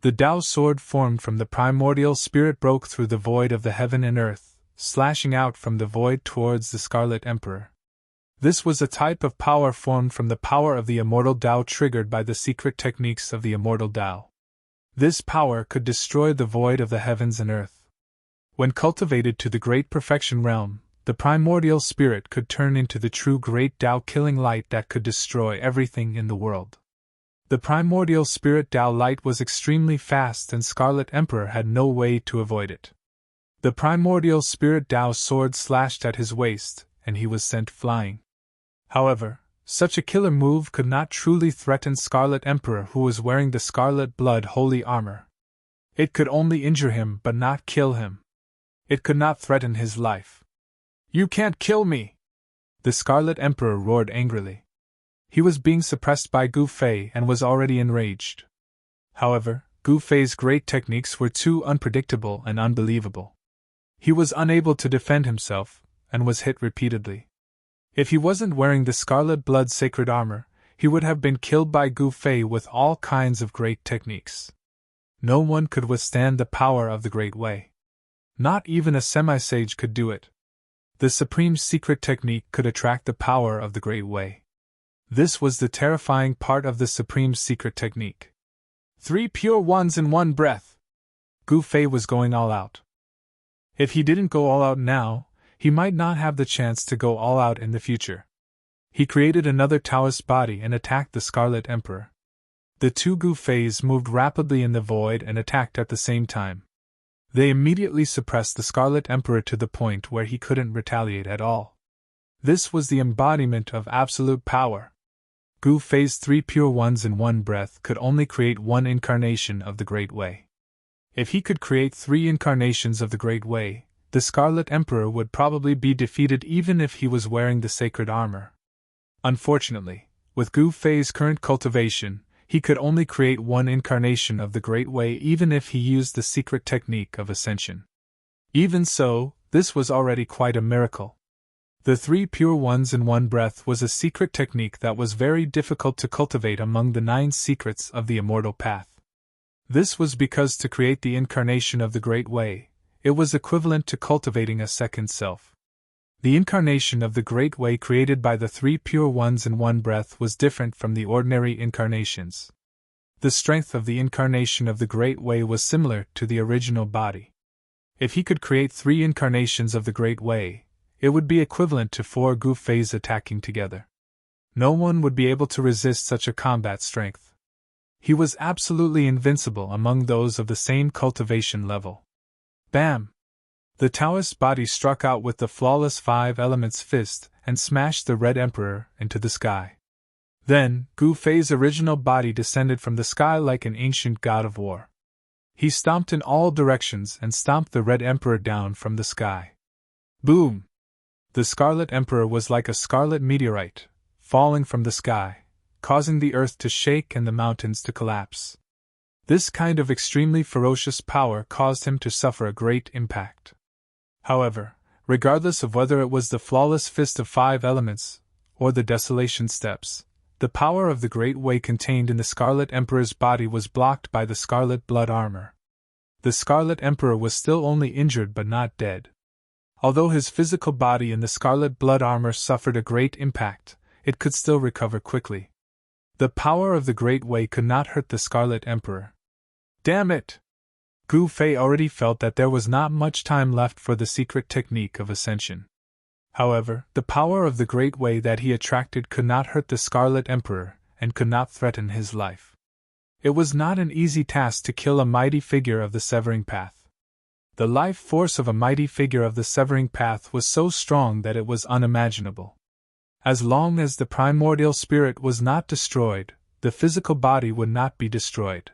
The Tao sword formed from the primordial spirit broke through the void of the heaven and earth, slashing out from the void towards the Scarlet Emperor. This was a type of power formed from the power of the immortal Tao triggered by the secret techniques of the immortal Tao. This power could destroy the void of the heavens and earth. When cultivated to the great perfection realm, the primordial spirit could turn into the true great Tao-killing light that could destroy everything in the world. The primordial spirit Tao light was extremely fast and Scarlet Emperor had no way to avoid it. The primordial spirit Tao sword slashed at his waist, and he was sent flying. However, such a killer move could not truly threaten Scarlet Emperor, who was wearing the scarlet blood holy armor. It could only injure him but not kill him. It could not threaten his life. "You can't kill me!" The Scarlet Emperor roared angrily. He was being suppressed by Gu Fei and was already enraged. However, Gu Fei's great techniques were too unpredictable and unbelievable. He was unable to defend himself, and was hit repeatedly. If he wasn't wearing the scarlet blood sacred armor, he would have been killed by Gu Fei with all kinds of great techniques. No one could withstand the power of the Great Way. Not even a semi-sage could do it. The supreme secret technique could attract the power of the Great Way. This was the terrifying part of the supreme secret technique. 3 pure ones in one breath. Gu Fei was going all out. If he didn't go all out now, he might not have the chance to go all out in the future. He created another Taoist body and attacked the Scarlet Emperor. The two Gu Feis moved rapidly in the void and attacked at the same time. They immediately suppressed the Scarlet Emperor to the point where he couldn't retaliate at all. This was the embodiment of absolute power. Gu Fei's 3 pure ones in one breath could only create one incarnation of the Great Way. If he could create 3 incarnations of the Great Way, the Scarlet Emperor would probably be defeated even if he was wearing the sacred armor. Unfortunately, with Gu Fei's current cultivation, he could only create one incarnation of the Great Way even if he used the secret technique of ascension. Even so, this was already quite a miracle. The 3 pure ones in one breath was a secret technique that was very difficult to cultivate among the 9 secrets of the immortal path. This was because to create the incarnation of the Great Way, it was equivalent to cultivating a second self. The incarnation of the Great Way created by the 3 pure ones in one breath was different from the ordinary incarnations. The strength of the incarnation of the Great Way was similar to the original body. If he could create 3 incarnations of the Great Way, it would be equivalent to 4 Gu Feis attacking together. No one would be able to resist such a combat strength. He was absolutely invincible among those of the same cultivation level. Bam! The Taoist body struck out with the flawless 5 elements fist and smashed the Red Emperor into the sky. Then, Gu Fei's original body descended from the sky like an ancient god of war. He stomped in all directions and stomped the Red Emperor down from the sky. Boom! The Scarlet Emperor was like a scarlet meteorite, falling from the sky, causing the earth to shake and the mountains to collapse. This kind of extremely ferocious power caused him to suffer a great impact. However, regardless of whether it was the flawless fist of 5 elements, or the desolation steps, the power of the Great Way contained in the Scarlet Emperor's body was blocked by the Scarlet Blood Armor. The Scarlet Emperor was still only injured but not dead. Although his physical body in the Scarlet Blood Armor suffered a great impact, it could still recover quickly. The power of the Great Way could not hurt the Scarlet Emperor. Damn it! Gu Fei already felt that there was not much time left for the secret technique of ascension. However, the power of the Great Way that he attracted could not hurt the Scarlet Emperor, and could not threaten his life. It was not an easy task to kill a mighty figure of the Severing Path. The life force of a mighty figure of the Severing Path was so strong that it was unimaginable. As long as the primordial spirit was not destroyed, the physical body would not be destroyed.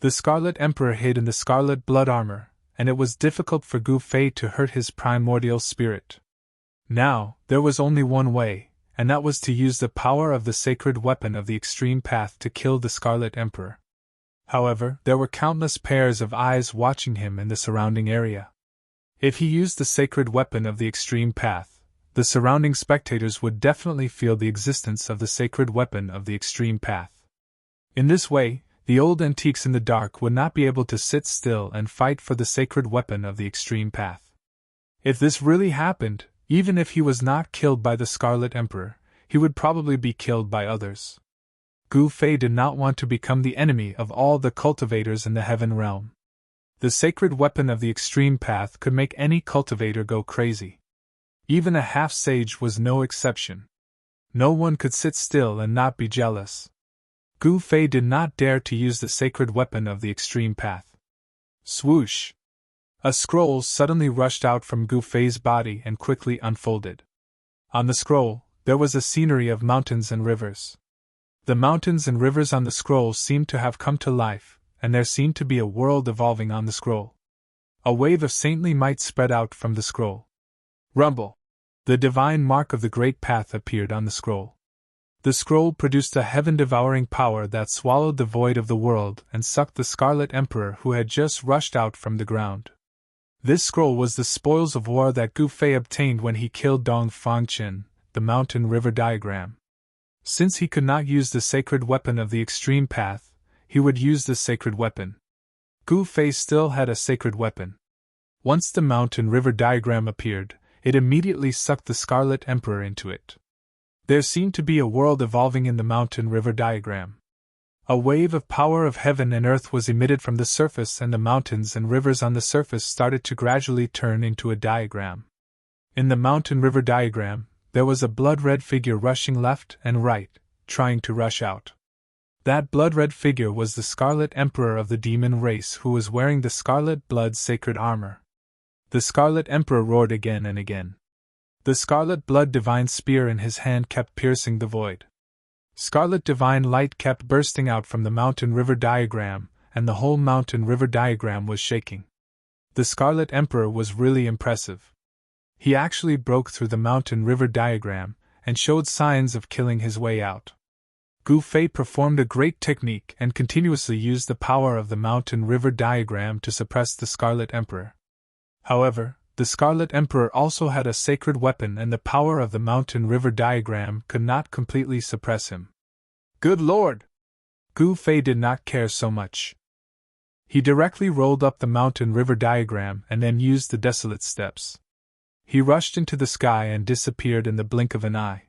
The Scarlet Emperor hid in the Scarlet Blood Armor, and it was difficult for Gu Fei to hurt his primordial spirit. Now, there was only one way, and that was to use the power of the sacred weapon of the Extreme Path to kill the Scarlet Emperor. However, there were countless pairs of eyes watching him in the surrounding area. If he used the sacred weapon of the Extreme Path, the surrounding spectators would definitely feel the existence of the sacred weapon of the Extreme Path. In this way, the old antiques in the dark would not be able to sit still and fight for the sacred weapon of the Extreme Path. If this really happened, even if he was not killed by the Scarlet Emperor, he would probably be killed by others. Gu Fei did not want to become the enemy of all the cultivators in the Heaven Realm. The sacred weapon of the Extreme Path could make any cultivator go crazy. Even a half-sage was no exception. No one could sit still and not be jealous. Gu Fei did not dare to use the sacred weapon of the Extreme Path. Swoosh! A scroll suddenly rushed out from Gu Fei's body and quickly unfolded. On the scroll, there was a scenery of mountains and rivers. The mountains and rivers on the scroll seemed to have come to life, and there seemed to be a world evolving on the scroll. A wave of saintly might spread out from the scroll. Rumble! The divine mark of the Great Path appeared on the scroll. The scroll produced a heaven-devouring power that swallowed the void of the world and sucked the Scarlet Emperor who had just rushed out from the ground. This scroll was the spoils of war that Gu Fei obtained when he killed Dong Fangchen, the mountain river diagram. Since he could not use the sacred weapon of the Extreme Path, he would use the sacred weapon. Gu Fei still had a sacred weapon. Once the mountain river diagram appeared, it immediately sucked the Scarlet Emperor into it. There seemed to be a world evolving in the mountain river diagram. A wave of power of heaven and earth was emitted from the surface, and the mountains and rivers on the surface started to gradually turn into a diagram. In the mountain river diagram, there was a blood-red figure rushing left and right, trying to rush out. That blood-red figure was the Scarlet Emperor of the demon race, who was wearing the Scarlet Blood sacred armor. The Scarlet Emperor roared again and again. The Scarlet Blood divine spear in his hand kept piercing the void. Scarlet divine light kept bursting out from the mountain river diagram, and the whole mountain river diagram was shaking. The Scarlet Emperor was really impressive. He actually broke through the mountain river diagram, and showed signs of killing his way out. Gu Fei performed a great technique and continuously used the power of the mountain river diagram to suppress the Scarlet Emperor. However, the Scarlet Emperor also had a sacred weapon, and the power of the mountain river diagram could not completely suppress him. Good Lord! Gu Fei did not care so much. He directly rolled up the mountain river diagram and then used the desolate steps. He rushed into the sky and disappeared in the blink of an eye.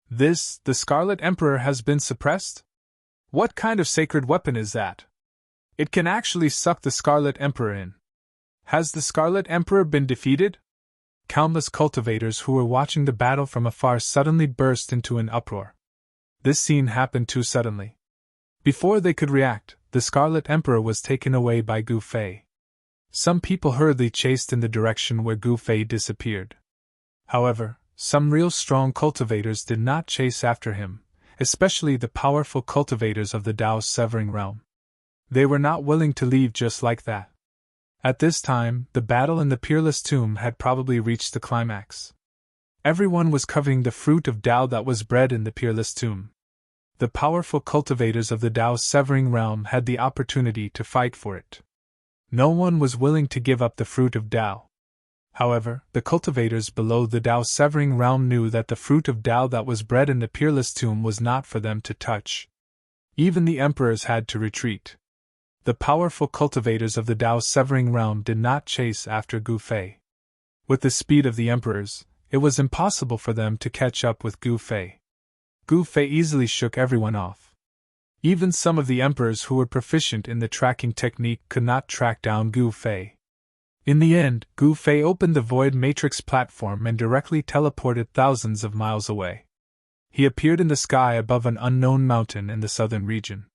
The Scarlet Emperor has been suppressed? What kind of sacred weapon is that? It can actually suck the Scarlet Emperor in. Has the Scarlet Emperor been defeated? Countless cultivators who were watching the battle from afar suddenly burst into an uproar. This scene happened too suddenly. Before they could react, the Scarlet Emperor was taken away by Gu Fei. Some people hurriedly chased in the direction where Gu Fei disappeared. However, some real strong cultivators did not chase after him, especially the powerful cultivators of the Tao's severing realm. They were not willing to leave just like that. At this time, the battle in the Peerless Tomb had probably reached the climax. Everyone was coveting the fruit of Tao that was bred in the Peerless Tomb. The powerful cultivators of the Tao's severing realm had the opportunity to fight for it. No one was willing to give up the fruit of Tao. However, the cultivators below the Tao's severing realm knew that the fruit of Tao that was bred in the Peerless Tomb was not for them to touch. Even the emperors had to retreat. The powerful cultivators of the Tao's severing realm did not chase after Gu Fei. With the speed of the emperors, it was impossible for them to catch up with Gu Fei. Gu Fei easily shook everyone off. Even some of the emperors who were proficient in the tracking technique could not track down Gu Fei. In the end, Gu Fei opened the Void Matrix platform and directly teleported thousands of miles away. He appeared in the sky above an unknown mountain in the southern region.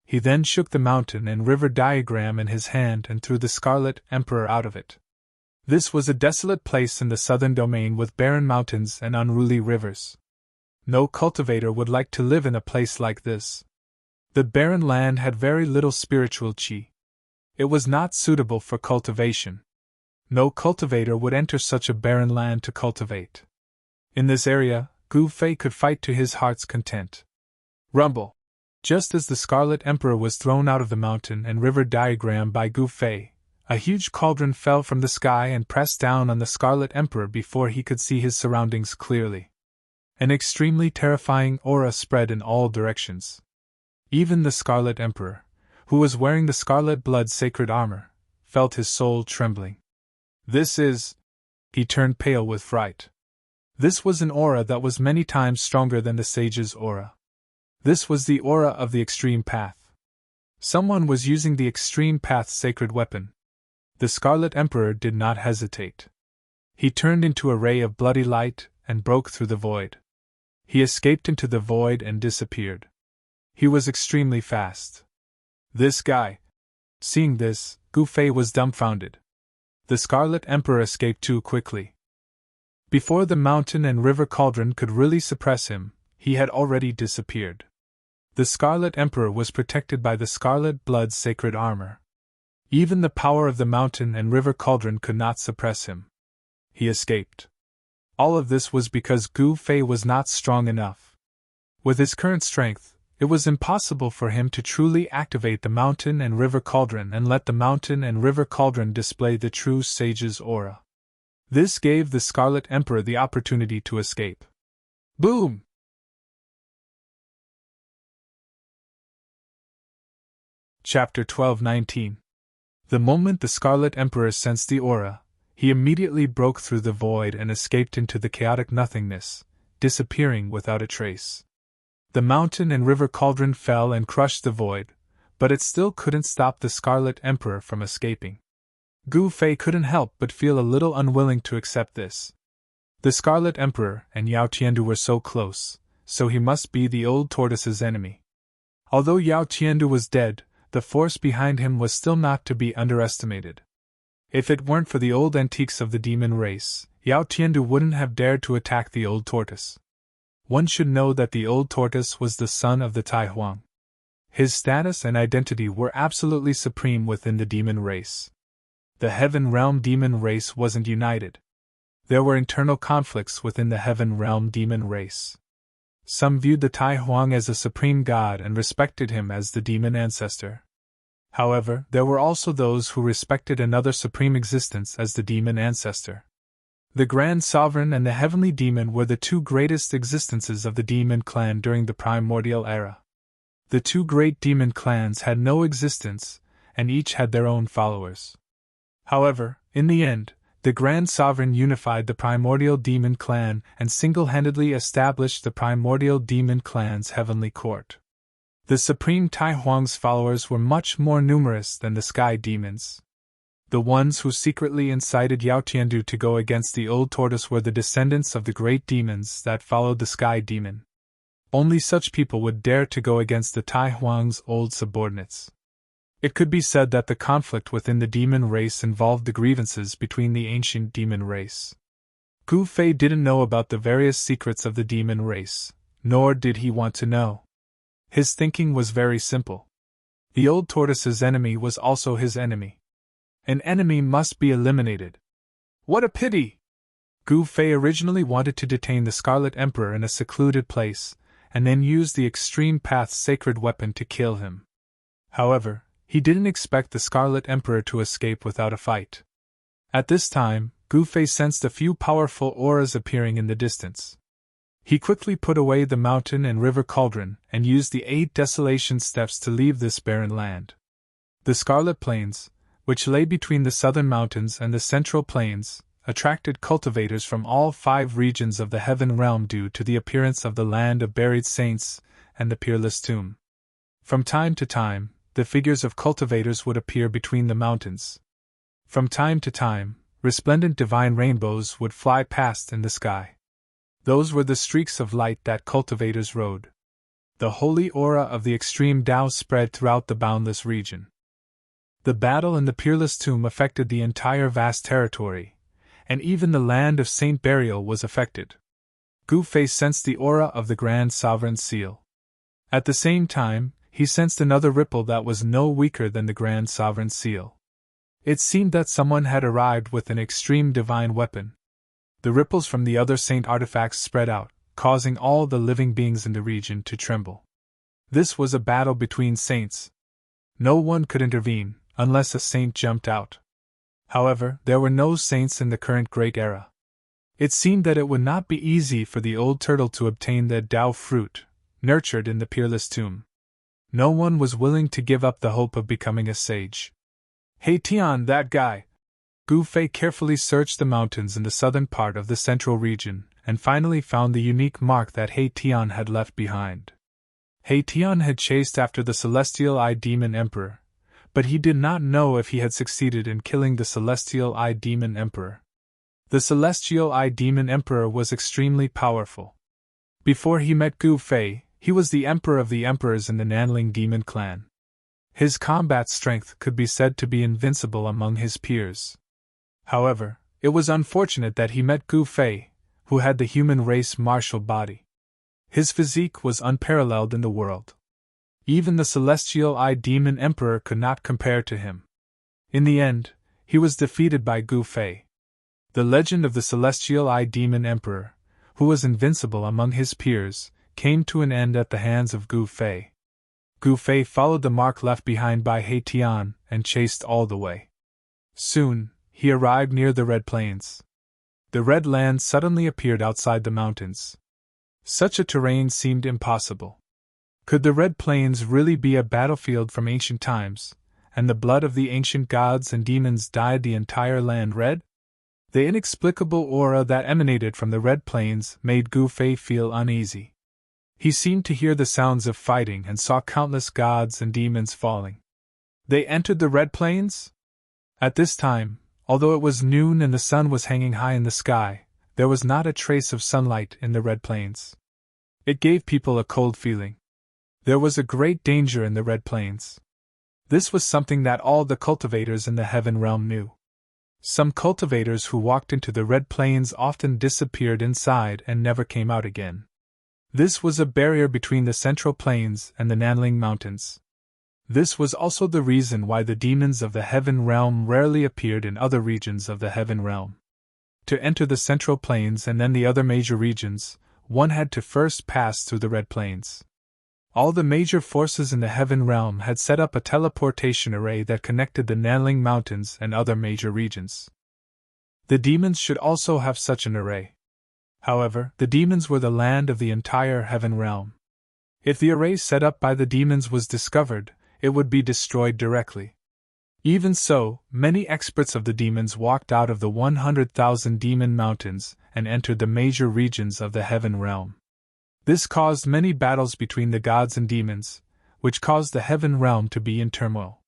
He then shook the mountain and river diagram in his hand and threw the Scarlet Emperor out of it. This was a desolate place in the southern domain with barren mountains and unruly rivers. No cultivator would like to live in a place like this. The barren land had very little spiritual qi. It was not suitable for cultivation. No cultivator would enter such a barren land to cultivate. In this area, Gu Fei could fight to his heart's content. Rumble! Just as the Scarlet Emperor was thrown out of the mountain and river diagram by Gu Fei, a huge cauldron fell from the sky and pressed down on the Scarlet Emperor before he could see his surroundings clearly. An extremely terrifying aura spread in all directions. Even the Scarlet Emperor, who was wearing the Scarlet Blood sacred armor, felt his soul trembling. This is... He turned pale with fright. This was an aura that was many times stronger than the sage's aura. This was the aura of the Extreme Path. Someone was using the Extreme Path's sacred weapon. The Scarlet Emperor did not hesitate. He turned into a ray of bloody light and broke through the void. He escaped into the void and disappeared. He was extremely fast. This guy. Seeing this, Gu Fei was dumbfounded. The Scarlet Emperor escaped too quickly. Before the mountain and river cauldron could really suppress him, he had already disappeared. The Scarlet Emperor was protected by the Scarlet Blood sacred armor. Even the power of the mountain and river cauldron could not suppress him. He escaped. All of this was because Gu Fei was not strong enough. With his current strength, it was impossible for him to truly activate the mountain and river cauldron and let the mountain and river cauldron display the true sage's aura. This gave the Scarlet Emperor the opportunity to escape. Boom! Chapter 12:19. The moment the Scarlet Emperor sensed the aura, he immediately broke through the void and escaped into the chaotic nothingness, disappearing without a trace. The mountain and river cauldron fell and crushed the void, but it still couldn't stop the Scarlet Emperor from escaping. Gu Fei couldn't help but feel a little unwilling to accept this. The Scarlet Emperor and Yao Tiandu were so close, so he must be the old tortoise's enemy. Although Yao Tiandu was dead, the force behind him was still not to be underestimated. If it weren't for the old antiques of the demon race, Yao Tiandu wouldn't have dared to attack the old tortoise. One should know that the old tortoise was the son of the Tai Huang. His status and identity were absolutely supreme within the demon race. The Heaven Realm demon race wasn't united. There were internal conflicts within the Heaven Realm demon race. Some viewed the Tai Huang as a supreme god and respected him as the demon ancestor. However, there were also those who respected another supreme existence as the demon ancestor. The Grand Sovereign and the Heavenly Demon were the two greatest existences of the demon clan during the primordial era. The two great demon clans had no existence, and each had their own followers. However, in the end, the Grand Sovereign unified the primordial demon clan and single-handedly established the primordial demon clan's heavenly court. The supreme Tai Huang's followers were much more numerous than the sky demons. The ones who secretly incited Yao Tiandu to go against the old tortoise were the descendants of the great demons that followed the sky demon. Only such people would dare to go against the Tai Huang's old subordinates. It could be said that the conflict within the demon race involved the grievances between the ancient demon race. Gu Fei didn't know about the various secrets of the demon race, nor did he want to know. His thinking was very simple. The old tortoise's enemy was also his enemy. An enemy must be eliminated. What a pity! Gu Fei originally wanted to detain the Scarlet Emperor in a secluded place, and then use the Extreme Path's sacred weapon to kill him. However, he didn't expect the Scarlet Emperor to escape without a fight. At this time, Gu Fei sensed a few powerful auras appearing in the distance. He quickly put away the mountain and river cauldron and used the 8 desolation steps to leave this barren land. The Scarlet Plains, which lay between the southern mountains and the central plains, attracted cultivators from all 5 regions of the Heaven Realm due to the appearance of the land of buried saints and the peerless tomb. From time to time, the figures of cultivators would appear between the mountains. From time to time, resplendent divine rainbows would fly past in the sky. Those were the streaks of light that cultivators rode. The holy aura of the extreme Tao spread throughout the boundless region. The battle in the peerless tomb affected the entire vast territory, and even the land of Saint Burial was affected. Gu Fei sensed the aura of the Grand Sovereign's seal. At the same time, he sensed another ripple that was no weaker than the Grand Sovereign's seal. It seemed that someone had arrived with an extreme divine weapon. The ripples from the other saint artifacts spread out, causing all the living beings in the region to tremble. This was a battle between saints. No one could intervene, unless a saint jumped out. However, there were no saints in the current Great Era. It seemed that it would not be easy for the old turtle to obtain the Tao fruit, nurtured in the peerless tomb. No one was willing to give up the hope of becoming a sage. Hey Tian, that guy! Gu Fei carefully searched the mountains in the southern part of the central region, and finally found the unique mark that He Tian had left behind. He Tian had chased after the Celestial Eye Demon Emperor, but he did not know if he had succeeded in killing the Celestial Eye Demon Emperor. The Celestial Eye Demon Emperor was extremely powerful. Before he met Gu Fei, he was the Emperor of the Emperors in the Nanling Demon Clan. His combat strength could be said to be invincible among his peers. However, it was unfortunate that he met Gu Fei, who had the human race martial body. His physique was unparalleled in the world. Even the Celestial Eye Demon Emperor could not compare to him. In the end, he was defeated by Gu Fei. The legend of the Celestial Eye Demon Emperor, who was invincible among his peers, came to an end at the hands of Gu Fei. Gu Fei followed the mark left behind by He Tian and chased all the way. Soon, he arrived near the Red Plains. The Red Land suddenly appeared outside the mountains. Such a terrain seemed impossible. Could the Red Plains really be a battlefield from ancient times, and the blood of the ancient gods and demons dyed the entire land red? The inexplicable aura that emanated from the Red Plains made Gu Fei feel uneasy. He seemed to hear the sounds of fighting and saw countless gods and demons falling. They entered the Red Plains? At this time, although it was noon and the sun was hanging high in the sky, There was not a trace of sunlight in the Red Plains. It gave people a cold feeling. There was a great danger in the Red Plains. This was something that all the cultivators in the heaven realm knew. Some cultivators who walked into the Red Plains often disappeared inside and never came out again. This was a barrier between the Central Plains and the Nanling Mountains. This was also the reason why the demons of the heaven realm rarely appeared in other regions of the heaven realm. To enter the Central Plains and then the other major regions, one had to first pass through the Red Plains. All the major forces in the heaven realm had set up a teleportation array that connected the Nanling Mountains and other major regions. The demons should also have such an array. However, the demons were the land of the entire heaven realm. If the array set up by the demons was discovered, it would be destroyed directly. Even so, many experts of the demons walked out of the 100,000 demon mountains and entered the major regions of the heaven realm. This caused many battles between the gods and demons, which caused the heaven realm to be in turmoil.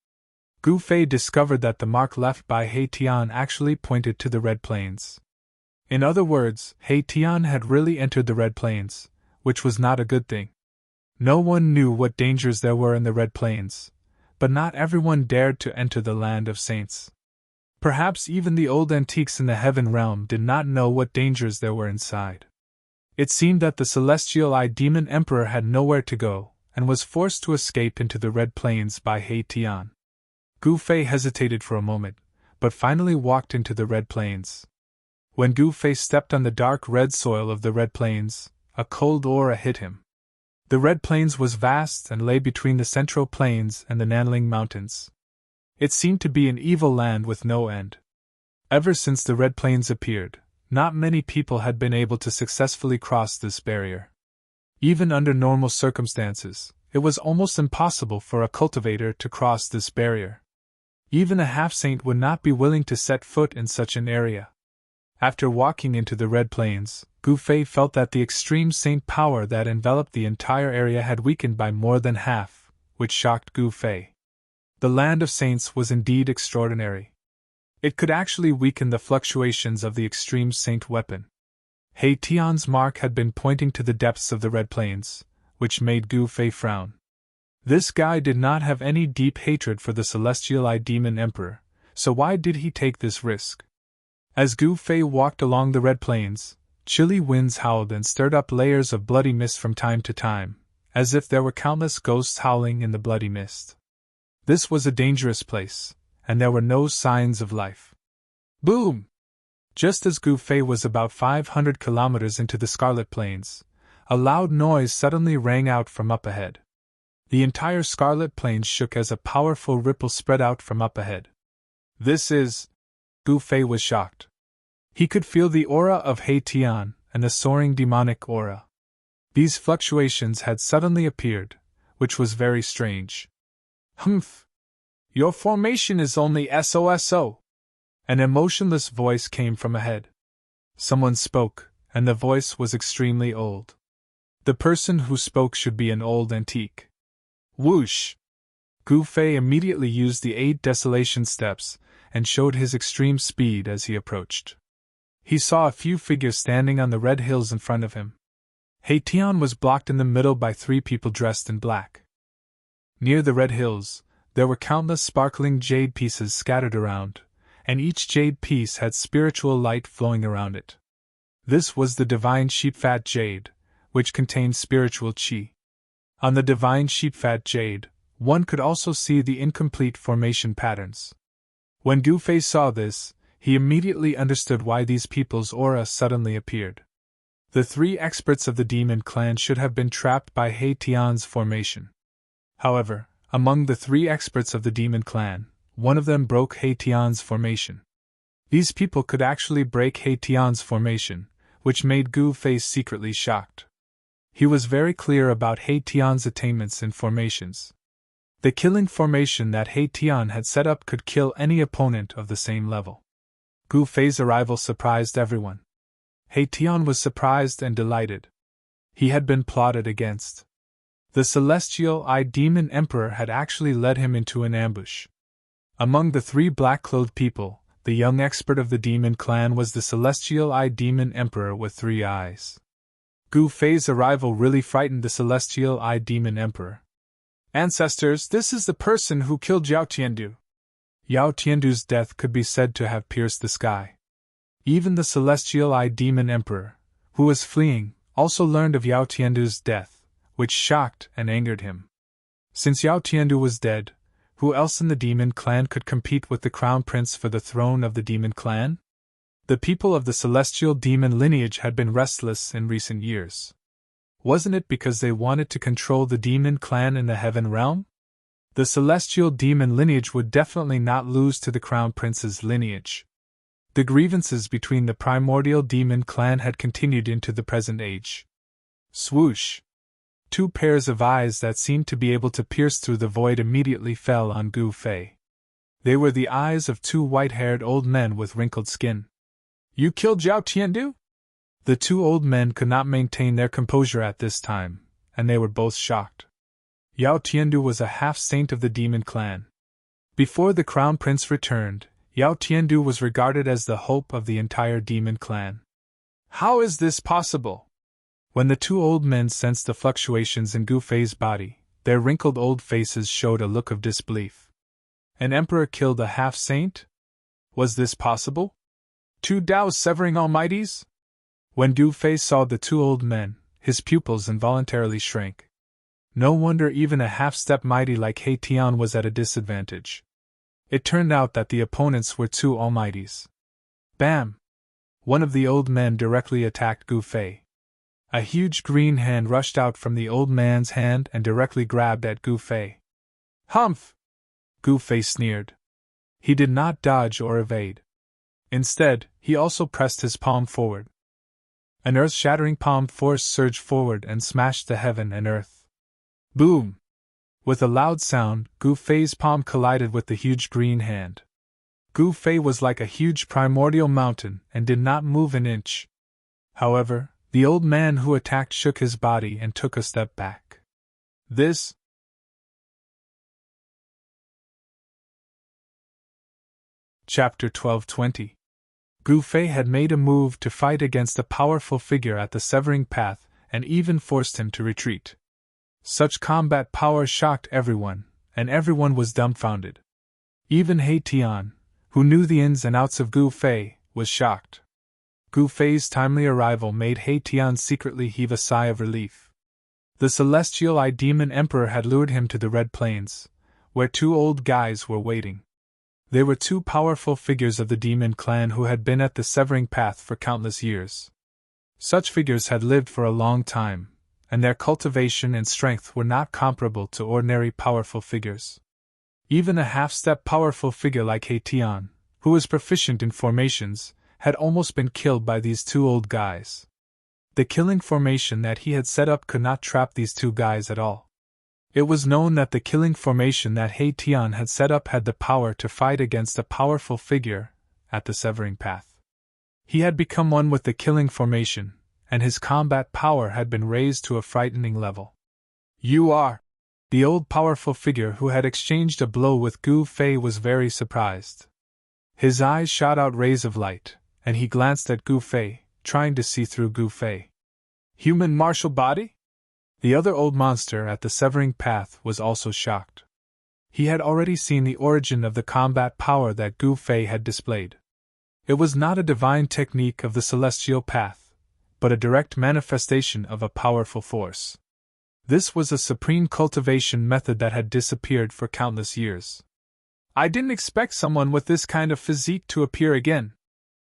Gu Fei discovered that the mark left by He Tian actually pointed to the Red Plains. In other words, He Tian had really entered the Red Plains, which was not a good thing. No one knew what dangers there were in the Red Plains, but not everyone dared to enter the land of saints. Perhaps even the old antiques in the heaven realm did not know what dangers there were inside. It seemed that the celestial eye demon emperor had nowhere to go, and was forced to escape into the Red Plains by He Tian. Gu Fei hesitated for a moment, but finally walked into the Red Plains. When Gu Fei stepped on the dark red soil of the Red Plains, a cold aura hit him. The Red Plains was vast and lay between the Central Plains and the Nanling Mountains. It seemed to be an evil land with no end. Ever since the Red Plains appeared, not many people had been able to successfully cross this barrier. Even under normal circumstances, it was almost impossible for a cultivator to cross this barrier. Even a half-saint would not be willing to set foot in such an area. After walking into the Red Plains, Gu Fei felt that the extreme saint power that enveloped the entire area had weakened by more than half, which shocked Gu Fei. The land of saints was indeed extraordinary. It could actually weaken the fluctuations of the extreme saint weapon. He Tian's mark had been pointing to the depths of the Red Plains, which made Gu Fei frown. This guy did not have any deep hatred for the celestial eye demon emperor, so why did he take this risk? As Gu Fei walked along the Red Plains, chilly winds howled and stirred up layers of bloody mist from time to time, as if there were countless ghosts howling in the bloody mist. This was a dangerous place, and there were no signs of life. Boom! Just as Gu Fei was about 500 kilometers into the Scarlet Plains, a loud noise suddenly rang out from up ahead. The entire Scarlet Plains shook as a powerful ripple spread out from up ahead. This is... Gu Fei was shocked. He could feel the aura of He Tian and the soaring demonic aura. These fluctuations had suddenly appeared, which was very strange. Humph! Your formation is only SOSO! An emotionless voice came from ahead. Someone spoke, and the voice was extremely old. The person who spoke should be an old antique. Whoosh! Gu Fei immediately used the 8 desolation steps and showed his extreme speed as he approached. He saw a few figures standing on the red hills in front of him. He Tian was blocked in the middle by 3 people dressed in black. Near the red hills, there were countless sparkling jade pieces scattered around, and each jade piece had spiritual light flowing around it. This was the divine sheepfat jade, which contained spiritual qi. On the divine sheepfat jade, one could also see the incomplete formation patterns. When Gu Fei saw this, he immediately understood why these people's aura suddenly appeared. The 3 experts of the demon clan should have been trapped by He Tian's formation. However, among the 3 experts of the demon clan, one of them broke He Tian's formation. These people could actually break He Tian's formation, which made Gu Fei secretly shocked. He was very clear about He Tian's attainments in formations. The killing formation that He Tian had set up could kill any opponent of the same level. Gu Fei's arrival surprised everyone. He Tian was surprised and delighted. He had been plotted against. The celestial eye demon emperor had actually led him into an ambush. Among the 3 black-clothed people, the young expert of the demon clan was the celestial eye demon emperor with 3 eyes. Gu Fei's arrival really frightened the celestial eye demon emperor. Ancestors, this is the person who killed Yao Tiandu. Yao Tiandu's death could be said to have pierced the sky. Even the celestial eye demon emperor, who was fleeing, also learned of Yao Tiandu's death, which shocked and angered him. Since Yao Tiandu was dead, who else in the demon clan could compete with the crown prince for the throne of the demon clan? The people of the celestial demon lineage had been restless in recent years. Wasn't it because they wanted to control the demon clan in the heaven realm? The celestial demon lineage would definitely not lose to the crown prince's lineage. The grievances between the primordial demon clan had continued into the present age. Swoosh! 2 pairs of eyes that seemed to be able to pierce through the void immediately fell on Gu Fei. They were the eyes of 2 white-haired old men with wrinkled skin. You killed Yao Tiandu? The 2 old men could not maintain their composure at this time, and they were both shocked. Yao Tiandu was a half-saint of the demon clan. Before the crown prince returned, Yao Tiandu was regarded as the hope of the entire demon clan. How is this possible? When the 2 old men sensed the fluctuations in Gu Fei's body, their wrinkled old faces showed a look of disbelief. An emperor killed a half-saint? Was this possible? 2 Tao's severing almighties? When Gu Fei saw the 2 old men, his pupils involuntarily shrank. No wonder even a half-step mighty like He Tian was at a disadvantage. It turned out that the opponents were 2 almighties. Bam! One of the old men directly attacked Gu Fei. A huge green hand rushed out from the old man's hand and directly grabbed at Gu Fei. Humph! Gu Fei sneered. He did not dodge or evade. Instead, he also pressed his palm forward. An earth-shattering palm force surged forward and smashed the heaven and earth. Boom! With a loud sound, Gu Fei's palm collided with the huge green hand. Gu Fei was like a huge primordial mountain and did not move an inch. However, the old man who attacked shook his body and took a step back. This? Chapter 12:20. Gu Fei had made a move to fight against a powerful figure at the severing path and even forced him to retreat. Such combat power shocked everyone, and everyone was dumbfounded. Even He Tian, who knew the ins and outs of Gu Fei, was shocked. Gu Fei's timely arrival made He Tian secretly heave a sigh of relief. The celestial eye demon emperor had lured him to the Red Plains, where 2 old guys were waiting. They were 2 powerful figures of the demon clan who had been at the severing path for countless years. Such figures had lived for a long time, and their cultivation and strength were not comparable to ordinary powerful figures. Even a half-step powerful figure like He Tian, who was proficient in formations, had almost been killed by these 2 old guys. The killing formation that he had set up could not trap these 2 guys at all. It was known that the killing formation that He Tian had set up had the power to fight against a powerful figure at the severing path. He had become one with the killing formation, and his combat power had been raised to a frightening level. You are! The old powerful figure who had exchanged a blow with Gu Fei was very surprised. His eyes shot out rays of light, and he glanced at Gu Fei, trying to see through Gu Fei. Human martial body? The other old monster at the severing path was also shocked. He had already seen the origin of the combat power that Gu Fei had displayed. It was not a divine technique of the celestial path, but a direct manifestation of a powerful force. This was a supreme cultivation method that had disappeared for countless years. I didn't expect someone with this kind of physique to appear again.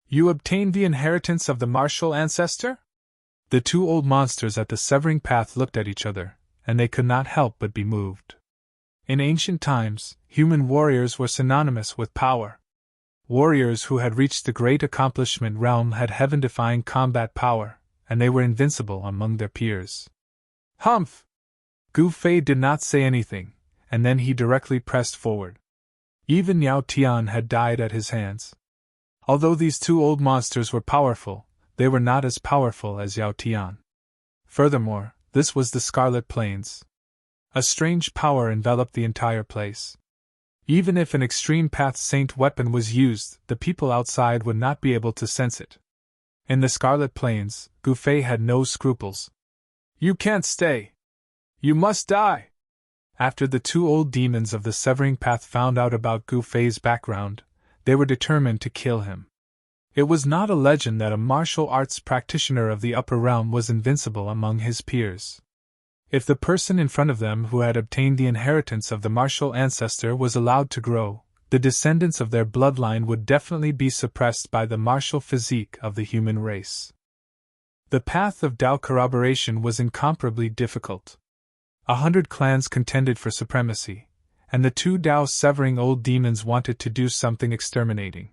You obtained the inheritance of the martial ancestor? The 2 old monsters at the severing path looked at each other, and they could not help but be moved. In ancient times, human warriors were synonymous with power. Warriors who had reached the great accomplishment realm had heaven-defying combat power, and they were invincible among their peers. Humph! Gu Fei did not say anything, and then he directly pressed forward. Even Yao Tian had died at his hands. Although these 2 old monsters were powerful, they were not as powerful as Yao Tian. Furthermore, this was the Scarlet Plains. A strange power enveloped the entire place. Even if an extreme path saint weapon was used, the people outside would not be able to sense it. In the Scarlet Plains, Gu Fei had no scruples. You can't stay. You must die. After the two old demons of the Severing Path found out about Gu Fei's background, they were determined to kill him. It was not a legend that a martial arts practitioner of the upper realm was invincible among his peers. If the person in front of them who had obtained the inheritance of the martial ancestor was allowed to grow, the descendants of their bloodline would definitely be suppressed by the martial physique of the human race. The path of Tao corroboration was incomparably difficult. 100 clans contended for supremacy, and the two Tao severing old demons wanted to do something exterminating.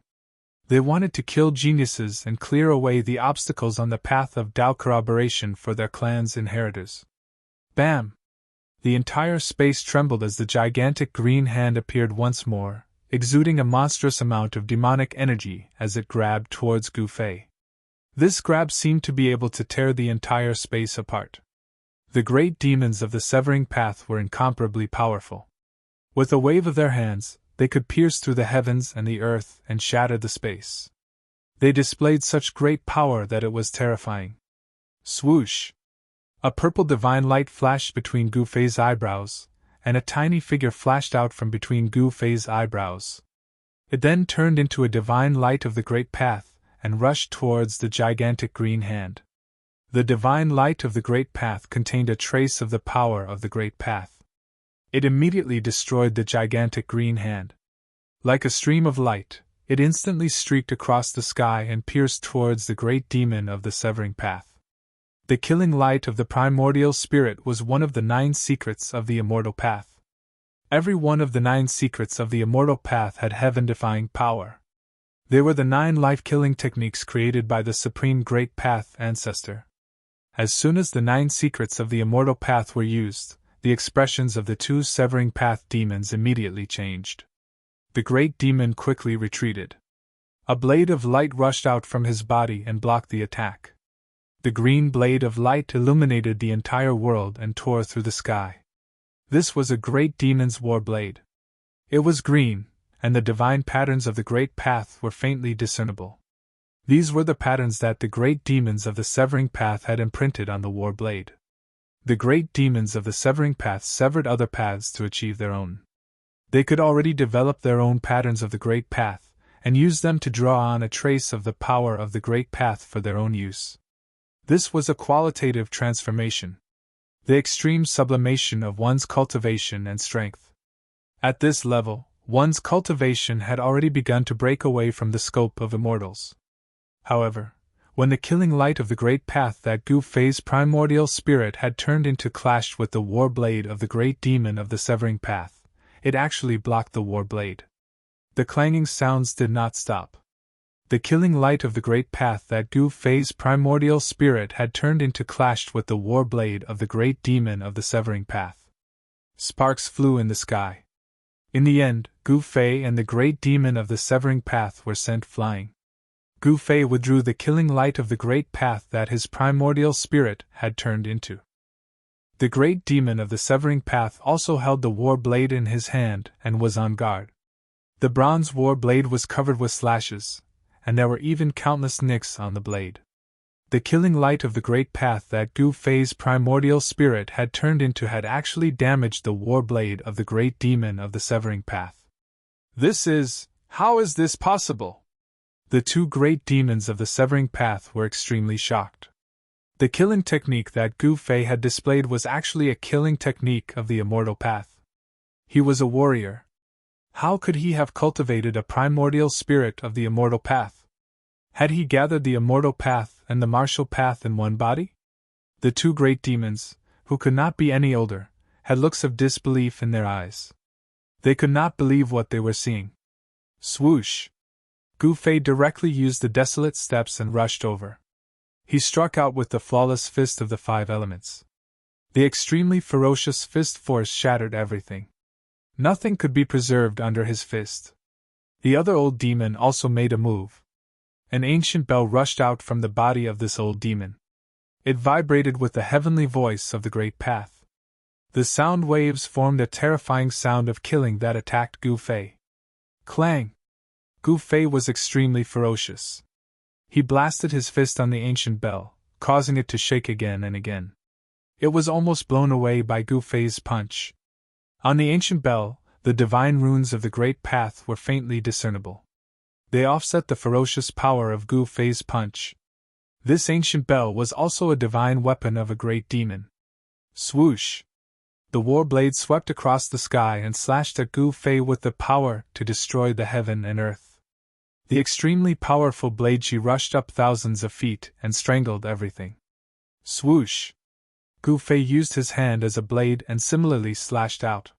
They wanted to kill geniuses and clear away the obstacles on the path of Tao corroboration for their clan's inheritors. Bam! The entire space trembled as the gigantic green hand appeared once more, exuding a monstrous amount of demonic energy as it grabbed towards Gu Fei. This grab seemed to be able to tear the entire space apart. The great demons of the Severing Path were incomparably powerful. With a wave of their hands, they could pierce through the heavens and the earth and shatter the space. They displayed such great power that it was terrifying. Swoosh! A purple divine light flashed between Gu Fei's eyebrows, and a tiny figure flashed out from between Gu Fei's eyebrows. It then turned into a divine light of the Great Path and rushed towards the gigantic green hand. The divine light of the Great Path contained a trace of the power of the Great Path. It immediately destroyed the gigantic green hand. Like a stream of light, it instantly streaked across the sky and pierced towards the great demon of the Severing Path. The killing light of the primordial spirit was one of the 9 secrets of the Immortal Path. Every one of the 9 secrets of the Immortal Path had heaven-defying power. They were the 9 life-killing techniques created by the Supreme Great Path Ancestor. As soon as the 9 secrets of the Immortal Path were used, the expressions of the 2 Severing Path demons immediately changed. The great demon quickly retreated. A blade of light rushed out from his body and blocked the attack. The green blade of light illuminated the entire world and tore through the sky. This was a great demon's war blade. It was green, and the divine patterns of the Great Path were faintly discernible. These were the patterns that the great demons of the Severing Path had imprinted on the war blade. The great demons of the Severing Path severed other paths to achieve their own. They could already develop their own patterns of the Great Path, and use them to draw on a trace of the power of the Great Path for their own use. This was a qualitative transformation. The extreme sublimation of one's cultivation and strength. At this level, one's cultivation had already begun to break away from the scope of immortals. However, when the killing light of the Great Path that Gu Fei's primordial spirit had turned into clashed with the war blade of the great demon of the Severing Path, it actually blocked the war blade. The clanging sounds did not stop. The killing light of the Great Path that Gu Fei's primordial spirit had turned into clashed with the war blade of the great demon of the Severing Path. Sparks flew in the sky. In the end, Gu Fei and the great demon of the Severing Path were sent flying. Gu Fei withdrew the killing light of the Great Path that his primordial spirit had turned into. The great demon of the Severing Path also held the war blade in his hand and was on guard. The bronze war blade was covered with slashes, and there were even countless nicks on the blade. The killing light of the Great Path that Gu Fei's primordial spirit had turned into had actually damaged the war blade of the great demon of the Severing Path. How is this possible? The 2 great demons of the Severing Path were extremely shocked. The killing technique that Gu Fei had displayed was actually a killing technique of the Immortal Path. He was a warrior. How could he have cultivated a primordial spirit of the Immortal Path? Had he gathered the Immortal Path and the Martial Path in one body? The 2 great demons, who could not be any older, had looks of disbelief in their eyes. They could not believe what they were seeing. Swoosh! Gu Fei directly used the desolate steps and rushed over. He struck out with the flawless fist of the 5 elements. The extremely ferocious fist force shattered everything. Nothing could be preserved under his fist. The other old demon also made a move. An ancient bell rushed out from the body of this old demon. It vibrated with the heavenly voice of the Great Path. The sound waves formed a terrifying sound of killing that attacked Gu Fei. Clang! Gu Fei was extremely ferocious. He blasted his fist on the ancient bell, causing it to shake again and again. It was almost blown away by Gu Fei's punch. On the ancient bell, the divine runes of the Great Path were faintly discernible. They offset the ferocious power of Gu Fei's punch. This ancient bell was also a divine weapon of a great demon. Swoosh! The war blade swept across the sky and slashed at Gu Fei with the power to destroy the heaven and earth. The extremely powerful blade she rushed up thousands of feet and strangled everything. Swoosh! Gu Fei used his hand as a blade and similarly slashed out.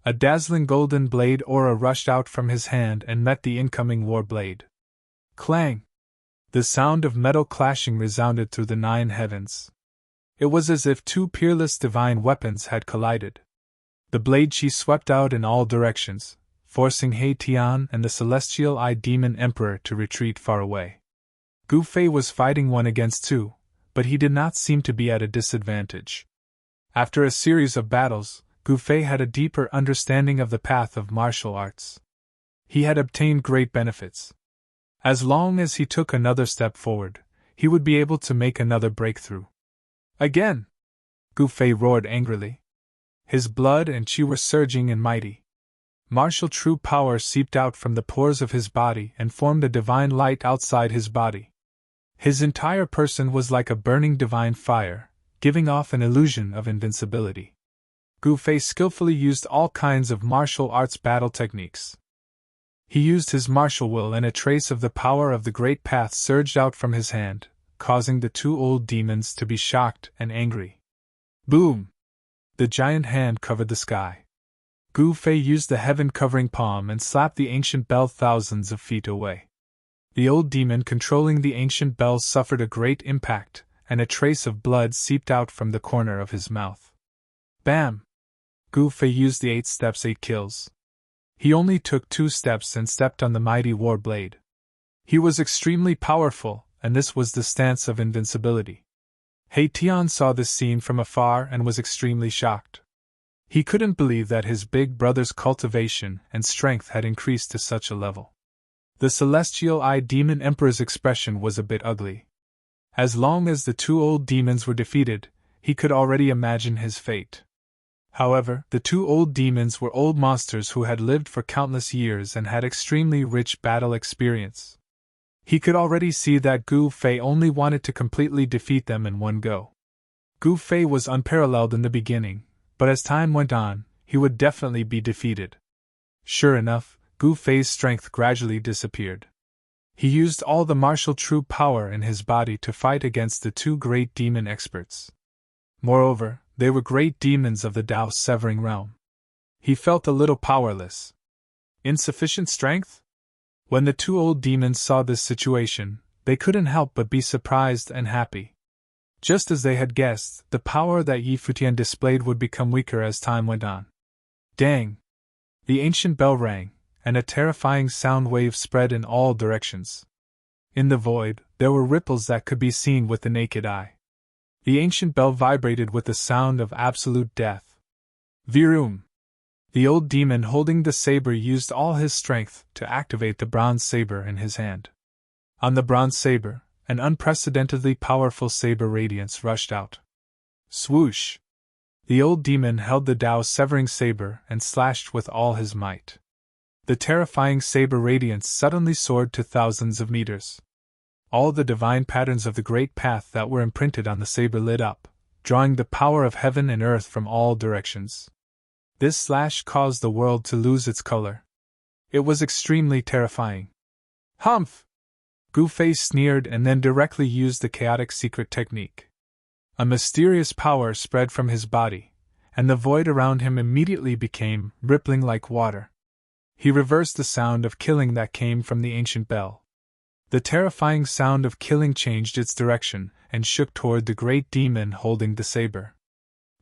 A dazzling golden blade aura rushed out from his hand and met the incoming war blade. Clang! The sound of metal clashing resounded through the 9 heavens. It was as if 2 peerless divine weapons had collided. The blade she swept out in all directions, forcing He Tian and the celestial eye demon emperor to retreat far away. Gu Fei was fighting 1 against 2, but he did not seem to be at a disadvantage. After a series of battles, Gu Fei had a deeper understanding of the path of martial arts. He had obtained great benefits. As long as he took another step forward, he would be able to make another breakthrough. Again! Gu Fei roared angrily. His blood and qi were surging and mighty. Martial true power seeped out from the pores of his body and formed a divine light outside his body. His entire person was like a burning divine fire, giving off an illusion of invincibility. Gu Fei skillfully used all kinds of martial arts battle techniques. He used his martial will, and a trace of the power of the Great Path surged out from his hand, causing the 2 old demons to be shocked and angry. Boom! The giant hand covered the sky. Gu Fei used the heaven-covering palm and slapped the ancient bell thousands of feet away. The old demon controlling the ancient bell suffered a great impact, and a trace of blood seeped out from the corner of his mouth. Bam! Gu Fei used the 8 steps 8 kills. He only took 2 steps and stepped on the mighty war blade. He was extremely powerful, and this was the stance of invincibility. He Tian saw this scene from afar and was extremely shocked. He couldn't believe that his big brother's cultivation and strength had increased to such a level. The celestial eye demon emperor's expression was a bit ugly. As long as the 2 old demons were defeated, he could already imagine his fate. However, the 2 old demons were old monsters who had lived for countless years and had extremely rich battle experience. He could already see that Gu Fei only wanted to completely defeat them in one go. Gu Fei was unparalleled in the beginning, but as time went on, he would definitely be defeated. Sure enough, Gu Fei's strength gradually disappeared. He used all the martial true power in his body to fight against the 2 great demon experts. Moreover, they were great demons of the Tao severing realm. He felt a little powerless. Insufficient strength? When the 2 old demons saw this situation, they couldn't help but be surprised and happy. Just as they had guessed, the power that Yi Futian displayed would become weaker as time went on. Dang! The ancient bell rang, and a terrifying sound wave spread in all directions. In the void, there were ripples that could be seen with the naked eye. The ancient bell vibrated with the sound of absolute death. Virum! The old demon holding the saber used all his strength to activate the bronze saber in his hand. On the bronze saber, an unprecedentedly powerful saber radiance rushed out. Swoosh! The old demon held the Tao severing saber and slashed with all his might. The terrifying saber radiance suddenly soared to thousands of meters. All the divine patterns of the Great Path that were imprinted on the saber lit up, drawing the power of heaven and earth from all directions. This slash caused the world to lose its color. It was extremely terrifying. Humph! Gu Fei sneered and then directly used the chaotic secret technique. A mysterious power spread from his body, and the void around him immediately became rippling like water. He reversed the sound of killing that came from the ancient bell. The terrifying sound of killing changed its direction and shook toward the great demon holding the saber.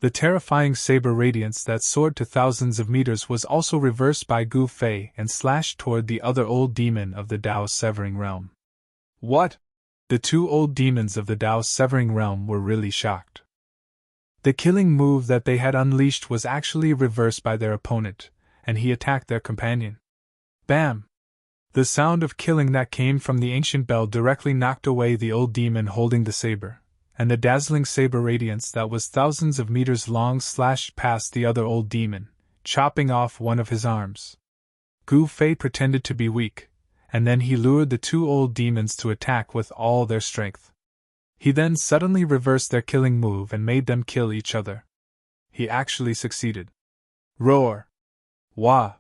The terrifying saber radiance that soared to thousands of meters was also reversed by Gu Fei and slashed toward the other old demon of the Tao severing realm. What? The 2 old demons of the Tao severing realm were really shocked. The killing move that they had unleashed was actually reversed by their opponent, and he attacked their companion. Bam! The sound of killing that came from the ancient bell directly knocked away the old demon holding the saber, and the dazzling saber radiance that was thousands of meters long slashed past the other old demon, chopping off one of his arms. Gu Fei pretended to be weak, and then he lured the two old demons to attack with all their strength. He then suddenly reversed their killing move and made them kill each other. He actually succeeded. Roar! Wah!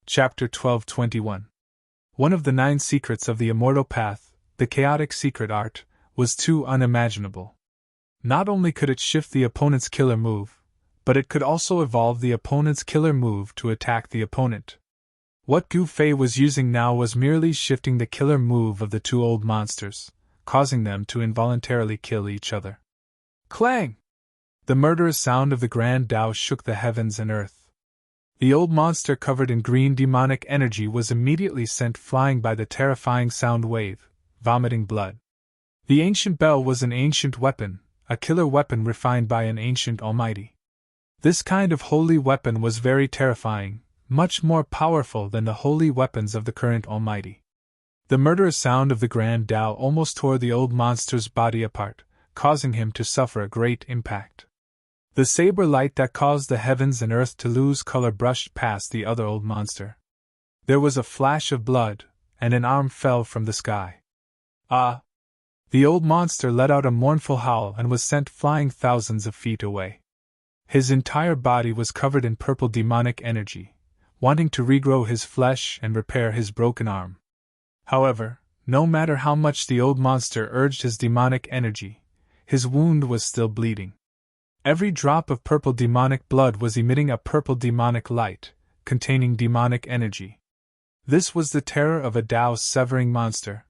Chapter 12:21. One of the 9 secrets of the immortal path, the chaotic secret art, was too unimaginable. Not only could it shift the opponent's killer move, but it could also evolve the opponent's killer move to attack the opponent. What Gu Fei was using now was merely shifting the killer move of the two old monsters, causing them to involuntarily kill each other. Clang! The murderous sound of the Grand Tao shook the heavens and earth. The old monster covered in green demonic energy was immediately sent flying by the terrifying sound wave, vomiting blood. The ancient bell was an ancient weapon, a killer weapon refined by an ancient almighty. This kind of holy weapon was very terrifying, much more powerful than the holy weapons of the current almighty. The murderous sound of the Grand Tao almost tore the old monster's body apart, causing him to suffer a great impact. The saber light that caused the heavens and earth to lose color brushed past the other old monster. There was a flash of blood, and an arm fell from the sky. Ah! The old monster let out a mournful howl and was sent flying thousands of feet away. His entire body was covered in purple demonic energy, wanting to regrow his flesh and repair his broken arm. However, no matter how much the old monster urged his demonic energy, his wound was still bleeding. Every drop of purple demonic blood was emitting a purple demonic light, containing demonic energy. This was the terror of a Tao-severing monster.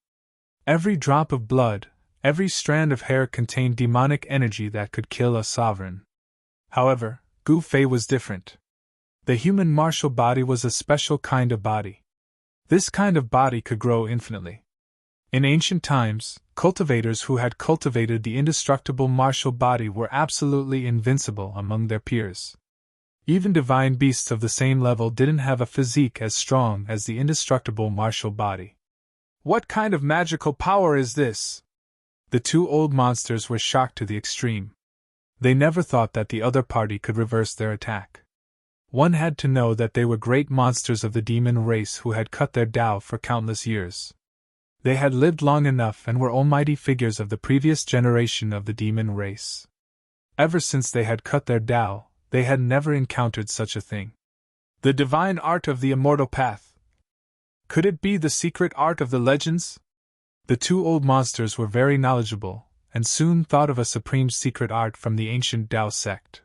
Every drop of blood, every strand of hair contained demonic energy that could kill a sovereign. However, Gu Fei was different. The human martial body was a special kind of body. This kind of body could grow infinitely. In ancient times, cultivators who had cultivated the indestructible martial body were absolutely invincible among their peers. Even divine beasts of the same level didn't have a physique as strong as the indestructible martial body. What kind of magical power is this? The two old monsters were shocked to the extreme. They never thought that the other party could reverse their attack. One had to know that they were great monsters of the demon race who had cut their Tao for countless years. They had lived long enough and were almighty figures of the previous generation of the demon race. Ever since they had cut their Tao, they had never encountered such a thing. The divine art of the immortal path. Could it be the secret art of the legends? The two old monsters were very knowledgeable, and soon thought of a supreme secret art from the ancient Tao sect.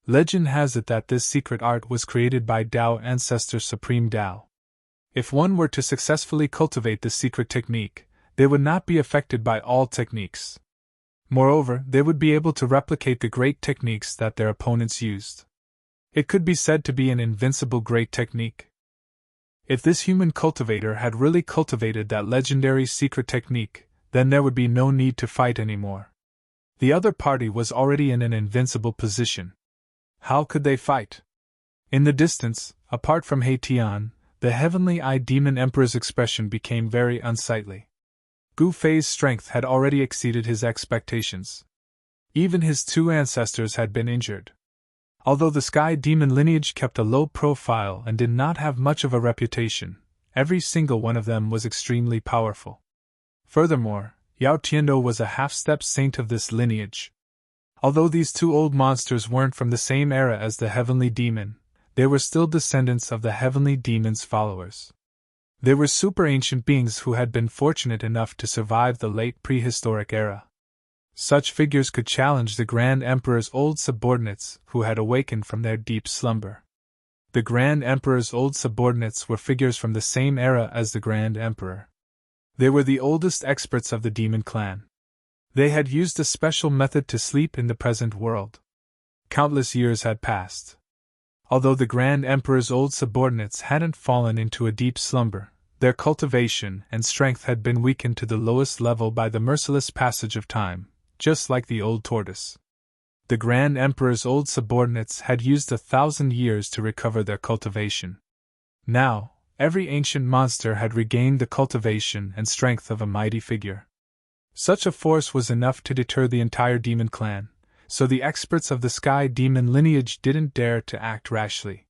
Legend has it that this secret art was created by Tao ancestor Supreme Tao. If one were to successfully cultivate this secret technique, they would not be affected by all techniques. Moreover, they would be able to replicate the great techniques that their opponents used. It could be said to be an invincible great technique. If this human cultivator had really cultivated that legendary secret technique, then there would be no need to fight anymore. The other party was already in an invincible position. How could they fight? In the distance, apart from Haitian, the heavenly-eyed demon emperor's expression became very unsightly. Gu Fei's strength had already exceeded his expectations. Even his two ancestors had been injured. Although the sky demon lineage kept a low profile and did not have much of a reputation, every single one of them was extremely powerful. Furthermore, Yao Tiando was a half-step saint of this lineage. Although these two old monsters weren't from the same era as the heavenly demon, they were still descendants of the heavenly demon's followers. They were super-ancient beings who had been fortunate enough to survive the late prehistoric era. Such figures could challenge the Grand Emperor's old subordinates who had awakened from their deep slumber. The Grand Emperor's old subordinates were figures from the same era as the Grand Emperor. They were the oldest experts of the demon clan. They had used a special method to sleep in the present world. Countless years had passed. Although the Grand Emperor's old subordinates hadn't fallen into a deep slumber, Their cultivation and strength had been weakened to the lowest level by the merciless passage of time, just like the old tortoise. The Grand Emperor's old subordinates had used 1,000 years to recover their cultivation. Now, every ancient monster had regained the cultivation and strength of a mighty figure. Such a force was enough to deter the entire demon clan, so the experts of the sky demon lineage didn't dare to act rashly.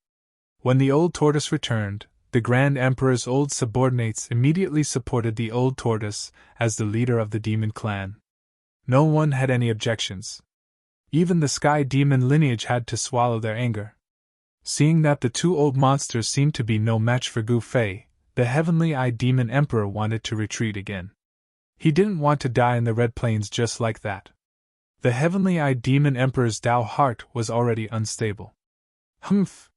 When the old tortoise returned, the Grand Emperor's old subordinates immediately supported the old tortoise as the leader of the demon clan. No one had any objections. Even the sky demon lineage had to swallow their anger. Seeing that the two old monsters seemed to be no match for Gu Fei, the heavenly-eyed demon emperor wanted to retreat again. He didn't want to die in the Red Plains just like that. The heavenly-eyed demon emperor's Tao heart was already unstable. Humph!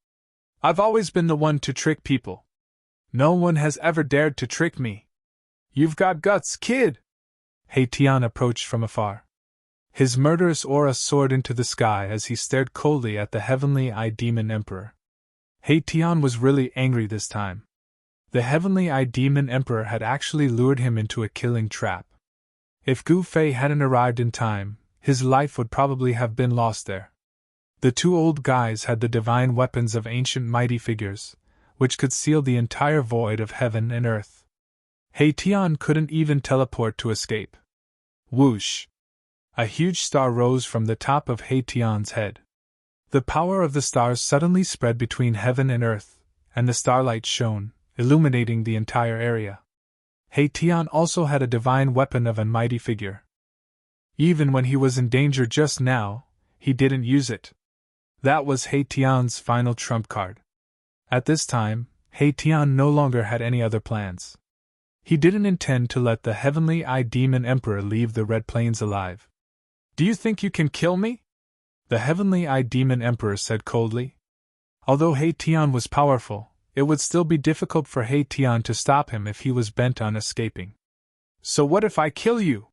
I've always been the one to trick people. No one has ever dared to trick me. You've got guts, kid! He Tian approached from afar. His murderous aura soared into the sky as he stared coldly at the heavenly-eyed demon emperor. He Tian was really angry this time. The heavenly-eyed demon emperor had actually lured him into a killing trap. If Gu Fei hadn't arrived in time, his life would probably have been lost there. The two old guys had the divine weapons of ancient mighty figures, which could seal the entire void of heaven and earth. He Tian couldn't even teleport to escape. Whoosh! A huge star rose from the top of He Tian's head. The power of the stars suddenly spread between heaven and earth, and the starlight shone, illuminating the entire area. He Tian also had a divine weapon of a mighty figure. Even when he was in danger just now, he didn't use it. That was He Tian's final trump card. At this time, He Tian no longer had any other plans. He didn't intend to let the heavenly-eyed demon emperor leave the Red Plains alive. Do you think you can kill me? The heavenly-eyed demon emperor said coldly. Although He Tian was powerful, it would still be difficult for He Tian to stop him if he was bent on escaping. So what if I kill you?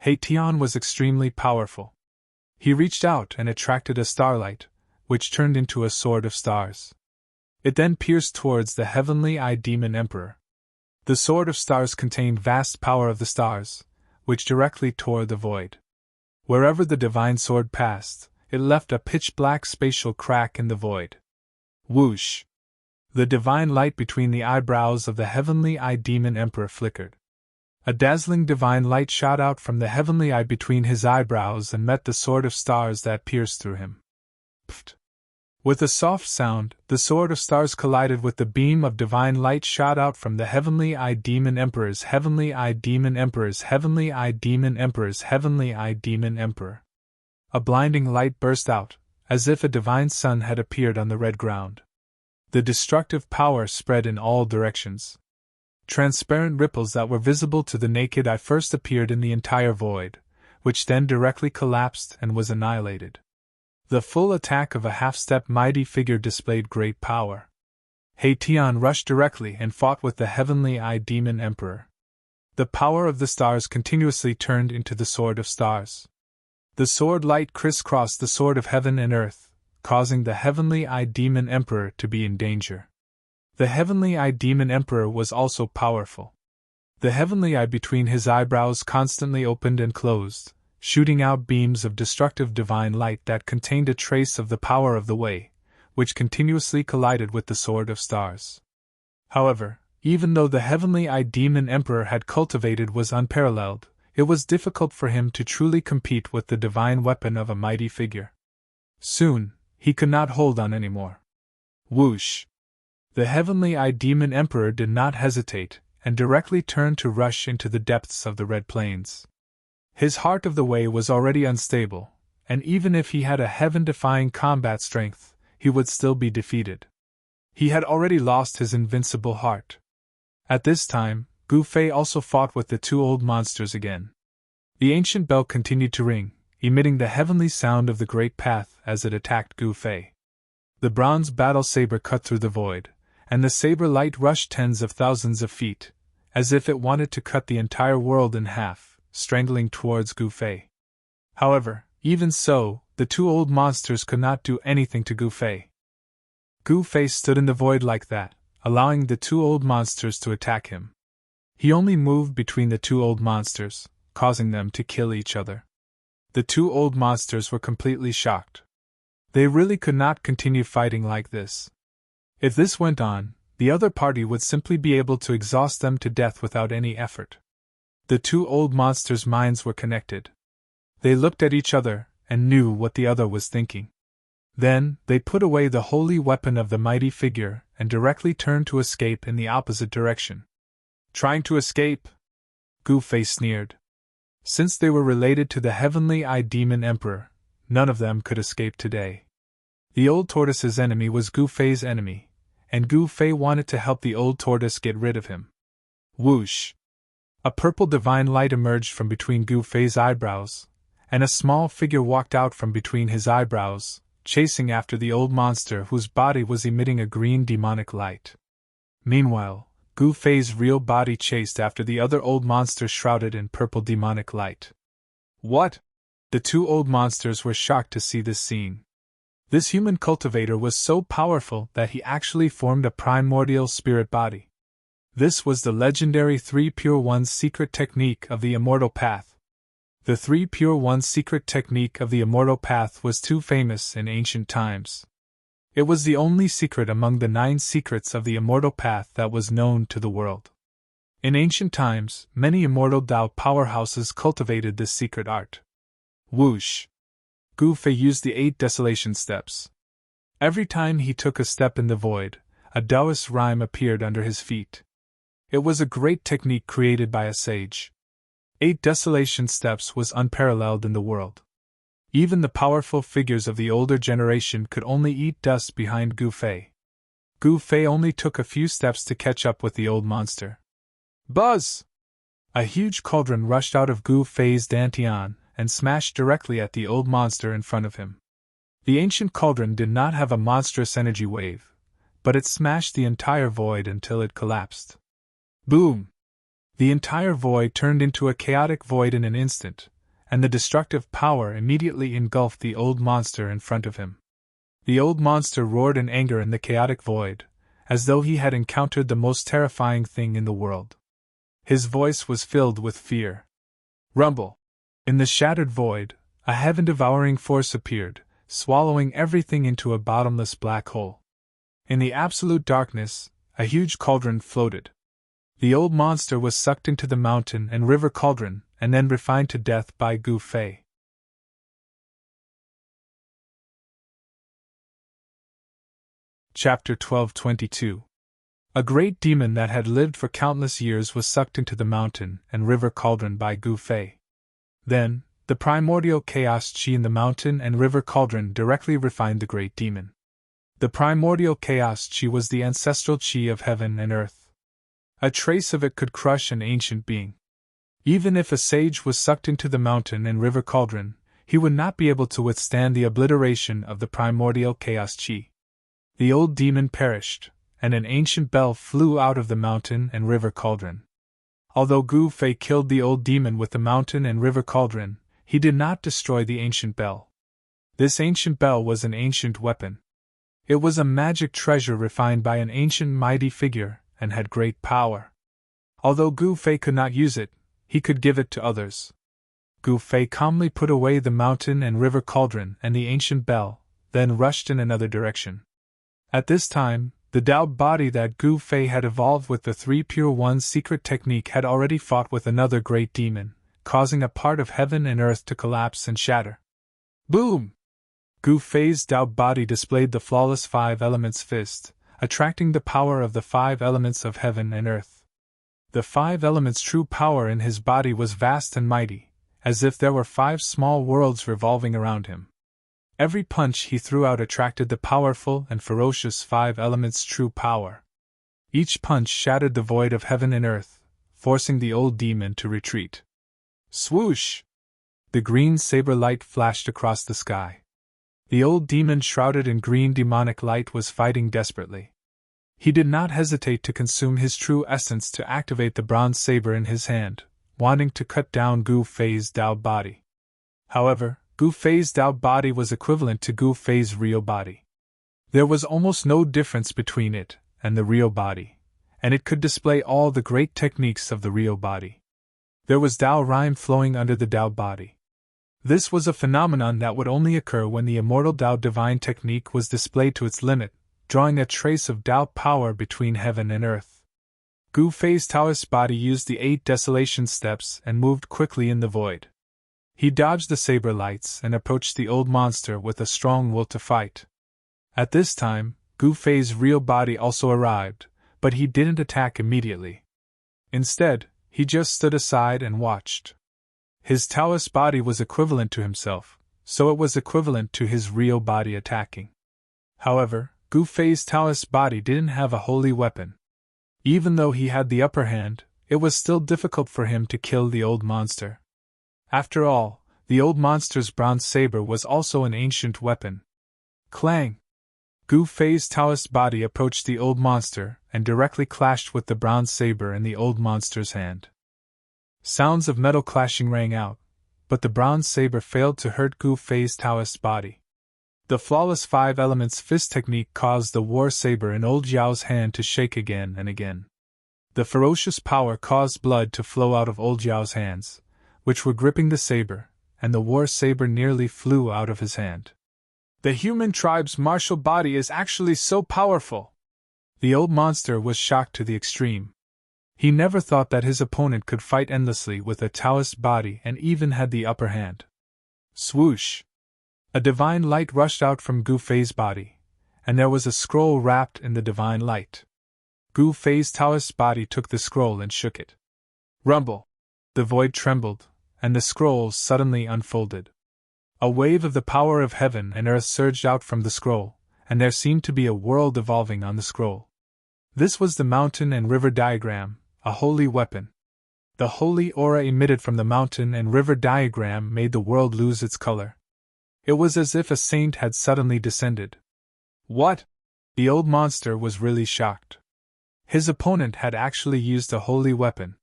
He Tian was extremely powerful. He reached out and attracted a starlight, which turned into a sword of stars. It then pierced towards the heavenly-eyed demon emperor. The sword of stars contained vast power of the stars, which directly tore the void. Wherever the divine sword passed, it left a pitch-black spatial crack in the void. Whoosh! The divine light between the eyebrows of the heavenly-eyed demon emperor flickered. A dazzling divine light shot out from the heavenly eye between his eyebrows and met the sword of stars that pierced through him. Pfft! With a soft sound, the sword of stars collided with the beam of divine light shot out from the heavenly-eyed demon emperor's heavenly-eyed demon emperor's heavenly-eyed demon emperor's heavenly-eyed demon emperor. A blinding light burst out, as if a divine sun had appeared on the red ground. The destructive power spread in all directions. Transparent ripples that were visible to the naked eye first appeared in the entire void, which then directly collapsed and was annihilated. The full attack of a half-step mighty figure displayed great power. He Tian rushed directly and fought with the heavenly-eyed demon emperor. The power of the stars continuously turned into the sword of stars. The sword light crisscrossed the sword of heaven and earth, causing the heavenly-eyed demon emperor to be in danger. The heavenly-eyed demon emperor was also powerful. The heavenly eye between his eyebrows constantly opened and closed, shooting out beams of destructive divine light that contained a trace of the power of the way, which continuously collided with the sword of stars. However, even though the heavenly-eyed demon emperor had cultivated was unparalleled, it was difficult for him to truly compete with the divine weapon of a mighty figure. Soon, he could not hold on anymore. Whoosh! The heavenly-eyed demon emperor did not hesitate, and directly turned to rush into the depths of the Red Plains. His heart of the way was already unstable, and even if he had a heaven-defying combat strength, he would still be defeated. He had already lost his invincible heart. At this time, Gu Fei also fought with the two old monsters again. The ancient bell continued to ring, emitting the heavenly sound of the great path as it attacked Gu Fei. The bronze battle saber cut through the void, and the saber light rushed tens of thousands of feet, as if it wanted to cut the entire world in half, strangling towards Gu Fei. However, even so, the two old monsters could not do anything to Gu Fei. Gu Fei stood in the void like that, allowing the two old monsters to attack him. He only moved between the two old monsters, causing them to kill each other. The two old monsters were completely shocked. They really could not continue fighting like this. If this went on, the other party would simply be able to exhaust them to death without any effort. The two old monsters' minds were connected. They looked at each other and knew what the other was thinking. Then, they put away the holy weapon of the mighty figure and directly turned to escape in the opposite direction. Trying to escape? Gu Fei sneered. Since they were related to the heavenly-eyed demon emperor, none of them could escape today. The old tortoise's enemy was Gu Fei's enemy, and Gu Fei wanted to help the old tortoise get rid of him. Whoosh! A purple divine light emerged from between Gu Fei's eyebrows, and a small figure walked out from between his eyebrows, chasing after the old monster whose body was emitting a green demonic light. Meanwhile, Gu Fei's real body chased after the other old monster shrouded in purple demonic light. What? The two old monsters were shocked to see this scene. This human cultivator was so powerful that he actually formed a primordial spirit body. This was the legendary Three Pure Ones secret technique of the Immortal Path. The Three Pure Ones secret technique of the Immortal Path was too famous in ancient times. It was the only secret among the 9 secrets of the Immortal Path that was known to the world. In ancient times, many immortal Tao powerhouses cultivated this secret art. Whoosh! Gu Fei used the 8 desolation steps. Every time he took a step in the void, a Taoist rhyme appeared under his feet. It was a great technique created by a sage. 8 desolation steps was unparalleled in the world. Even the powerful figures of the older generation could only eat dust behind Gu Fei. Gu Fei only took a few steps to catch up with the old monster. Buzz! A huge cauldron rushed out of Gu Fei's dantian and smashed directly at the old monster in front of him. The ancient cauldron did not have a monstrous energy wave, but it smashed the entire void until it collapsed. Boom! The entire void turned into a chaotic void in an instant, and the destructive power immediately engulfed the old monster in front of him. The old monster roared in anger in the chaotic void, as though he had encountered the most terrifying thing in the world. His voice was filled with fear. Rumble! In the shattered void, a heaven-devouring force appeared, swallowing everything into a bottomless black hole. In the absolute darkness, a huge cauldron floated. The old monster was sucked into the mountain and river cauldron, and then refined to death by Gu Fei. Chapter 12:22. A great demon that had lived for countless years was sucked into the mountain and river cauldron by Gu Fei. Then, the primordial chaos chi in the mountain and river cauldron directly refined the great demon. The primordial chaos chi was the ancestral chi of heaven and earth. A trace of it could crush an ancient being. Even if a sage was sucked into the mountain and river cauldron, he would not be able to withstand the obliteration of the primordial chaos chi. The old demon perished, and an ancient bell flew out of the mountain and river cauldron. Although Gu Fei killed the old demon with the mountain and river cauldron, he did not destroy the ancient bell. This ancient bell was an ancient weapon. It was a magic treasure refined by an ancient mighty figure, and had great power. Although Gu Fei could not use it, he could give it to others. Gu Fei calmly put away the mountain and river cauldron and the ancient bell, then rushed in another direction. At this time, the Tao body that Gu Fei had evolved with the Three Pure Ones secret technique had already fought with another great demon, causing a part of heaven and earth to collapse and shatter. Boom! Gu Fei's Tao body displayed the flawless 5 elements fist, attracting the power of the 5 elements of heaven and earth. The 5 elements' true power in his body was vast and mighty, as if there were 5 small worlds revolving around him. Every punch he threw out attracted the powerful and ferocious 5 elements' true power. Each punch shattered the void of heaven and earth, forcing the old demon to retreat. Swoosh! The green saber light flashed across the sky. The old demon shrouded in green demonic light was fighting desperately. He did not hesitate to consume his true essence to activate the bronze saber in his hand, wanting to cut down Gu Fei's Tao body. However, Gu Fei's Tao body was equivalent to Gu Fei's real body. There was almost no difference between it, and the real body, and it could display all the great techniques of the real body. There was Tao rhyme flowing under the Tao body. This was a phenomenon that would only occur when the immortal Tao divine technique was displayed to its limit, drawing a trace of Tao power between heaven and earth. Gu Fei's Taoist body used the 8 desolation steps and moved quickly in the void. He dodged the saber lights and approached the old monster with a strong will to fight. At this time, Gu Fei's real body also arrived, but he didn't attack immediately. Instead, he just stood aside and watched. His Taoist body was equivalent to himself, so it was equivalent to his real body attacking. However, Gu Fei's Taoist body didn't have a holy weapon. Even though he had the upper hand, it was still difficult for him to kill the old monster. After all, the old monster's bronze saber was also an ancient weapon. Clang! Gu Fei's Taoist body approached the old monster and directly clashed with the bronze saber in the old monster's hand. Sounds of metal clashing rang out, but the bronze saber failed to hurt Gu Fei's Taoist body. The flawless 5 elements fist technique caused the war saber in old Yao's hand to shake again and again. The ferocious power caused blood to flow out of old Yao's hands, which were gripping the saber, and the war saber nearly flew out of his hand. The human tribe's martial body is actually so powerful! The old monster was shocked to the extreme. He never thought that his opponent could fight endlessly with a Taoist body and even had the upper hand. Swoosh! A divine light rushed out from Gu Fei's body, and there was a scroll wrapped in the divine light. Gu Fei's Taoist body took the scroll and shook it. Rumble! The void trembled, and the scroll suddenly unfolded. A wave of the power of heaven and earth surged out from the scroll, and there seemed to be a world evolving on the scroll. This was the mountain and river diagram, a holy weapon. The holy aura emitted from the mountain and river diagram made the world lose its color. It was as if a saint had suddenly descended. What? The old monster was really shocked. His opponent had actually used a holy weapon.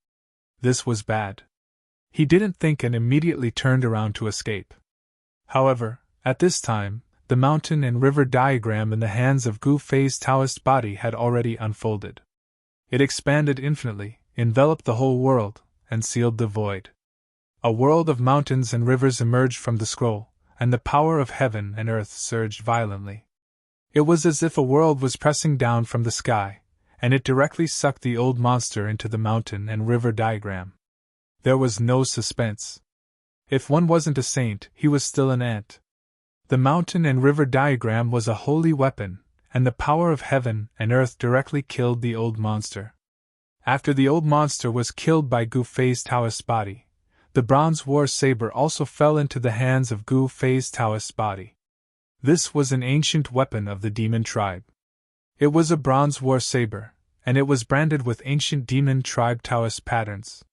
This was bad. He didn't think and immediately turned around to escape. However, at this time, the mountain and river diagram in the hands of Gu Fei's Taoist body had already unfolded. It expanded infinitely, enveloped the whole world, and sealed the void. A world of mountains and rivers emerged from the scroll, and the power of heaven and earth surged violently. It was as if a world was pressing down from the sky, and it directly sucked the old monster into the mountain and river diagram. There was no suspense. If one wasn't a saint, he was still an ant. The mountain and river diagram was a holy weapon, and the power of heaven and earth directly killed the old monster. After the old monster was killed by Gu Fei's Taoist body, the bronze war saber also fell into the hands of Gu Fei's Taoist body. This was an ancient weapon of the demon tribe. It was a bronze war saber, and it was branded with ancient demon tribe Taoist patterns.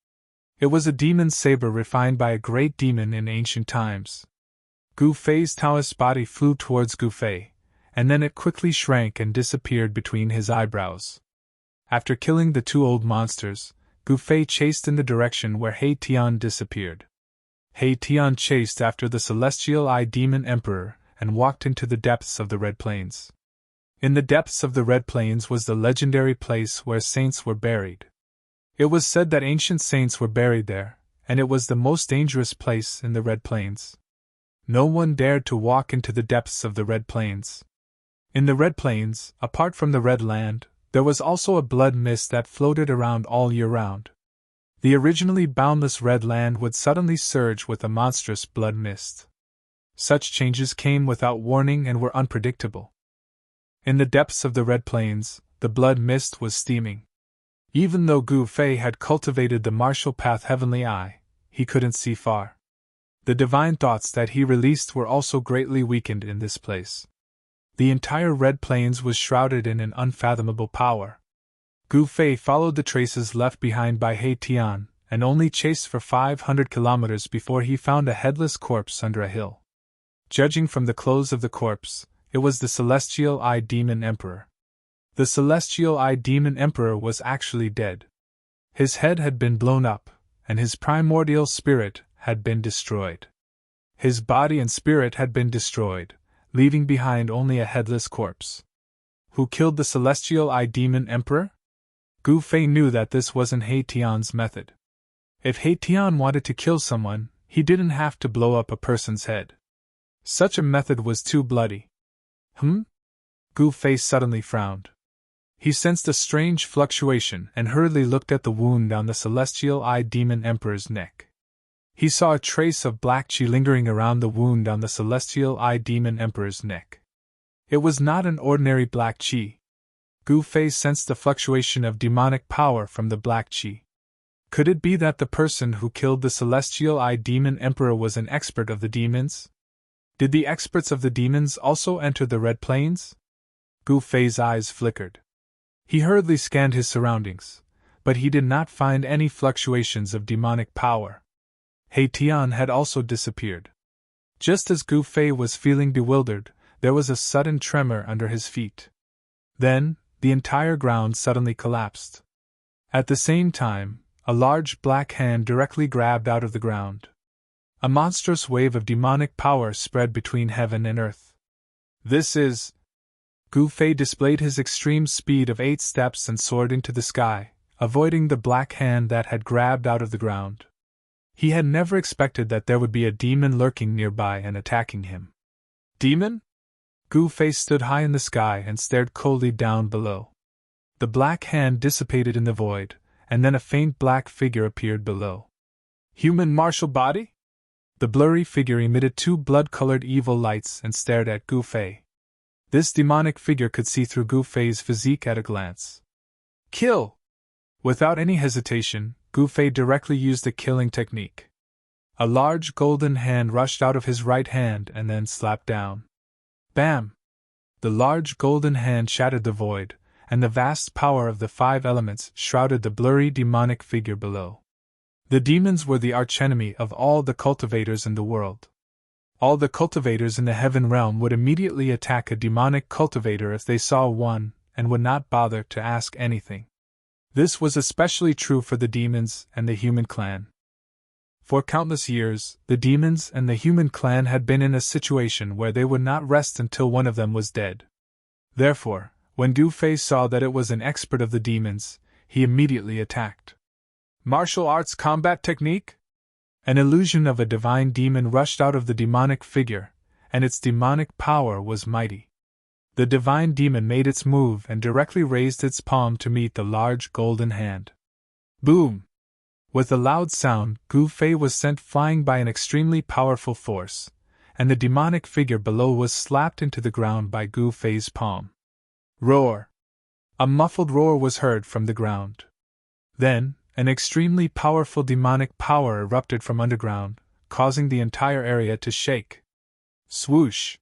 It was a demon saber refined by a great demon in ancient times. Gu Fei's Taoist body flew towards Gu Fei, and then it quickly shrank and disappeared between his eyebrows. After killing the 2 old monsters, Gu Fei chased in the direction where He Tian disappeared. He Tian chased after the celestial eye demon emperor and walked into the depths of the Red Plains. In the depths of the Red Plains was the legendary place where saints were buried. It was said that ancient saints were buried there, and it was the most dangerous place in the Red Plains. No one dared to walk into the depths of the Red Plains. In the Red Plains, apart from the Red Land, there was also a blood mist that floated around all year round. The originally boundless Red Land would suddenly surge with a monstrous blood mist. Such changes came without warning and were unpredictable. In the depths of the Red Plains, the blood mist was steaming. Even though Gu Fei had cultivated the martial path Heavenly Eye, he couldn't see far. The divine thoughts that he released were also greatly weakened in this place. The entire Red Plains was shrouded in an unfathomable power. Gu Fei followed the traces left behind by He Tian, and only chased for 500 kilometers before he found a headless corpse under a hill. Judging from the clothes of the corpse, it was the Celestial Eye Demon Emperor. The Celestial Eye Demon Emperor was actually dead. His head had been blown up, and his primordial spirit had been destroyed. His body and spirit had been destroyed, leaving behind only a headless corpse. who killed the celestial eye demon emperor? Gu Fei knew that this wasn't He Tian's method. If He Tian wanted to kill someone, he didn't have to blow up a person's head. Such a method was too bloody. Gu Fei suddenly frowned. He sensed a strange fluctuation and hurriedly looked at the wound on the celestial eye demon emperor's neck. He saw a trace of black qi lingering around the wound on the celestial eye demon emperor's neck. It was not an ordinary black qi. Gu Fei sensed the fluctuation of demonic power from the black qi. Could it be that the person who killed the celestial eye demon emperor was an expert of the demons? Did the experts of the demons also enter the Red Plains? Gu Fei's eyes flickered. He hurriedly scanned his surroundings, but he did not find any fluctuations of demonic power. He Tian had also disappeared. Just as Gu Fei was feeling bewildered, there was a sudden tremor under his feet. Then, the entire ground suddenly collapsed. At the same time, a large black hand directly grabbed out of the ground. A monstrous wave of demonic power spread between heaven and earth. This is... Gu Fei displayed his extreme speed of 8 steps and soared into the sky, avoiding the black hand that had grabbed out of the ground. He had never expected that there would be a demon lurking nearby and attacking him. Demon? Gu Fei stood high in the sky and stared coldly down below. The black hand dissipated in the void, and then a faint black figure appeared below. Human martial body? The blurry figure emitted 2 blood-colored evil lights and stared at Gu Fei. This demonic figure could see through Gu Fei's physique at a glance. Kill! Without any hesitation, Gu Fei directly used the killing technique. A large golden hand rushed out of his right hand and then slapped down. Bam! The large golden hand shattered the void, and the vast power of the 5 elements shrouded the blurry demonic figure below. The demons were the archenemy of all the cultivators in the world. All the cultivators in the heaven realm would immediately attack a demonic cultivator if they saw one, and would not bother to ask anything. This was especially true for the demons and the human clan. For countless years, the demons and the human clan had been in a situation where they would not rest until one of them was dead. Therefore, when Gu Fei saw that it was an expert of the demons, he immediately attacked. Martial arts combat technique? An illusion of a divine demon rushed out of the demonic figure, and its demonic power was mighty. The divine demon made its move and directly raised its palm to meet the large golden hand. Boom! With a loud sound, Gu Fei was sent flying by an extremely powerful force, and the demonic figure below was slapped into the ground by Gu Fei's palm. Roar! A muffled roar was heard from the ground. Then, an extremely powerful demonic power erupted from underground, causing the entire area to shake. Swoosh!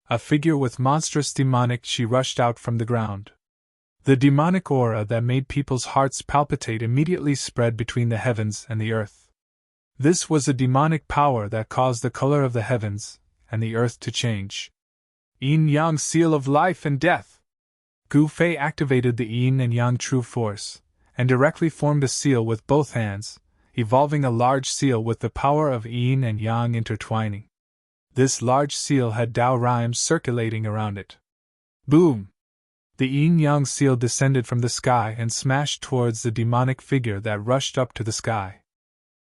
A figure with monstrous demonic qi rushed out from the ground. The demonic aura that made people's hearts palpitate immediately spread between the heavens and the earth. This was a demonic power that caused the color of the heavens and the earth to change. Yin-Yang Seal of Life and Death! Gu Fei activated the Yin and Yang True Force, and directly formed a seal with both hands, evolving a large seal with the power of Yin and Yang intertwining. This large seal had Tao rhymes circulating around it. Boom! The Yin-Yang seal descended from the sky and smashed towards the demonic figure that rushed up to the sky.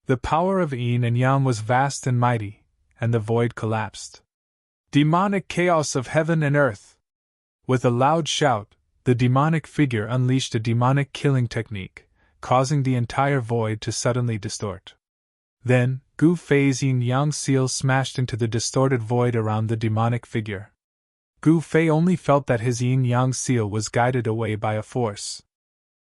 The power of Yin and Yang was vast and mighty, and the void collapsed. Demonic chaos of heaven and earth! With a loud shout, the demonic figure unleashed a demonic killing technique, causing the entire void to suddenly distort. Then, Gu Fei's Yin-Yang seal smashed into the distorted void around the demonic figure. Gu Fei only felt that his Yin-Yang seal was guided away by a force.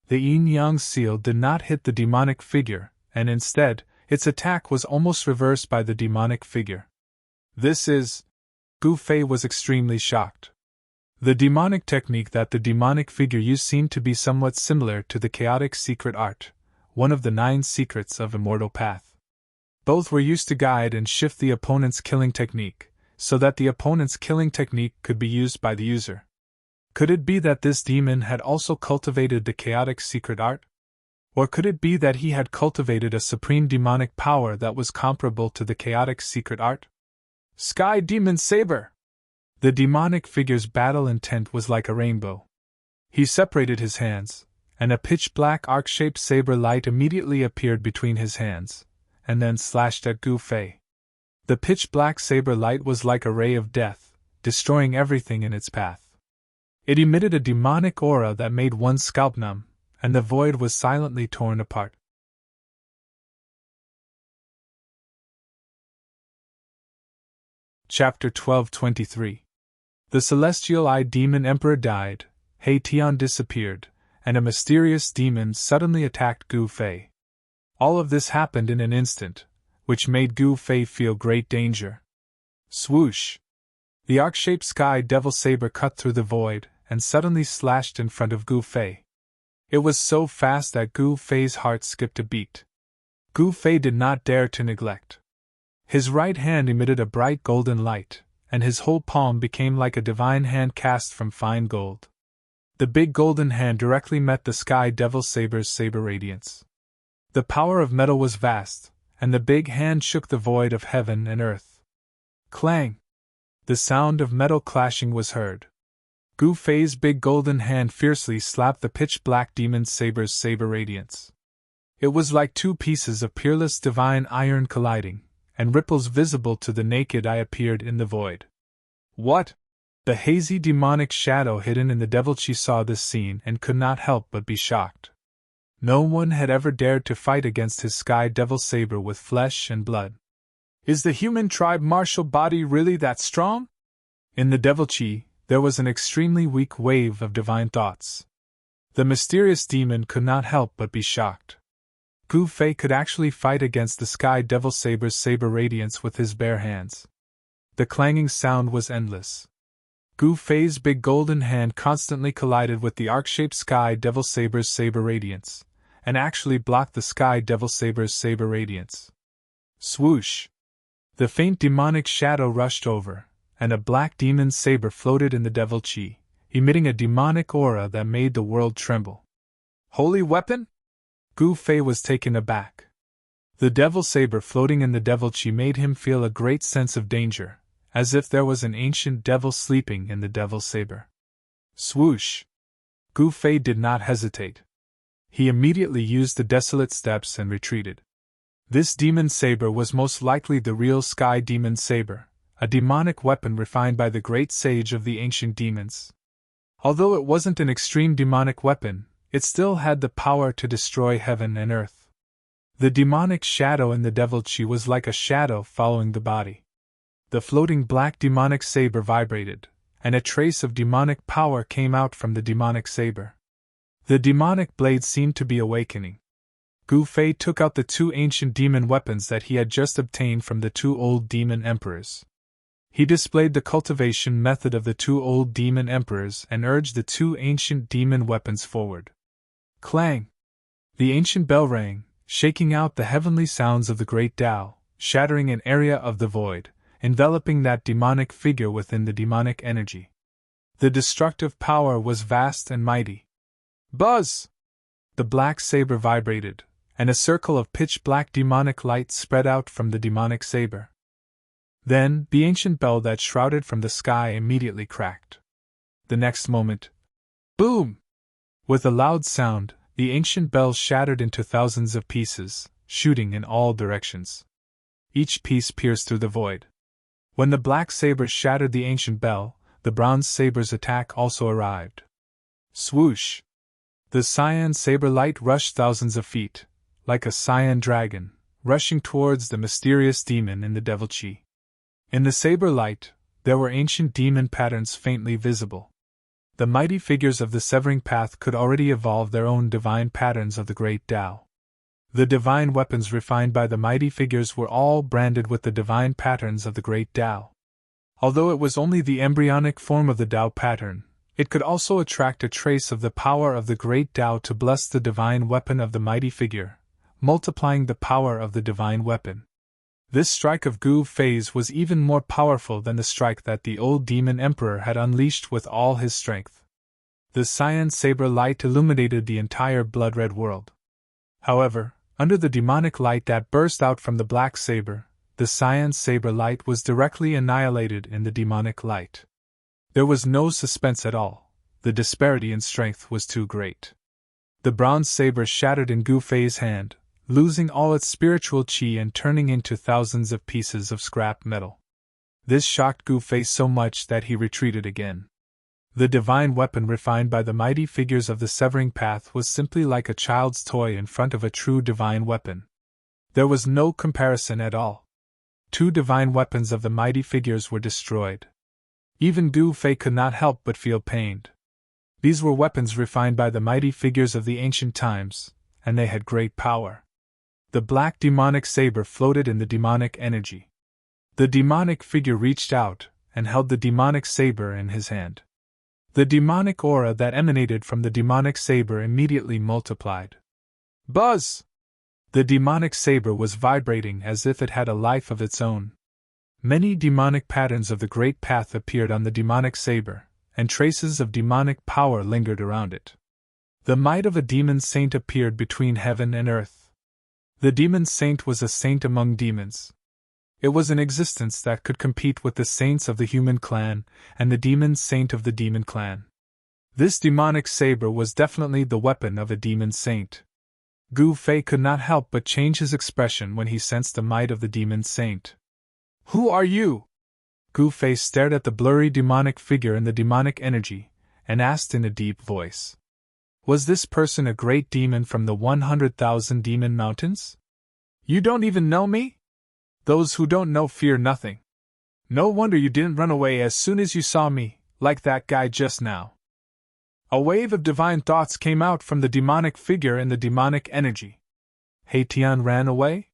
The Yin-Yang seal did not hit the demonic figure, and instead, its attack was almost reversed by the demonic figure. This is... Gu Fei was extremely shocked. The demonic technique that the demonic figure used seemed to be somewhat similar to the chaotic secret art, one of the 9 secrets of Immortal Path. Both were used to guide and shift the opponent's killing technique, so that the opponent's killing technique could be used by the user. Could it be that this demon had also cultivated the chaotic secret art? Or could it be that he had cultivated a supreme demonic power that was comparable to the chaotic secret art? Sky Demon Saber! The demonic figure's battle intent was like a rainbow. He separated his hands, and a pitch-black arc-shaped saber light immediately appeared between his hands, and then slashed at Gu Fei. The pitch-black saber light was like a ray of death, destroying everything in its path. It emitted a demonic aura that made one's scalp numb, and the void was silently torn apart. Chapter 12:23. The celestial eye demon emperor died, He Tian disappeared, and a mysterious demon suddenly attacked Gu Fei. All of this happened in an instant, which made Gu Fei feel great danger. Swoosh! The arc-shaped sky devil saber cut through the void and suddenly slashed in front of Gu Fei. It was so fast that Gu Fei's heart skipped a beat. Gu Fei did not dare to neglect. His right hand emitted a bright golden light, and his whole palm became like a divine hand cast from fine gold. The big golden hand directly met the sky devil saber's saber radiance. The power of metal was vast, and the big hand shook the void of heaven and earth. Clang! The sound of metal clashing was heard. Gu Fei's big golden hand fiercely slapped the pitch-black demon saber's saber radiance. It was like two pieces of peerless divine iron colliding, and ripples visible to the naked eye appeared in the void. What? The hazy demonic shadow hidden in the devilchi saw this scene and could not help but be shocked. No one had ever dared to fight against his sky devil saber with flesh and blood. Is the human tribe martial body really that strong? In the devilchi, there was an extremely weak wave of divine thoughts. The mysterious demon could not help but be shocked. Gu Fei could actually fight against the sky devil saber's saber radiance with his bare hands. The clanging sound was endless. Gu Fei's big golden hand constantly collided with the arc-shaped sky devil saber's saber radiance, and actually blocked the sky devil saber's saber radiance. Swoosh! The faint demonic shadow rushed over, and a black demon saber floated in the devilchi, emitting a demonic aura that made the world tremble. Holy weapon? Gu Fei was taken aback. The devil saber floating in the devilchi made him feel a great sense of danger, as if there was an ancient devil sleeping in the devil saber. Swoosh! Gu Fei did not hesitate. He immediately used the desolate steps and retreated. This demon saber was most likely the real sky demon saber, a demonic weapon refined by the great sage of the ancient demons. Although it wasn't an extreme demonic weapon, it still had the power to destroy heaven and earth. The demonic shadow in the devilchi was like a shadow following the body. The floating black demonic saber vibrated, and a trace of demonic power came out from the demonic saber. The demonic blade seemed to be awakening. Gu Fei took out the two ancient demon weapons that he had just obtained from the two old demon emperors. He displayed the cultivation method of the two old demon emperors and urged the two ancient demon weapons forward. Clang! The ancient bell rang, shaking out the heavenly sounds of the great Tao, shattering an area of the void, enveloping that demonic figure within the demonic energy. The destructive power was vast and mighty. Buzz! The black saber vibrated, and a circle of pitch-black demonic light spread out from the demonic saber. Then, the ancient bell that shrouded from the sky immediately cracked. The next moment, boom! With a loud sound, the ancient bell shattered into thousands of pieces, shooting in all directions. Each piece pierced through the void. When the black saber shattered the ancient bell, the bronze saber's attack also arrived. Swoosh! The cyan saber light rushed thousands of feet, like a cyan dragon, rushing towards the mysterious demon in the devilchi. In the saber light, there were ancient demon patterns faintly visible. The mighty figures of the severing path could already evolve their own divine patterns of the great Tao. The divine weapons refined by the mighty figures were all branded with the divine patterns of the great Tao. Although it was only the embryonic form of the Tao pattern, it could also attract a trace of the power of the great Tao to bless the divine weapon of the mighty figure, multiplying the power of the divine weapon. This strike of Gu Fei's was even more powerful than the strike that the old demon emperor had unleashed with all his strength. The cyan saber light illuminated the entire blood-red world. However, under the demonic light that burst out from the black saber, the cyan saber light was directly annihilated in the demonic light. There was no suspense at all. the disparity in strength was too great. The bronze saber shattered in Gu Fei's hand, losing all its spiritual qi and turning into thousands of pieces of scrap metal. This shocked Gu Fei so much that he retreated again. The divine weapon refined by the mighty figures of the severing path was simply like a child's toy in front of a true divine weapon. There was no comparison at all. Two divine weapons of the mighty figures were destroyed. Even Gu Fei could not help but feel pained. These were weapons refined by the mighty figures of the ancient times, and they had great power. The black demonic saber floated in the demonic energy. The demonic figure reached out and held the demonic saber in his hand. The demonic aura that emanated from the demonic saber immediately multiplied. Buzz! The demonic saber was vibrating as if it had a life of its own. Many demonic patterns of the great path appeared on the demonic saber, and traces of demonic power lingered around it. The might of a demon saint appeared between heaven and earth. The demon saint was a saint among demons. It was an existence that could compete with the saints of the human clan and the demon saint of the demon clan. This demonic saber was definitely the weapon of a demon saint. Gu Fei could not help but change his expression when he sensed the might of the demon saint. "Who are you?" Gu Fei stared at the blurry demonic figure in the demonic energy, and asked in a deep voice. Was this person a great demon from the 100,000 demon mountains? "You don't even know me? Those who don't know fear nothing. No wonder you didn't run away as soon as you saw me, like that guy just now." A wave of divine thoughts came out from the demonic figure in the demonic energy. He Tian ran away?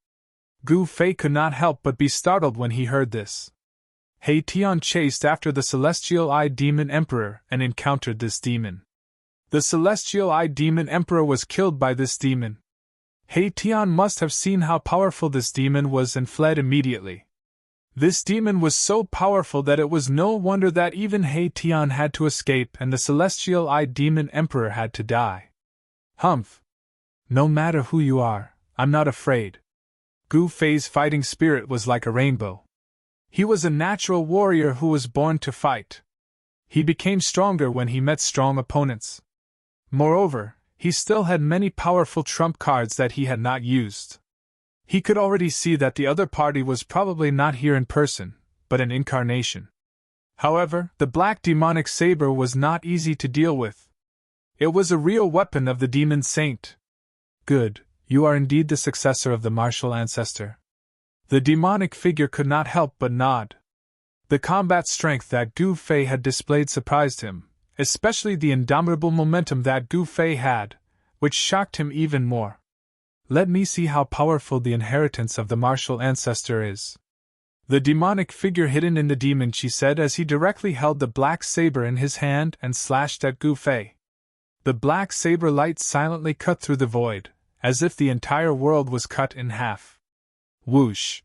Gu Fei could not help but be startled when he heard this. He Tian chased after the Celestial Eye Demon Emperor and encountered this demon. The Celestial Eye Demon Emperor was killed by this demon. He Tian must have seen how powerful this demon was and fled immediately. This demon was so powerful that it was no wonder that even He Tian had to escape and the Celestial Eye Demon Emperor had to die. Humph! No matter who you are, I'm not afraid. Gu Fei's fighting spirit was like a rainbow. He was a natural warrior who was born to fight. He became stronger when he met strong opponents. Moreover, he still had many powerful trump cards that he had not used. He could already see that the other party was probably not here in person, but an incarnation. However, the black demonic saber was not easy to deal with. It was a real weapon of the demon saint. Good, you are indeed the successor of the martial ancestor. The demonic figure could not help but nod. The combat strength that Gu Fei had displayed surprised him, especially the indomitable momentum that Gu Fei had, which shocked him even more. Let me see how powerful the inheritance of the martial ancestor is. The demonic figure hidden in the demon, she said as he directly held the black saber in his hand and slashed at Gu Fei. The black saber light silently cut through the void, as if the entire world was cut in half. Whoosh!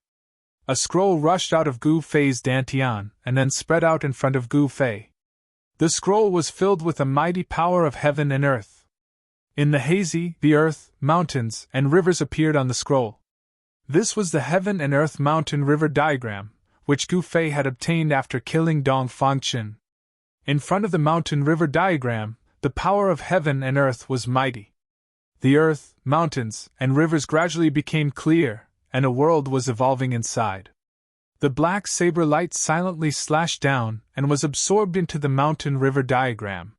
A scroll rushed out of Gu Fei's dantian and then spread out in front of Gu Fei. The scroll was filled with the mighty power of heaven and earth. In the hazy, the earth, mountains, and rivers appeared on the scroll. This was the heaven and earth mountain river diagram, which Gu Fei had obtained after killing Dong Fangchen. In front of the mountain river diagram, the power of heaven and earth was mighty. The earth, mountains, and rivers gradually became clear, and a world was evolving inside. The black saber light silently slashed down and was absorbed into the mountain river diagram.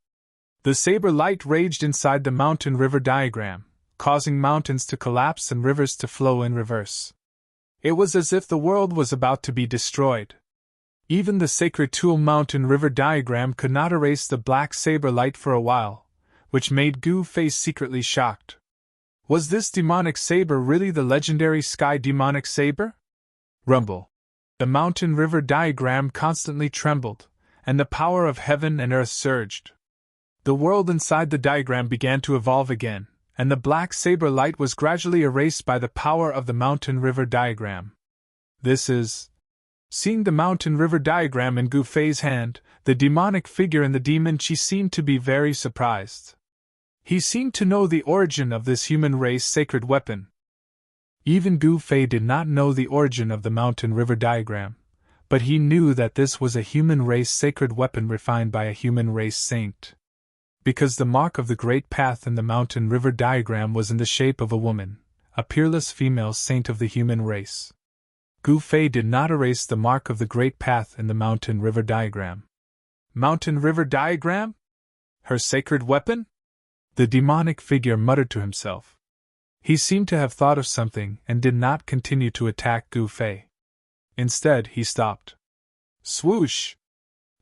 The saber light raged inside the mountain river diagram, causing mountains to collapse and rivers to flow in reverse. It was as if the world was about to be destroyed. Even the sacred tool mountain river diagram could not erase the black saber light for a while, which made Gu Fei secretly shocked. Was this demonic saber really the legendary sky demonic saber? Rumble. The mountain river diagram constantly trembled, and the power of heaven and earth surged. The world inside the diagram began to evolve again, and the black saber light was gradually erased by the power of the mountain river diagram. This is... Seeing the mountain river diagram in Gu Fei's hand, the demonic figure in the demon chi seemed to be very surprised. He seemed to know the origin of this human race sacred weapon. Even Gu Fei did not know the origin of the mountain river diagram, but he knew that this was a human race sacred weapon refined by a human race saint. Because the mark of the great path in the mountain river diagram was in the shape of a woman, a peerless female saint of the human race. Gu Fei did not erase the mark of the great path in the mountain river diagram. Mountain river diagram? Her sacred weapon? The demonic figure muttered to himself. He seemed to have thought of something and did not continue to attack Gu Fei. Instead, he stopped. Swoosh!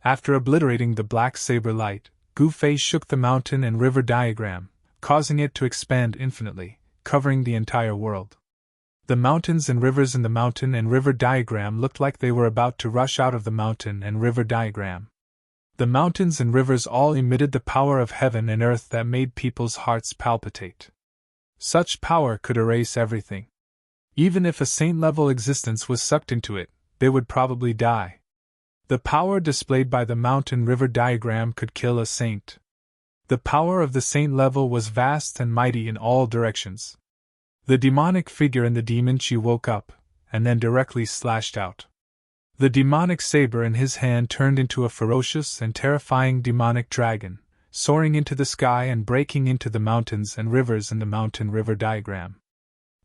After obliterating the black saber light, Gu Fei shook the mountain and river diagram, causing it to expand infinitely, covering the entire world. The mountains and rivers in the mountain and river diagram looked like they were about to rush out of the mountain and river diagram. The mountains and rivers all emitted the power of heaven and earth that made people's hearts palpitate. Such power could erase everything. Even if a saint-level existence was sucked into it, they would probably die. The power displayed by the mountain-river diagram could kill a saint. The power of the saint level was vast and mighty in all directions. The demonic figure in the demon chi woke up, and then directly slashed out. The demonic saber in his hand turned into a ferocious and terrifying demonic dragon, soaring into the sky and breaking into the mountains and rivers in the mountain-river diagram.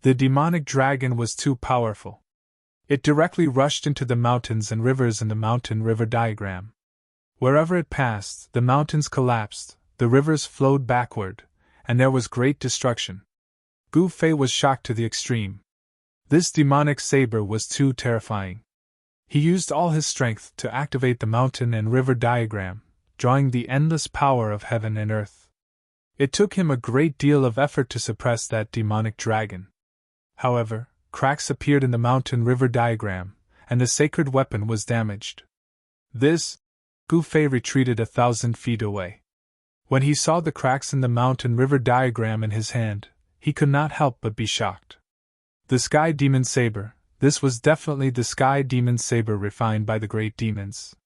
The demonic dragon was too powerful. It directly rushed into the mountains and rivers in the mountain-river diagram. Wherever it passed, the mountains collapsed, the rivers flowed backward, and there was great destruction. Gu Fei was shocked to the extreme. This demonic saber was too terrifying. He used all his strength to activate the mountain and river diagram, drawing the endless power of heaven and earth. It took him a great deal of effort to suppress that demonic dragon. However, cracks appeared in the mountain-river diagram, and the sacred weapon was damaged. Gu Fei retreated 1,000 feet away. When he saw the cracks in the mountain-river diagram in his hand, he could not help but be shocked. The Sky Demon Saber, this was definitely the Sky Demon Saber refined by the great demons.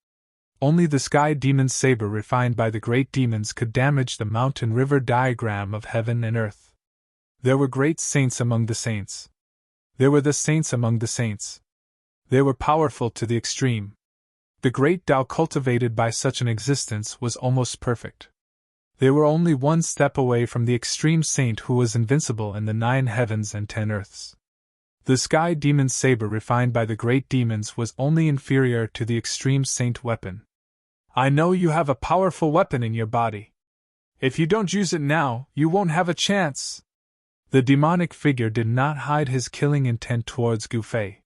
Only the Sky Demon Saber refined by the great demons could damage the mountain-river diagram of heaven and earth. There were great saints among the saints. There were the saints among the saints. They were powerful to the extreme. The great Tao cultivated by such an existence was almost perfect. They were only one step away from the extreme saint who was invincible in the 9 heavens and 10 earths. The Sky Demon Saber refined by the great demons was only inferior to the extreme saint weapon. I know you have a powerful weapon in your body. If you don't use it now, you won't have a chance. The demonic figure did not hide his killing intent towards Gu Fei.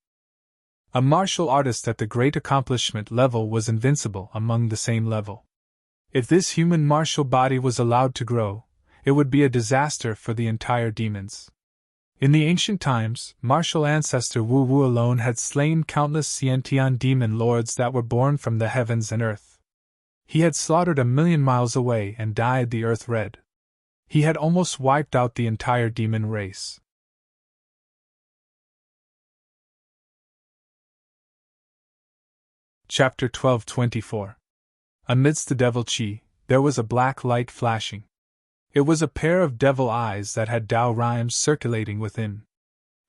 A martial artist at the great accomplishment level was invincible among the same level. If this human martial body was allowed to grow, it would be a disaster for the entire demons. In the ancient times, martial ancestor Wu Wu alone had slain countless Xiantian demon lords that were born from the heavens and earth. He had slaughtered 1,000,000 miles away and dyed the earth red. He had almost wiped out the entire demon race. Chapter 12:24. Amidst the devil chi, there was a black light flashing. It was a pair of devil eyes that had Tao rhymes circulating within.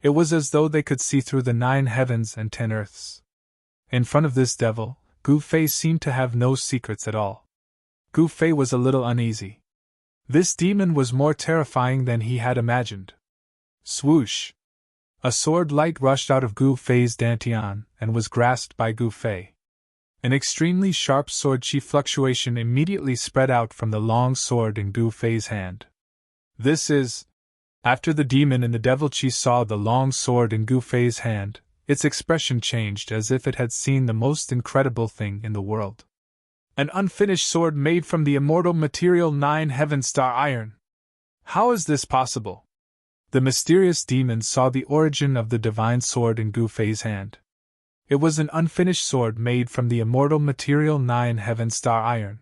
It was as though they could see through the 9 heavens and 10 earths. In front of this devil, Gu Fei seemed to have no secrets at all. Gu Fei was a little uneasy. This demon was more terrifying than he had imagined. Swoosh! A sword light rushed out of Gu Fei's dantian and was grasped by Gu Fei. An extremely sharp sword chi fluctuation immediately spread out from the long sword in Gu Fei's hand. This is... After the demon in the devil chi saw the long sword in Gu Fei's hand, its expression changed as if it had seen the most incredible thing in the world. An unfinished sword made from the immortal material 9 heaven star iron. How is this possible? The mysterious demon saw the origin of the divine sword in Gu Fei's hand. It was an unfinished sword made from the immortal material 9 heaven star iron.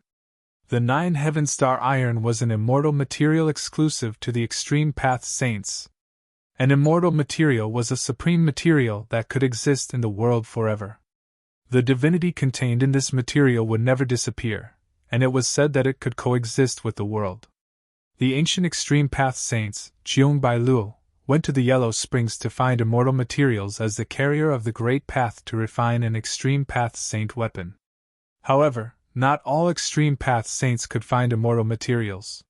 The 9 heaven star iron was an immortal material exclusive to the extreme path saints. An immortal material was a supreme material that could exist in the world forever. The divinity contained in this material would never disappear, and it was said that it could coexist with the world. The ancient extreme path saints, Jiong Bai Luo, went to the Yellow Springs to find immortal materials as the carrier of the great path to refine an extreme path saint weapon. However, not all extreme path saints could find immortal materials.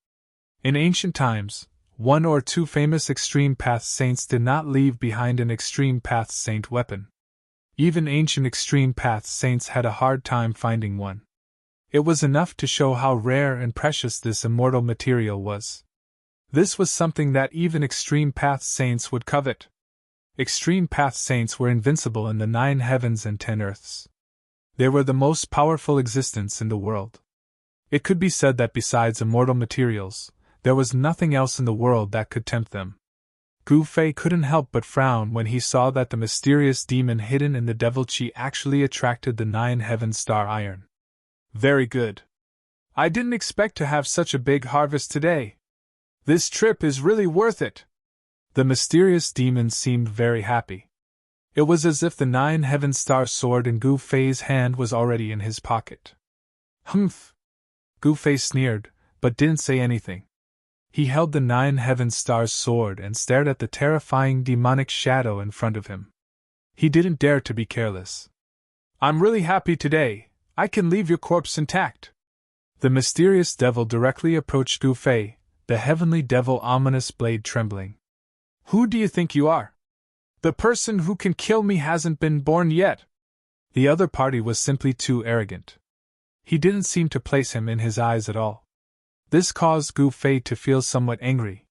In ancient times, one or two famous extreme path saints did not leave behind an extreme path saint weapon. Even ancient extreme path saints had a hard time finding one. It was enough to show how rare and precious this immortal material was. This was something that even extreme path saints would covet. Extreme path saints were invincible in the 9 heavens and 10 earths. They were the most powerful existence in the world. It could be said that besides immortal materials, there was nothing else in the world that could tempt them. Gu Fei couldn't help but frown when he saw that the mysterious demon hidden in the devil chi actually attracted the 9 heaven star iron. Very good. I didn't expect to have such a big harvest today. This trip is really worth it. The mysterious demon seemed very happy. It was as if the 9 heaven star sword in Gu Fei's hand was already in his pocket. Humph! Gu Fei sneered, but didn't say anything. He held the 9 heaven star's sword and stared at the terrifying demonic shadow in front of him. He didn't dare to be careless. I'm really happy today. I can leave your corpse intact. The mysterious devil directly approached Gu Fei, the heavenly devil ominous blade trembling. Who do you think you are? The person who can kill me hasn't been born yet. The other party was simply too arrogant. He didn't seem to place him in his eyes at all. This caused Gu Fei to feel somewhat angry.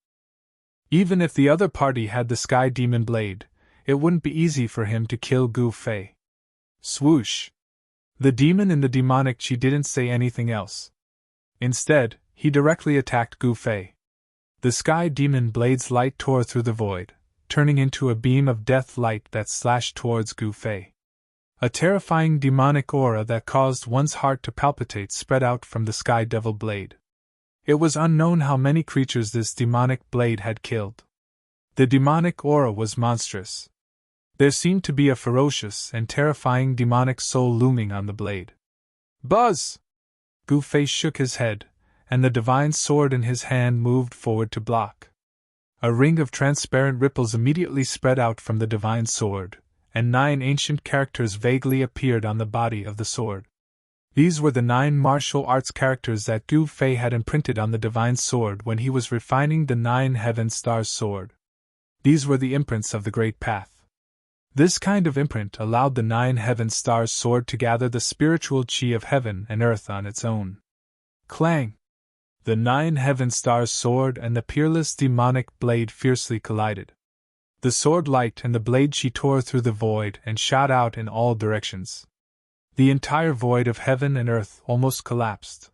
Even if the other party had the sky demon blade, it wouldn't be easy for him to kill Gu Fei. Swoosh! The demon in the demonic chi didn't say anything else. Instead, he directly attacked Gu Fei. The sky demon blade's light tore through the void, turning into a beam of death light that slashed towards Gu Fei. A terrifying demonic aura that caused one's heart to palpitate spread out from the sky devil blade. It was unknown how many creatures this demonic blade had killed. The demonic aura was monstrous. There seemed to be a ferocious and terrifying demonic soul looming on the blade. Buzz! Gu Fei shook his head, and the divine sword in his hand moved forward to block. A ring of transparent ripples immediately spread out from the divine sword, and 9 ancient characters vaguely appeared on the body of the sword. These were the 9 martial arts characters that Gu Fei had imprinted on the divine sword when he was refining the 9 heaven stars sword. These were the imprints of the Great Path. This kind of imprint allowed the 9 heaven stars sword to gather the spiritual chi of heaven and earth on its own. Clang! The 9 heaven stars sword and the peerless demonic blade fiercely collided. The sword light and the blade chi tore through the void and shot out in all directions. The entire void of heaven and earth almost collapsed.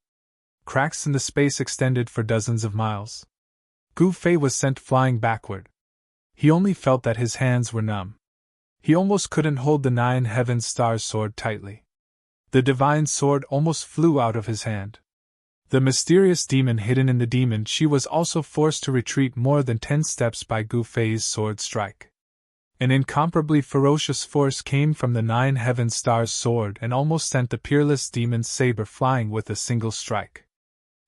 Cracks in the space extended for dozens of miles. Gu Fei was sent flying backward. He only felt that his hands were numb. He almost couldn't hold the 9 heaven stars sword tightly. The divine sword almost flew out of his hand. The mysterious demon hidden in the demon chi was also forced to retreat more than 10 steps by Gu Fei's sword strike. An incomparably ferocious force came from the 9 heaven stars sword and almost sent the peerless demon's saber flying with a single strike.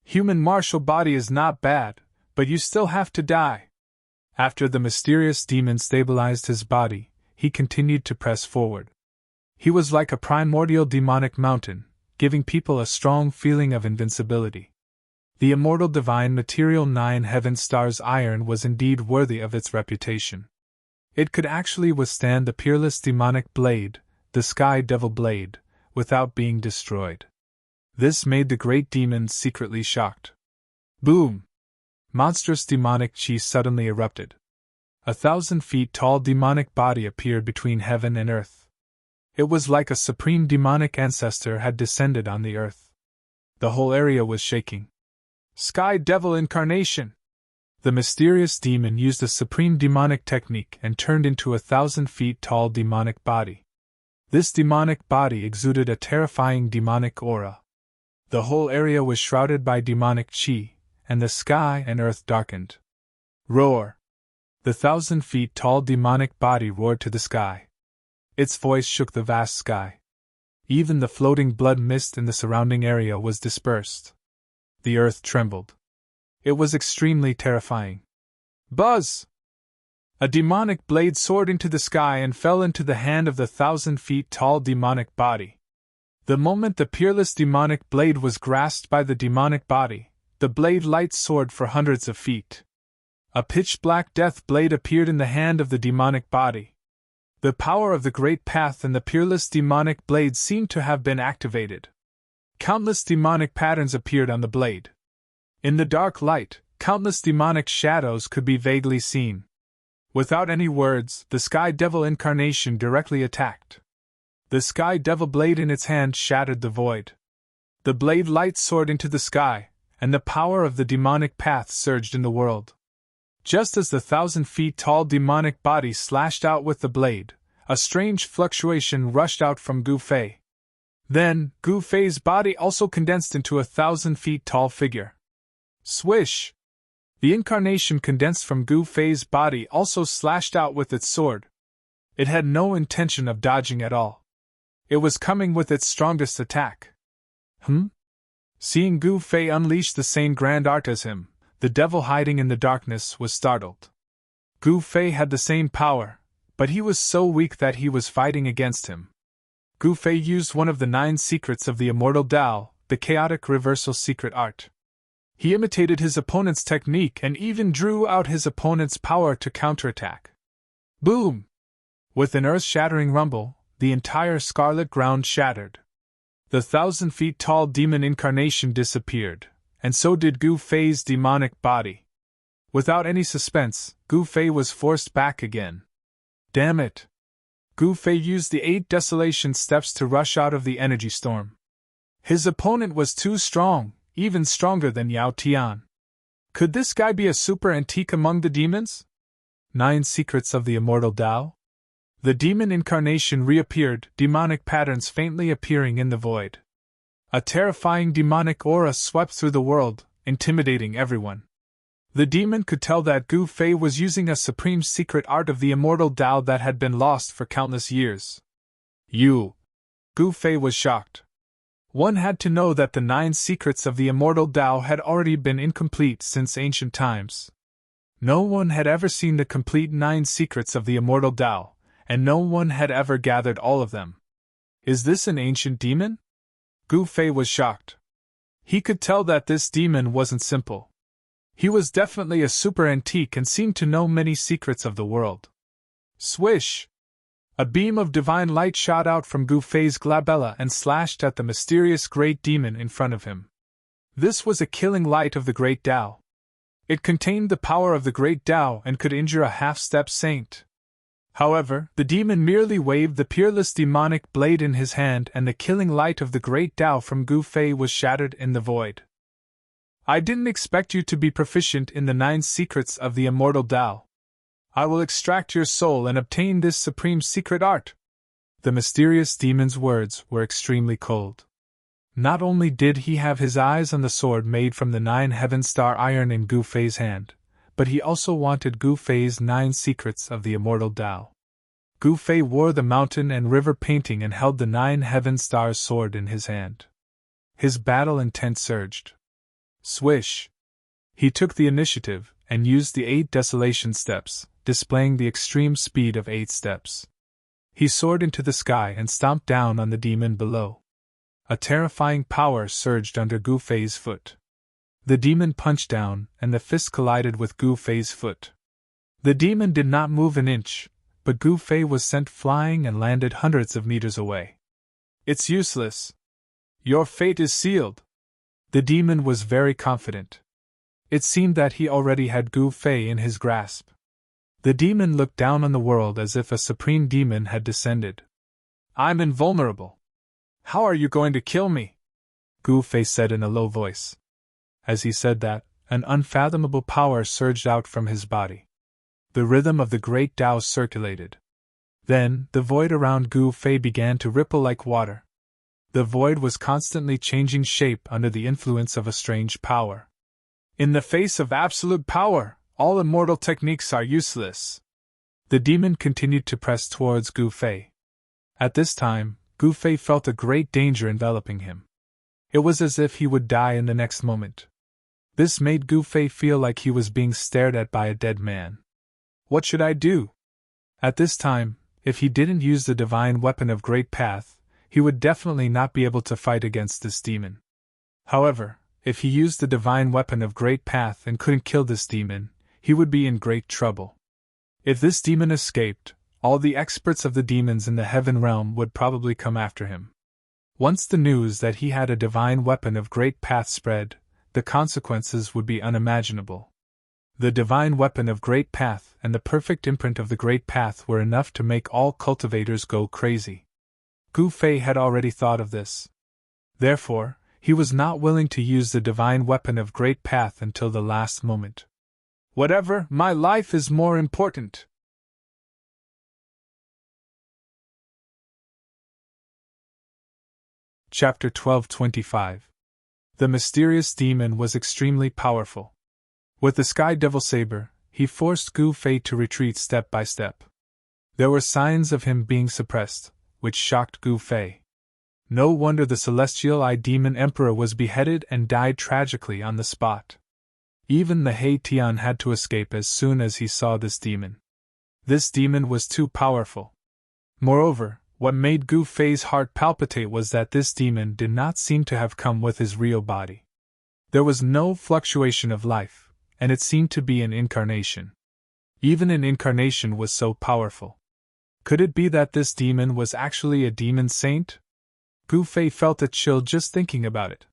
Human martial body is not bad, but you still have to die. After the mysterious demon stabilized his body, he continued to press forward. He was like a primordial demonic mountain, giving people a strong feeling of invincibility. The immortal divine material 9 heaven stars iron was indeed worthy of its reputation. It could actually withstand the peerless demonic blade, the sky devil blade, without being destroyed. This made the great demon secretly shocked. Boom! Monstrous demonic chi suddenly erupted. 1,000 feet tall demonic body appeared between heaven and earth. It was like a supreme demonic ancestor had descended on the earth. The whole area was shaking. Sky Devil Incarnation! The mysterious demon used a supreme demonic technique and turned into 1,000 feet tall demonic body. This demonic body exuded a terrifying demonic aura. The whole area was shrouded by demonic chi, and the sky and earth darkened. Roar! The 1,000 feet tall demonic body roared to the sky. Its voice shook the vast sky. Even the floating blood mist in the surrounding area was dispersed. The earth trembled. It was extremely terrifying. Buzz! A demonic blade soared into the sky and fell into the hand of the 1,000 feet tall demonic body. The moment the peerless demonic blade was grasped by the demonic body, the blade light soared for hundreds of feet. A pitch-black death blade appeared in the hand of the demonic body. The power of the great path and the peerless demonic blade seemed to have been activated. Countless demonic patterns appeared on the blade. In the dark light, countless demonic shadows could be vaguely seen. Without any words, the Sky Devil incarnation directly attacked. The Sky Devil blade in its hand shattered the void. The blade light soared into the sky, and the power of the demonic path surged in the world. Just as the 1,000 feet tall demonic body slashed out with the blade, a strange fluctuation rushed out from Gu Fei. Then, Gu Fei's body also condensed into a 1,000 feet tall figure. Swish! The incarnation condensed from Gu Fei's body also slashed out with its sword. It had no intention of dodging at all. It was coming with its strongest attack. Seeing Gu Fei unleash the same grand art as him, the devil hiding in the darkness was startled. Gu Fei had the same power, but he was so weak that he was fighting against him. Gu Fei used one of the 9 secrets of the immortal Tao, the chaotic reversal secret art. He imitated his opponent's technique and even drew out his opponent's power to counterattack. Boom! With an earth-shattering rumble, the entire scarlet ground shattered. The 1,000 feet tall demon incarnation disappeared, and so did Gu Fei's demonic body. Without any suspense, Gu Fei was forced back again. Damn it! Gu Fei used the 8 desolation steps to rush out of the energy storm. His opponent was too strong, even stronger than Yao Tian. Could this guy be a super antique among the demons? 9 secrets of the immortal Tao? The demon incarnation reappeared, demonic patterns faintly appearing in the void. A terrifying demonic aura swept through the world, intimidating everyone. The demon could tell that Gu Fei was using a supreme secret art of the immortal Tao that had been lost for countless years. Gu Fei was shocked. One had to know that the 9 secrets of the immortal Tao had already been incomplete since ancient times. No one had ever seen the complete 9 secrets of the immortal Tao, and no one had ever gathered all of them. Is this an ancient demon? Gu Fei was shocked. He could tell that this demon wasn't simple. He was definitely a super antique and seemed to know many secrets of the world. Swish! A beam of divine light shot out from Gu Fei's glabella and slashed at the mysterious great demon in front of him. This was a killing light of the great Tao. It contained the power of the great Tao and could injure a half-step saint. However, the demon merely waved the peerless demonic blade in his hand and the killing light of the great Tao from Gu Fei was shattered in the void. I didn't expect you to be proficient in the 9 secrets of the immortal Tao. I will extract your soul and obtain this supreme secret art. The mysterious demon's words were extremely cold. Not only did he have his eyes on the sword made from the 9 heaven star iron in Gu Fei's hand, but he also wanted Gu Fei's 9 secrets of the immortal Tao. Gu Fei wore the mountain and river painting and held the 9 heaven stars sword in his hand. His battle intent surged. Swish! He took the initiative and used the 8 desolation steps, displaying the extreme speed of 8 steps. He soared into the sky and stomped down on the demon below. A terrifying power surged under Gu Fei's foot. The demon punched down, and the fist collided with Gu Fei's foot. The demon did not move an inch, but Gu Fei was sent flying and landed hundreds of meters away. It's useless. Your fate is sealed. The demon was very confident. It seemed that he already had Gu Fei in his grasp. The demon looked down on the world as if a supreme demon had descended. I'm invulnerable. How are you going to kill me? Gu Fei said in a low voice. As he said that, an unfathomable power surged out from his body. The rhythm of the great Tao circulated. Then, the void around Gu Fei began to ripple like water. The void was constantly changing shape under the influence of a strange power. In the face of absolute power, all immortal techniques are useless. The demon continued to press towards Gu Fei. At this time, Gu Fei felt a great danger enveloping him. It was as if he would die in the next moment. This made Gu Fei feel like he was being stared at by a dead man. What should I do? At this time, if he didn't use the divine weapon of Great Path, he would definitely not be able to fight against this demon. However, if he used the divine weapon of Great Path and couldn't kill this demon, he would be in great trouble. If this demon escaped, all the experts of the demons in the heaven realm would probably come after him. Once the news that he had a divine weapon of Great Path spread, the consequences would be unimaginable. The divine weapon of Great Path and the perfect imprint of the Great Path were enough to make all cultivators go crazy. Gu Fei had already thought of this. Therefore, he was not willing to use the divine weapon of Great Path until the last moment. Whatever, my life is more important. Chapter 12:25. The mysterious demon was extremely powerful. With the Sky Devil Saber, he forced Gu Fei to retreat step by step. There were signs of him being suppressed, which shocked Gu Fei. No wonder the Celestial Eye Demon Emperor was beheaded and died tragically on the spot. Even the Hei Tian had to escape as soon as he saw this demon. This demon was too powerful. Moreover, what made Gu Fei's heart palpitate was that this demon did not seem to have come with his real body. There was no fluctuation of life, and it seemed to be an incarnation. Even an incarnation was so powerful. Could it be that this demon was actually a demon saint? Gu Fei felt a chill just thinking about it.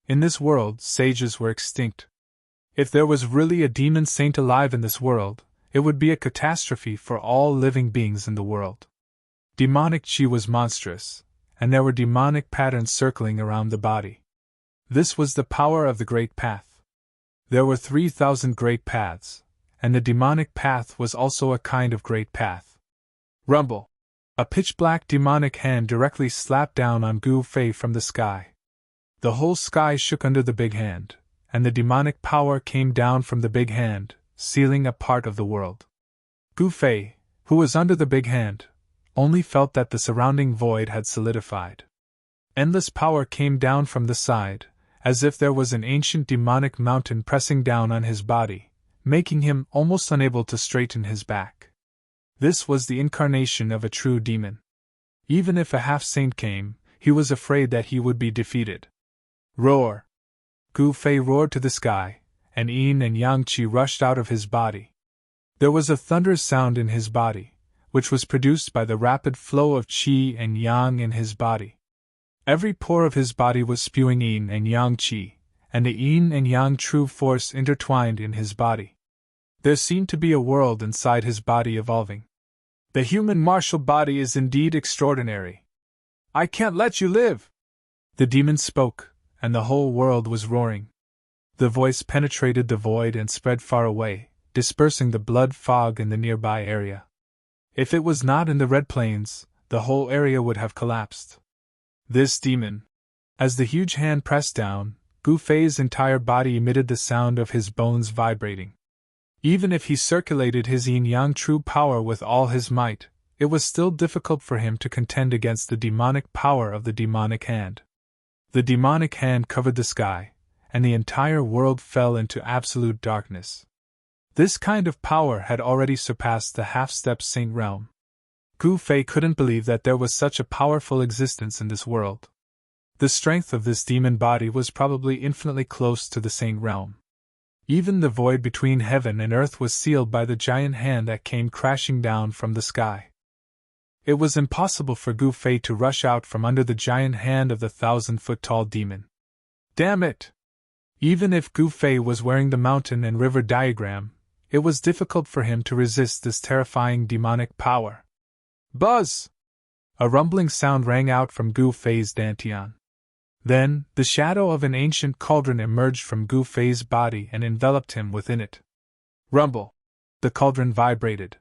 In this world, sages were extinct. If there was really a demon saint alive in this world, it would be a catastrophe for all living beings in the world. Demonic chi was monstrous, and there were demonic patterns circling around the body. This was the power of the Great Path. There were 3,000 great paths, and the demonic path was also a kind of great path. Rumble! A pitch-black demonic hand directly slapped down on Gu Fei from the sky. The whole sky shook under the big hand, and the demonic power came down from the big hand, sealing a part of the world. Gu Fei, who was under the big hand, only felt that the surrounding void had solidified. Endless power came down from the side, as if there was an ancient demonic mountain pressing down on his body, making him almost unable to straighten his back. This was the incarnation of a true demon. Even if a half-saint came, he was afraid that he would be defeated. Roar! Gu Fei roared to the sky, and yin and yang qi rushed out of his body. There was a thunderous sound in his body, which was produced by the rapid flow of qi and yang in his body. Every pore of his body was spewing yin and yang qi, and the yin and yang true force intertwined in his body. There seemed to be a world inside his body evolving. The human martial body is indeed extraordinary. I can't let you live! The demon spoke, and the whole world was roaring. The voice penetrated the void and spread far away, dispersing the blood fog in the nearby area. If it was not in the Red Plains, the whole area would have collapsed. This demon. As the huge hand pressed down, Gu Fei's entire body emitted the sound of his bones vibrating. Even if he circulated his yin-yang true power with all his might, it was still difficult for him to contend against the demonic power of the demonic hand. The demonic hand covered the sky, and the entire world fell into absolute darkness. This kind of power had already surpassed the half-step saint realm. Gu Fei couldn't believe that there was such a powerful existence in this world. The strength of this demon body was probably infinitely close to the saint realm. Even the void between heaven and earth was sealed by the giant hand that came crashing down from the sky. It was impossible for Gu Fei to rush out from under the giant hand of the 1,000-foot-tall demon. Damn it! Even if Gu Fei was wearing the mountain and river diagram, it was difficult for him to resist this terrifying demonic power. Buzz! A rumbling sound rang out from Gu Fei's dantian. Then, the shadow of an ancient cauldron emerged from Gu Fei's body and enveloped him within it. Rumble! The cauldron vibrated.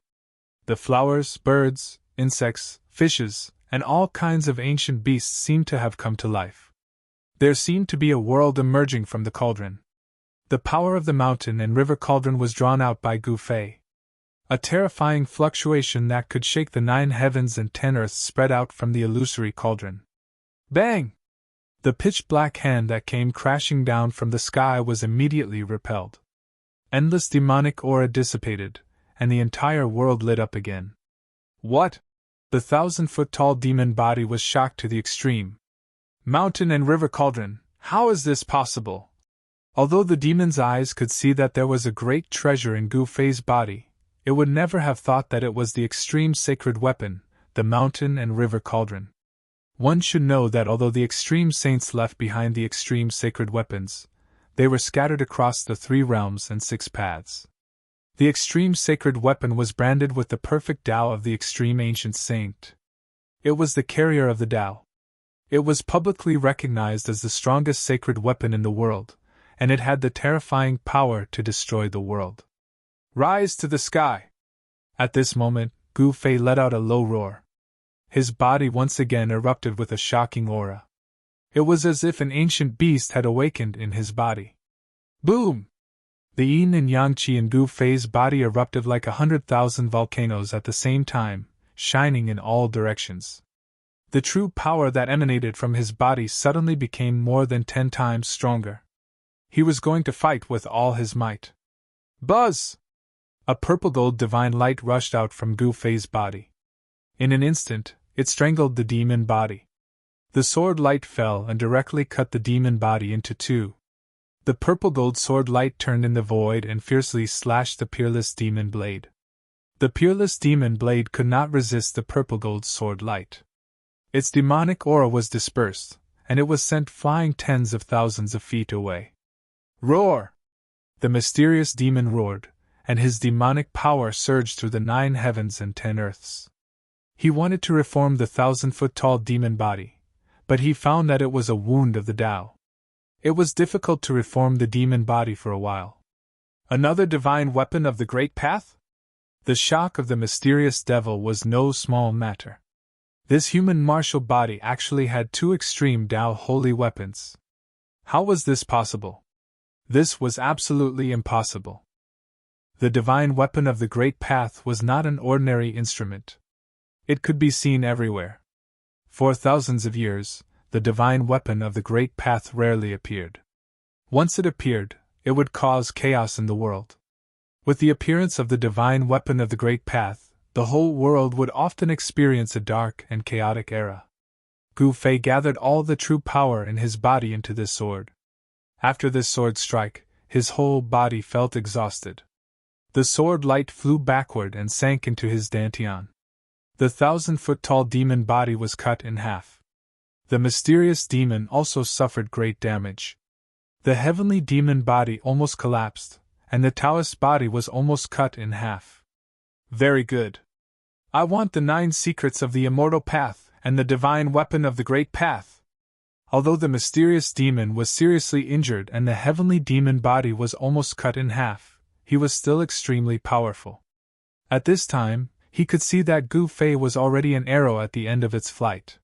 The flowers, birds, insects, fishes, and all kinds of ancient beasts seemed to have come to life. There seemed to be a world emerging from the cauldron. The power of the mountain and river cauldron was drawn out by Gu Fei. A terrifying fluctuation that could shake the 9 heavens and 10 earths spread out from the illusory cauldron. Bang! The pitch-black hand that came crashing down from the sky was immediately repelled. Endless demonic aura dissipated, and the entire world lit up again. What? The 1,000-foot-tall demon body was shocked to the extreme. Mountain and river cauldron, how is this possible? Although the demon's eyes could see that there was a great treasure in Gu Fei's body, it would never have thought that it was the extreme sacred weapon, the mountain and river cauldron. One should know that although the extreme saints left behind the extreme sacred weapons, they were scattered across the 3 realms and 6 paths. The extreme sacred weapon was branded with the perfect Tao of the extreme ancient saint. It was the carrier of the Tao. It was publicly recognized as the strongest sacred weapon in the world, and it had the terrifying power to destroy the world. Rise to the sky! At this moment, Gu Fei let out a low roar. His body once again erupted with a shocking aura. It was as if an ancient beast had awakened in his body. Boom! The yin and yang qi in Gu Fei's body erupted like 100,000 volcanoes at the same time, shining in all directions. The true power that emanated from his body suddenly became more than 10 times stronger. He was going to fight with all his might. Buzz! A purple-gold divine light rushed out from Gu Fei's body. In an instant, it strangled the demon body. The sword light fell and directly cut the demon body into 2. The purple-gold sword light turned in the void and fiercely slashed the peerless demon blade. The peerless demon blade could not resist the purple-gold sword light. Its demonic aura was dispersed, and it was sent flying tens of thousands of feet away. Roar! The mysterious demon roared, and his demonic power surged through the 9 heavens and 10 earths. He wanted to reform the 1,000-foot-tall demon body, but he found that it was a wound of the Tao. It was difficult to reform the demon body for a while. Another divine weapon of the Great Path? The shock of the mysterious devil was no small matter. This human martial body actually had 2 extreme Tao holy weapons. How was this possible? This was absolutely impossible. The divine weapon of the Great Path was not an ordinary instrument. It could be seen everywhere. For thousands of years, the divine weapon of the Great Path rarely appeared. Once it appeared, it would cause chaos in the world. With the appearance of the divine weapon of the Great Path, the whole world would often experience a dark and chaotic era. Gu Fei gathered all the true power in his body into this sword. After this sword strike, his whole body felt exhausted. The sword light flew backward and sank into his dantian. The 1,000-foot-tall demon body was cut in half. The mysterious demon also suffered great damage. The heavenly demon body almost collapsed, and the Taoist body was almost cut in half. Very good. I want the 9 secrets of the immortal path and the divine weapon of the Great Path. Although the mysterious demon was seriously injured and the heavenly demon body was almost cut in half, he was still extremely powerful. At this time, he could see that Gu Fei was already an arrow at the end of its flight.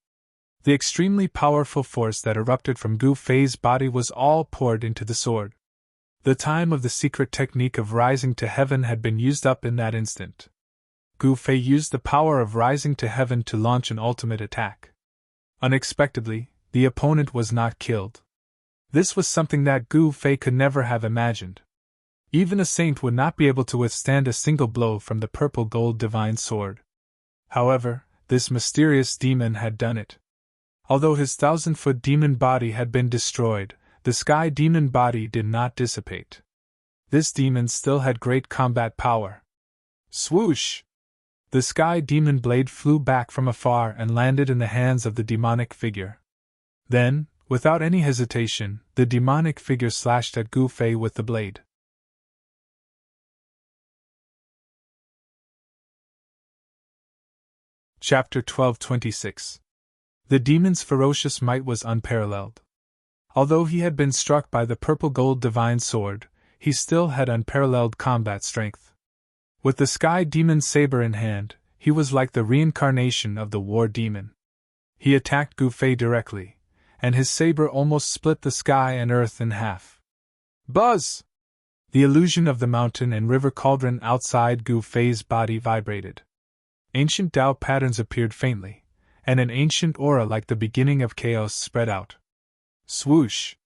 The extremely powerful force that erupted from Gu Fei's body was all poured into the sword. The time of the secret technique of rising to heaven had been used up in that instant. Gu Fei used the power of rising to heaven to launch an ultimate attack. Unexpectedly, the opponent was not killed. This was something that Gu Fei could never have imagined. Even a saint would not be able to withstand a single blow from the purple-gold divine sword. However, this mysterious demon had done it. Although his 1,000-foot demon body had been destroyed, the sky demon body did not dissipate. This demon still had great combat power. Swoosh! The sky demon blade flew back from afar and landed in the hands of the demonic figure. Then, without any hesitation, the demonic figure slashed at Gu Fei with the blade. Chapter 12:26. The demon's ferocious might was unparalleled. Although he had been struck by the purple-gold divine sword, he still had unparalleled combat strength. With the sky demon's saber in hand, he was like the reincarnation of the war demon. He attacked Gu Fei directly, and his saber almost split the sky and earth in half. Buzz! The illusion of the mountain and river cauldron outside Gu Fei's body vibrated. Ancient Tao patterns appeared faintly, and an ancient aura like the beginning of chaos spread out. Swoosh!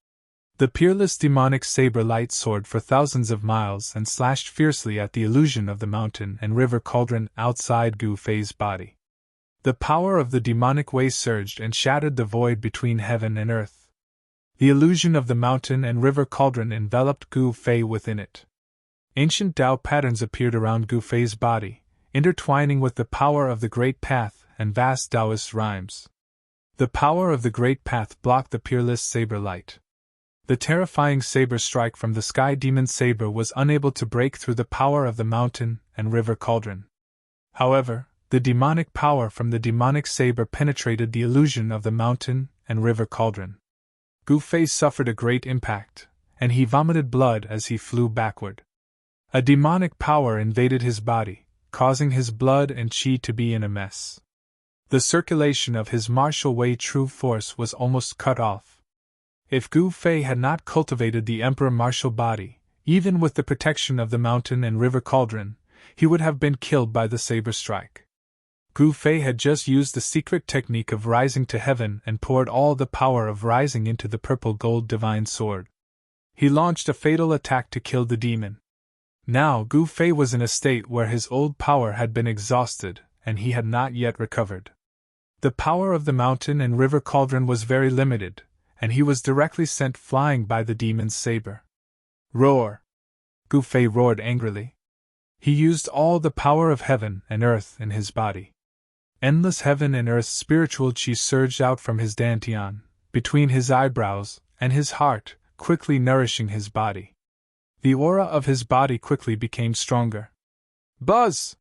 The peerless demonic saber light soared for thousands of miles and slashed fiercely at the illusion of the mountain and river cauldron outside Gu Fei's body. The power of the demonic way surged and shattered the void between heaven and earth. The illusion of the mountain and river cauldron enveloped Gu Fei within it. Ancient Tao patterns appeared around Gu Fei's body, intertwining with the power of the Great Path and vast Taoist rhymes. The power of the Great Path blocked the peerless saber light. The terrifying saber strike from the sky demon's saber was unable to break through the power of the mountain and river cauldron. However, the demonic power from the demonic saber penetrated the illusion of the mountain and river cauldron. Gu Fei suffered a great impact, and he vomited blood as he flew backward. A demonic power invaded his body, causing his blood and qi to be in a mess. The circulation of his martial way true force was almost cut off. If Gu Fei had not cultivated the emperor martial body, even with the protection of the mountain and river cauldron, he would have been killed by the saber strike. Gu Fei had just used the secret technique of rising to heaven and poured all the power of rising into the purple gold divine sword. He launched a fatal attack to kill the demon. Now Gu Fei was in a state where his old power had been exhausted, and he had not yet recovered. The power of the mountain and river cauldron was very limited, and he was directly sent flying by the demon's saber. Roar! Gu Fei roared angrily. He used all the power of heaven and earth in his body. Endless heaven and earth spiritual qi surged out from his dantian, between his eyebrows and his heart, quickly nourishing his body. The aura of his body quickly became stronger. Buzz!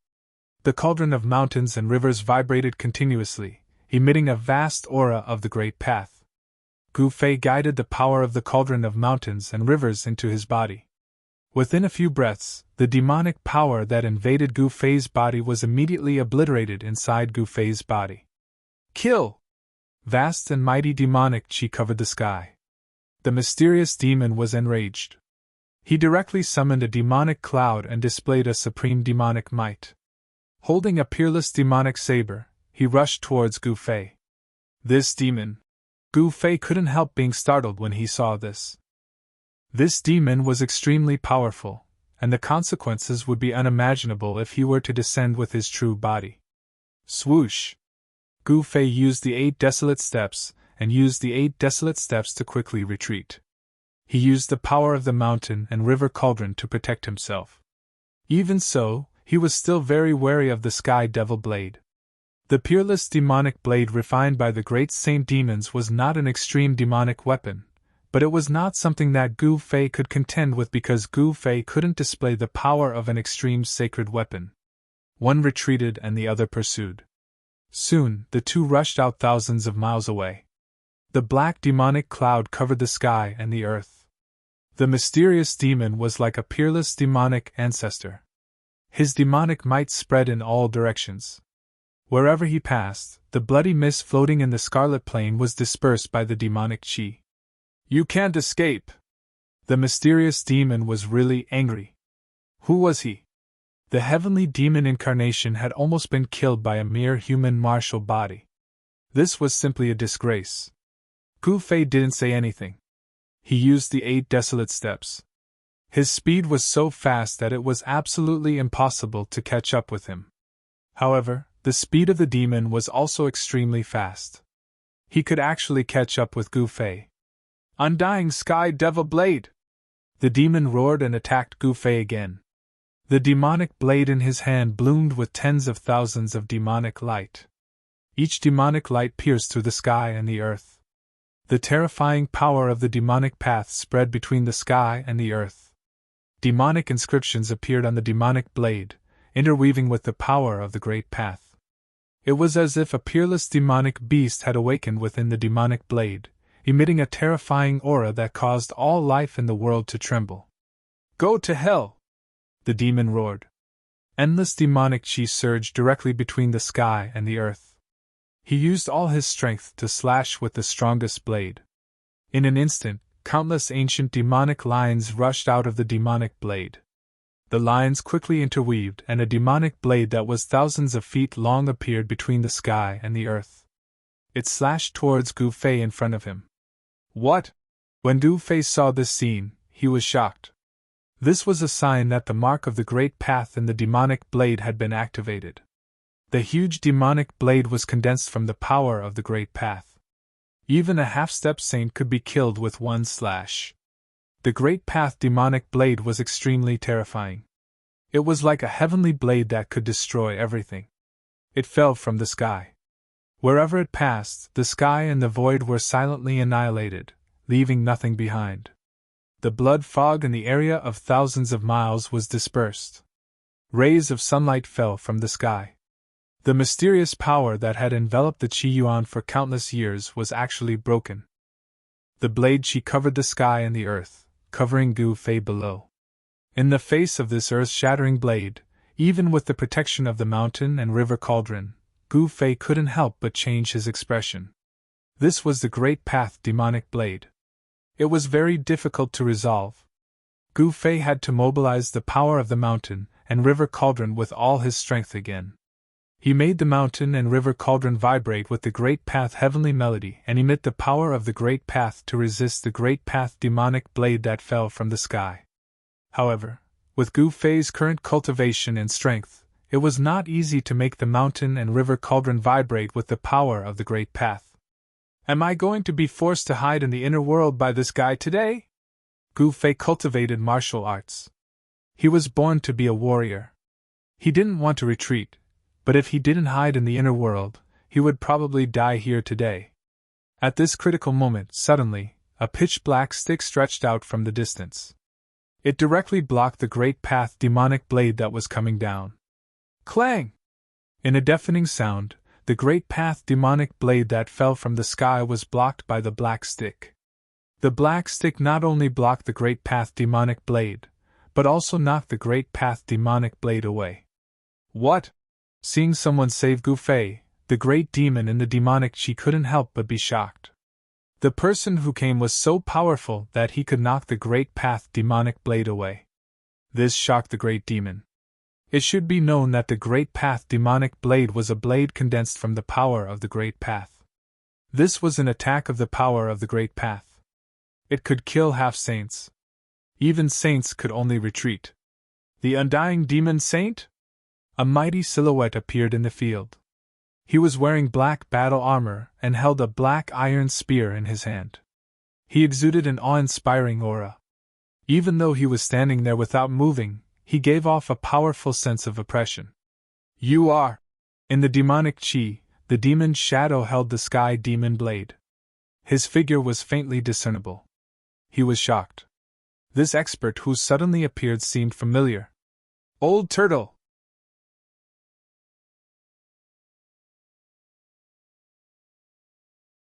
The cauldron of mountains and rivers vibrated continuously, emitting a vast aura of the Great Path. Gu Fei guided the power of the cauldron of mountains and rivers into his body. Within a few breaths, the demonic power that invaded Gu Fei's body was immediately obliterated inside Gu Fei's body. Kill! Vast and mighty demonic qi covered the sky. The mysterious demon was enraged. He directly summoned a demonic cloud and displayed a supreme demonic might. Holding a peerless demonic saber, he rushed towards Gu Fei. This demon! Gu Fei couldn't help being startled when he saw this. This demon was extremely powerful, and the consequences would be unimaginable if he were to descend with his true body. Swoosh! Gu Fei used the 8 desolate steps, and used the 8 desolate steps to quickly retreat. He used the power of the mountain and river cauldron to protect himself. Even so, he was still very wary of the sky devil blade. The peerless demonic blade refined by the great saint demons was not an extreme demonic weapon, but it was not something that Gu Fei could contend with because Gu Fei couldn't display the power of an extreme sacred weapon. One retreated and the other pursued. Soon, the two rushed out thousands of miles away. The black demonic cloud covered the sky and the earth. The mysterious demon was like a peerless demonic ancestor. His demonic might spread in all directions. Wherever he passed, the bloody mist floating in the scarlet plain was dispersed by the demonic qi. You can't escape! The mysterious demon was really angry. Who was he? The heavenly demon incarnation had almost been killed by a mere human martial body. This was simply a disgrace. Gu Fei didn't say anything. He used the 8 desolate steps. His speed was so fast that it was absolutely impossible to catch up with him. However, the speed of the demon was also extremely fast. He could actually catch up with Gu Fei. Undying Sky Devil Blade! The demon roared and attacked Gu Fei again. The demonic blade in his hand bloomed with tens of thousands of demonic light. Each demonic light pierced through the sky and the earth. The terrifying power of the demonic path spread between the sky and the earth. Demonic inscriptions appeared on the demonic blade, interweaving with the power of the great path. It was as if a peerless demonic beast had awakened within the demonic blade, emitting a terrifying aura that caused all life in the world to tremble. Go to hell! The demon roared. Endless demonic qi surged directly between the sky and the earth. He used all his strength to slash with the strongest blade. In an instant, countless ancient demonic lines rushed out of the demonic blade. The lines quickly interweaved, and a demonic blade that was thousands of feet long appeared between the sky and the earth. It slashed towards Gu Fei in front of him. What? When Gu Fei saw this scene, he was shocked. This was a sign that the mark of the great path in the demonic blade had been activated. The huge demonic blade was condensed from the power of the Great Path. Even a half-step saint could be killed with one slash. The Great Path demonic blade was extremely terrifying. It was like a heavenly blade that could destroy everything. It fell from the sky. Wherever it passed, the sky and the void were silently annihilated, leaving nothing behind. The blood fog in the area of thousands of miles was dispersed. Rays of sunlight fell from the sky. The mysterious power that had enveloped the Qi Yuan for countless years was actually broken. The blade Qi covered the sky and the earth, covering Gu Fei below. In the face of this earth-shattering blade, even with the protection of the mountain and river cauldron, Gu Fei couldn't help but change his expression. This was the Great Path demonic blade. It was very difficult to resolve. Gu Fei had to mobilize the power of the mountain and river cauldron with all his strength again. He made the mountain and river cauldron vibrate with the Great Path heavenly melody and emit the power of the Great Path to resist the Great Path demonic blade that fell from the sky. However, with Gu Fei's current cultivation and strength, it was not easy to make the mountain and river cauldron vibrate with the power of the Great Path. Am I going to be forced to hide in the inner world by this guy today? Gu Fei cultivated martial arts. He was born to be a warrior. He didn't want to retreat, but if he didn't hide in the inner world, he would probably die here today. At this critical moment, suddenly, a pitch-black stick stretched out from the distance. It directly blocked the Great Path demonic blade that was coming down. Clang! In a deafening sound, the Great Path demonic blade that fell from the sky was blocked by the black stick. The black stick not only blocked the Great Path demonic blade, but also knocked the Great Path demonic blade away. What? Seeing someone save Gu Fei, the great demon in the demonic Qi couldn't help but be shocked. The person who came was so powerful that he could knock the Great Path demonic blade away. This shocked the great demon. It should be known that the Great Path demonic blade was a blade condensed from the power of the Great Path. This was an attack of the power of the Great Path. It could kill half-saints. Even saints could only retreat. The undying demon saint? A mighty silhouette appeared in the field. He was wearing black battle armor and held a black iron spear in his hand. He exuded an awe-inspiring aura. Even though he was standing there without moving, he gave off a powerful sense of oppression. You are! In the demonic Qi, the demon's shadow held the sky demon blade. His figure was faintly discernible. He was shocked. This expert who suddenly appeared seemed familiar. Old Turtle!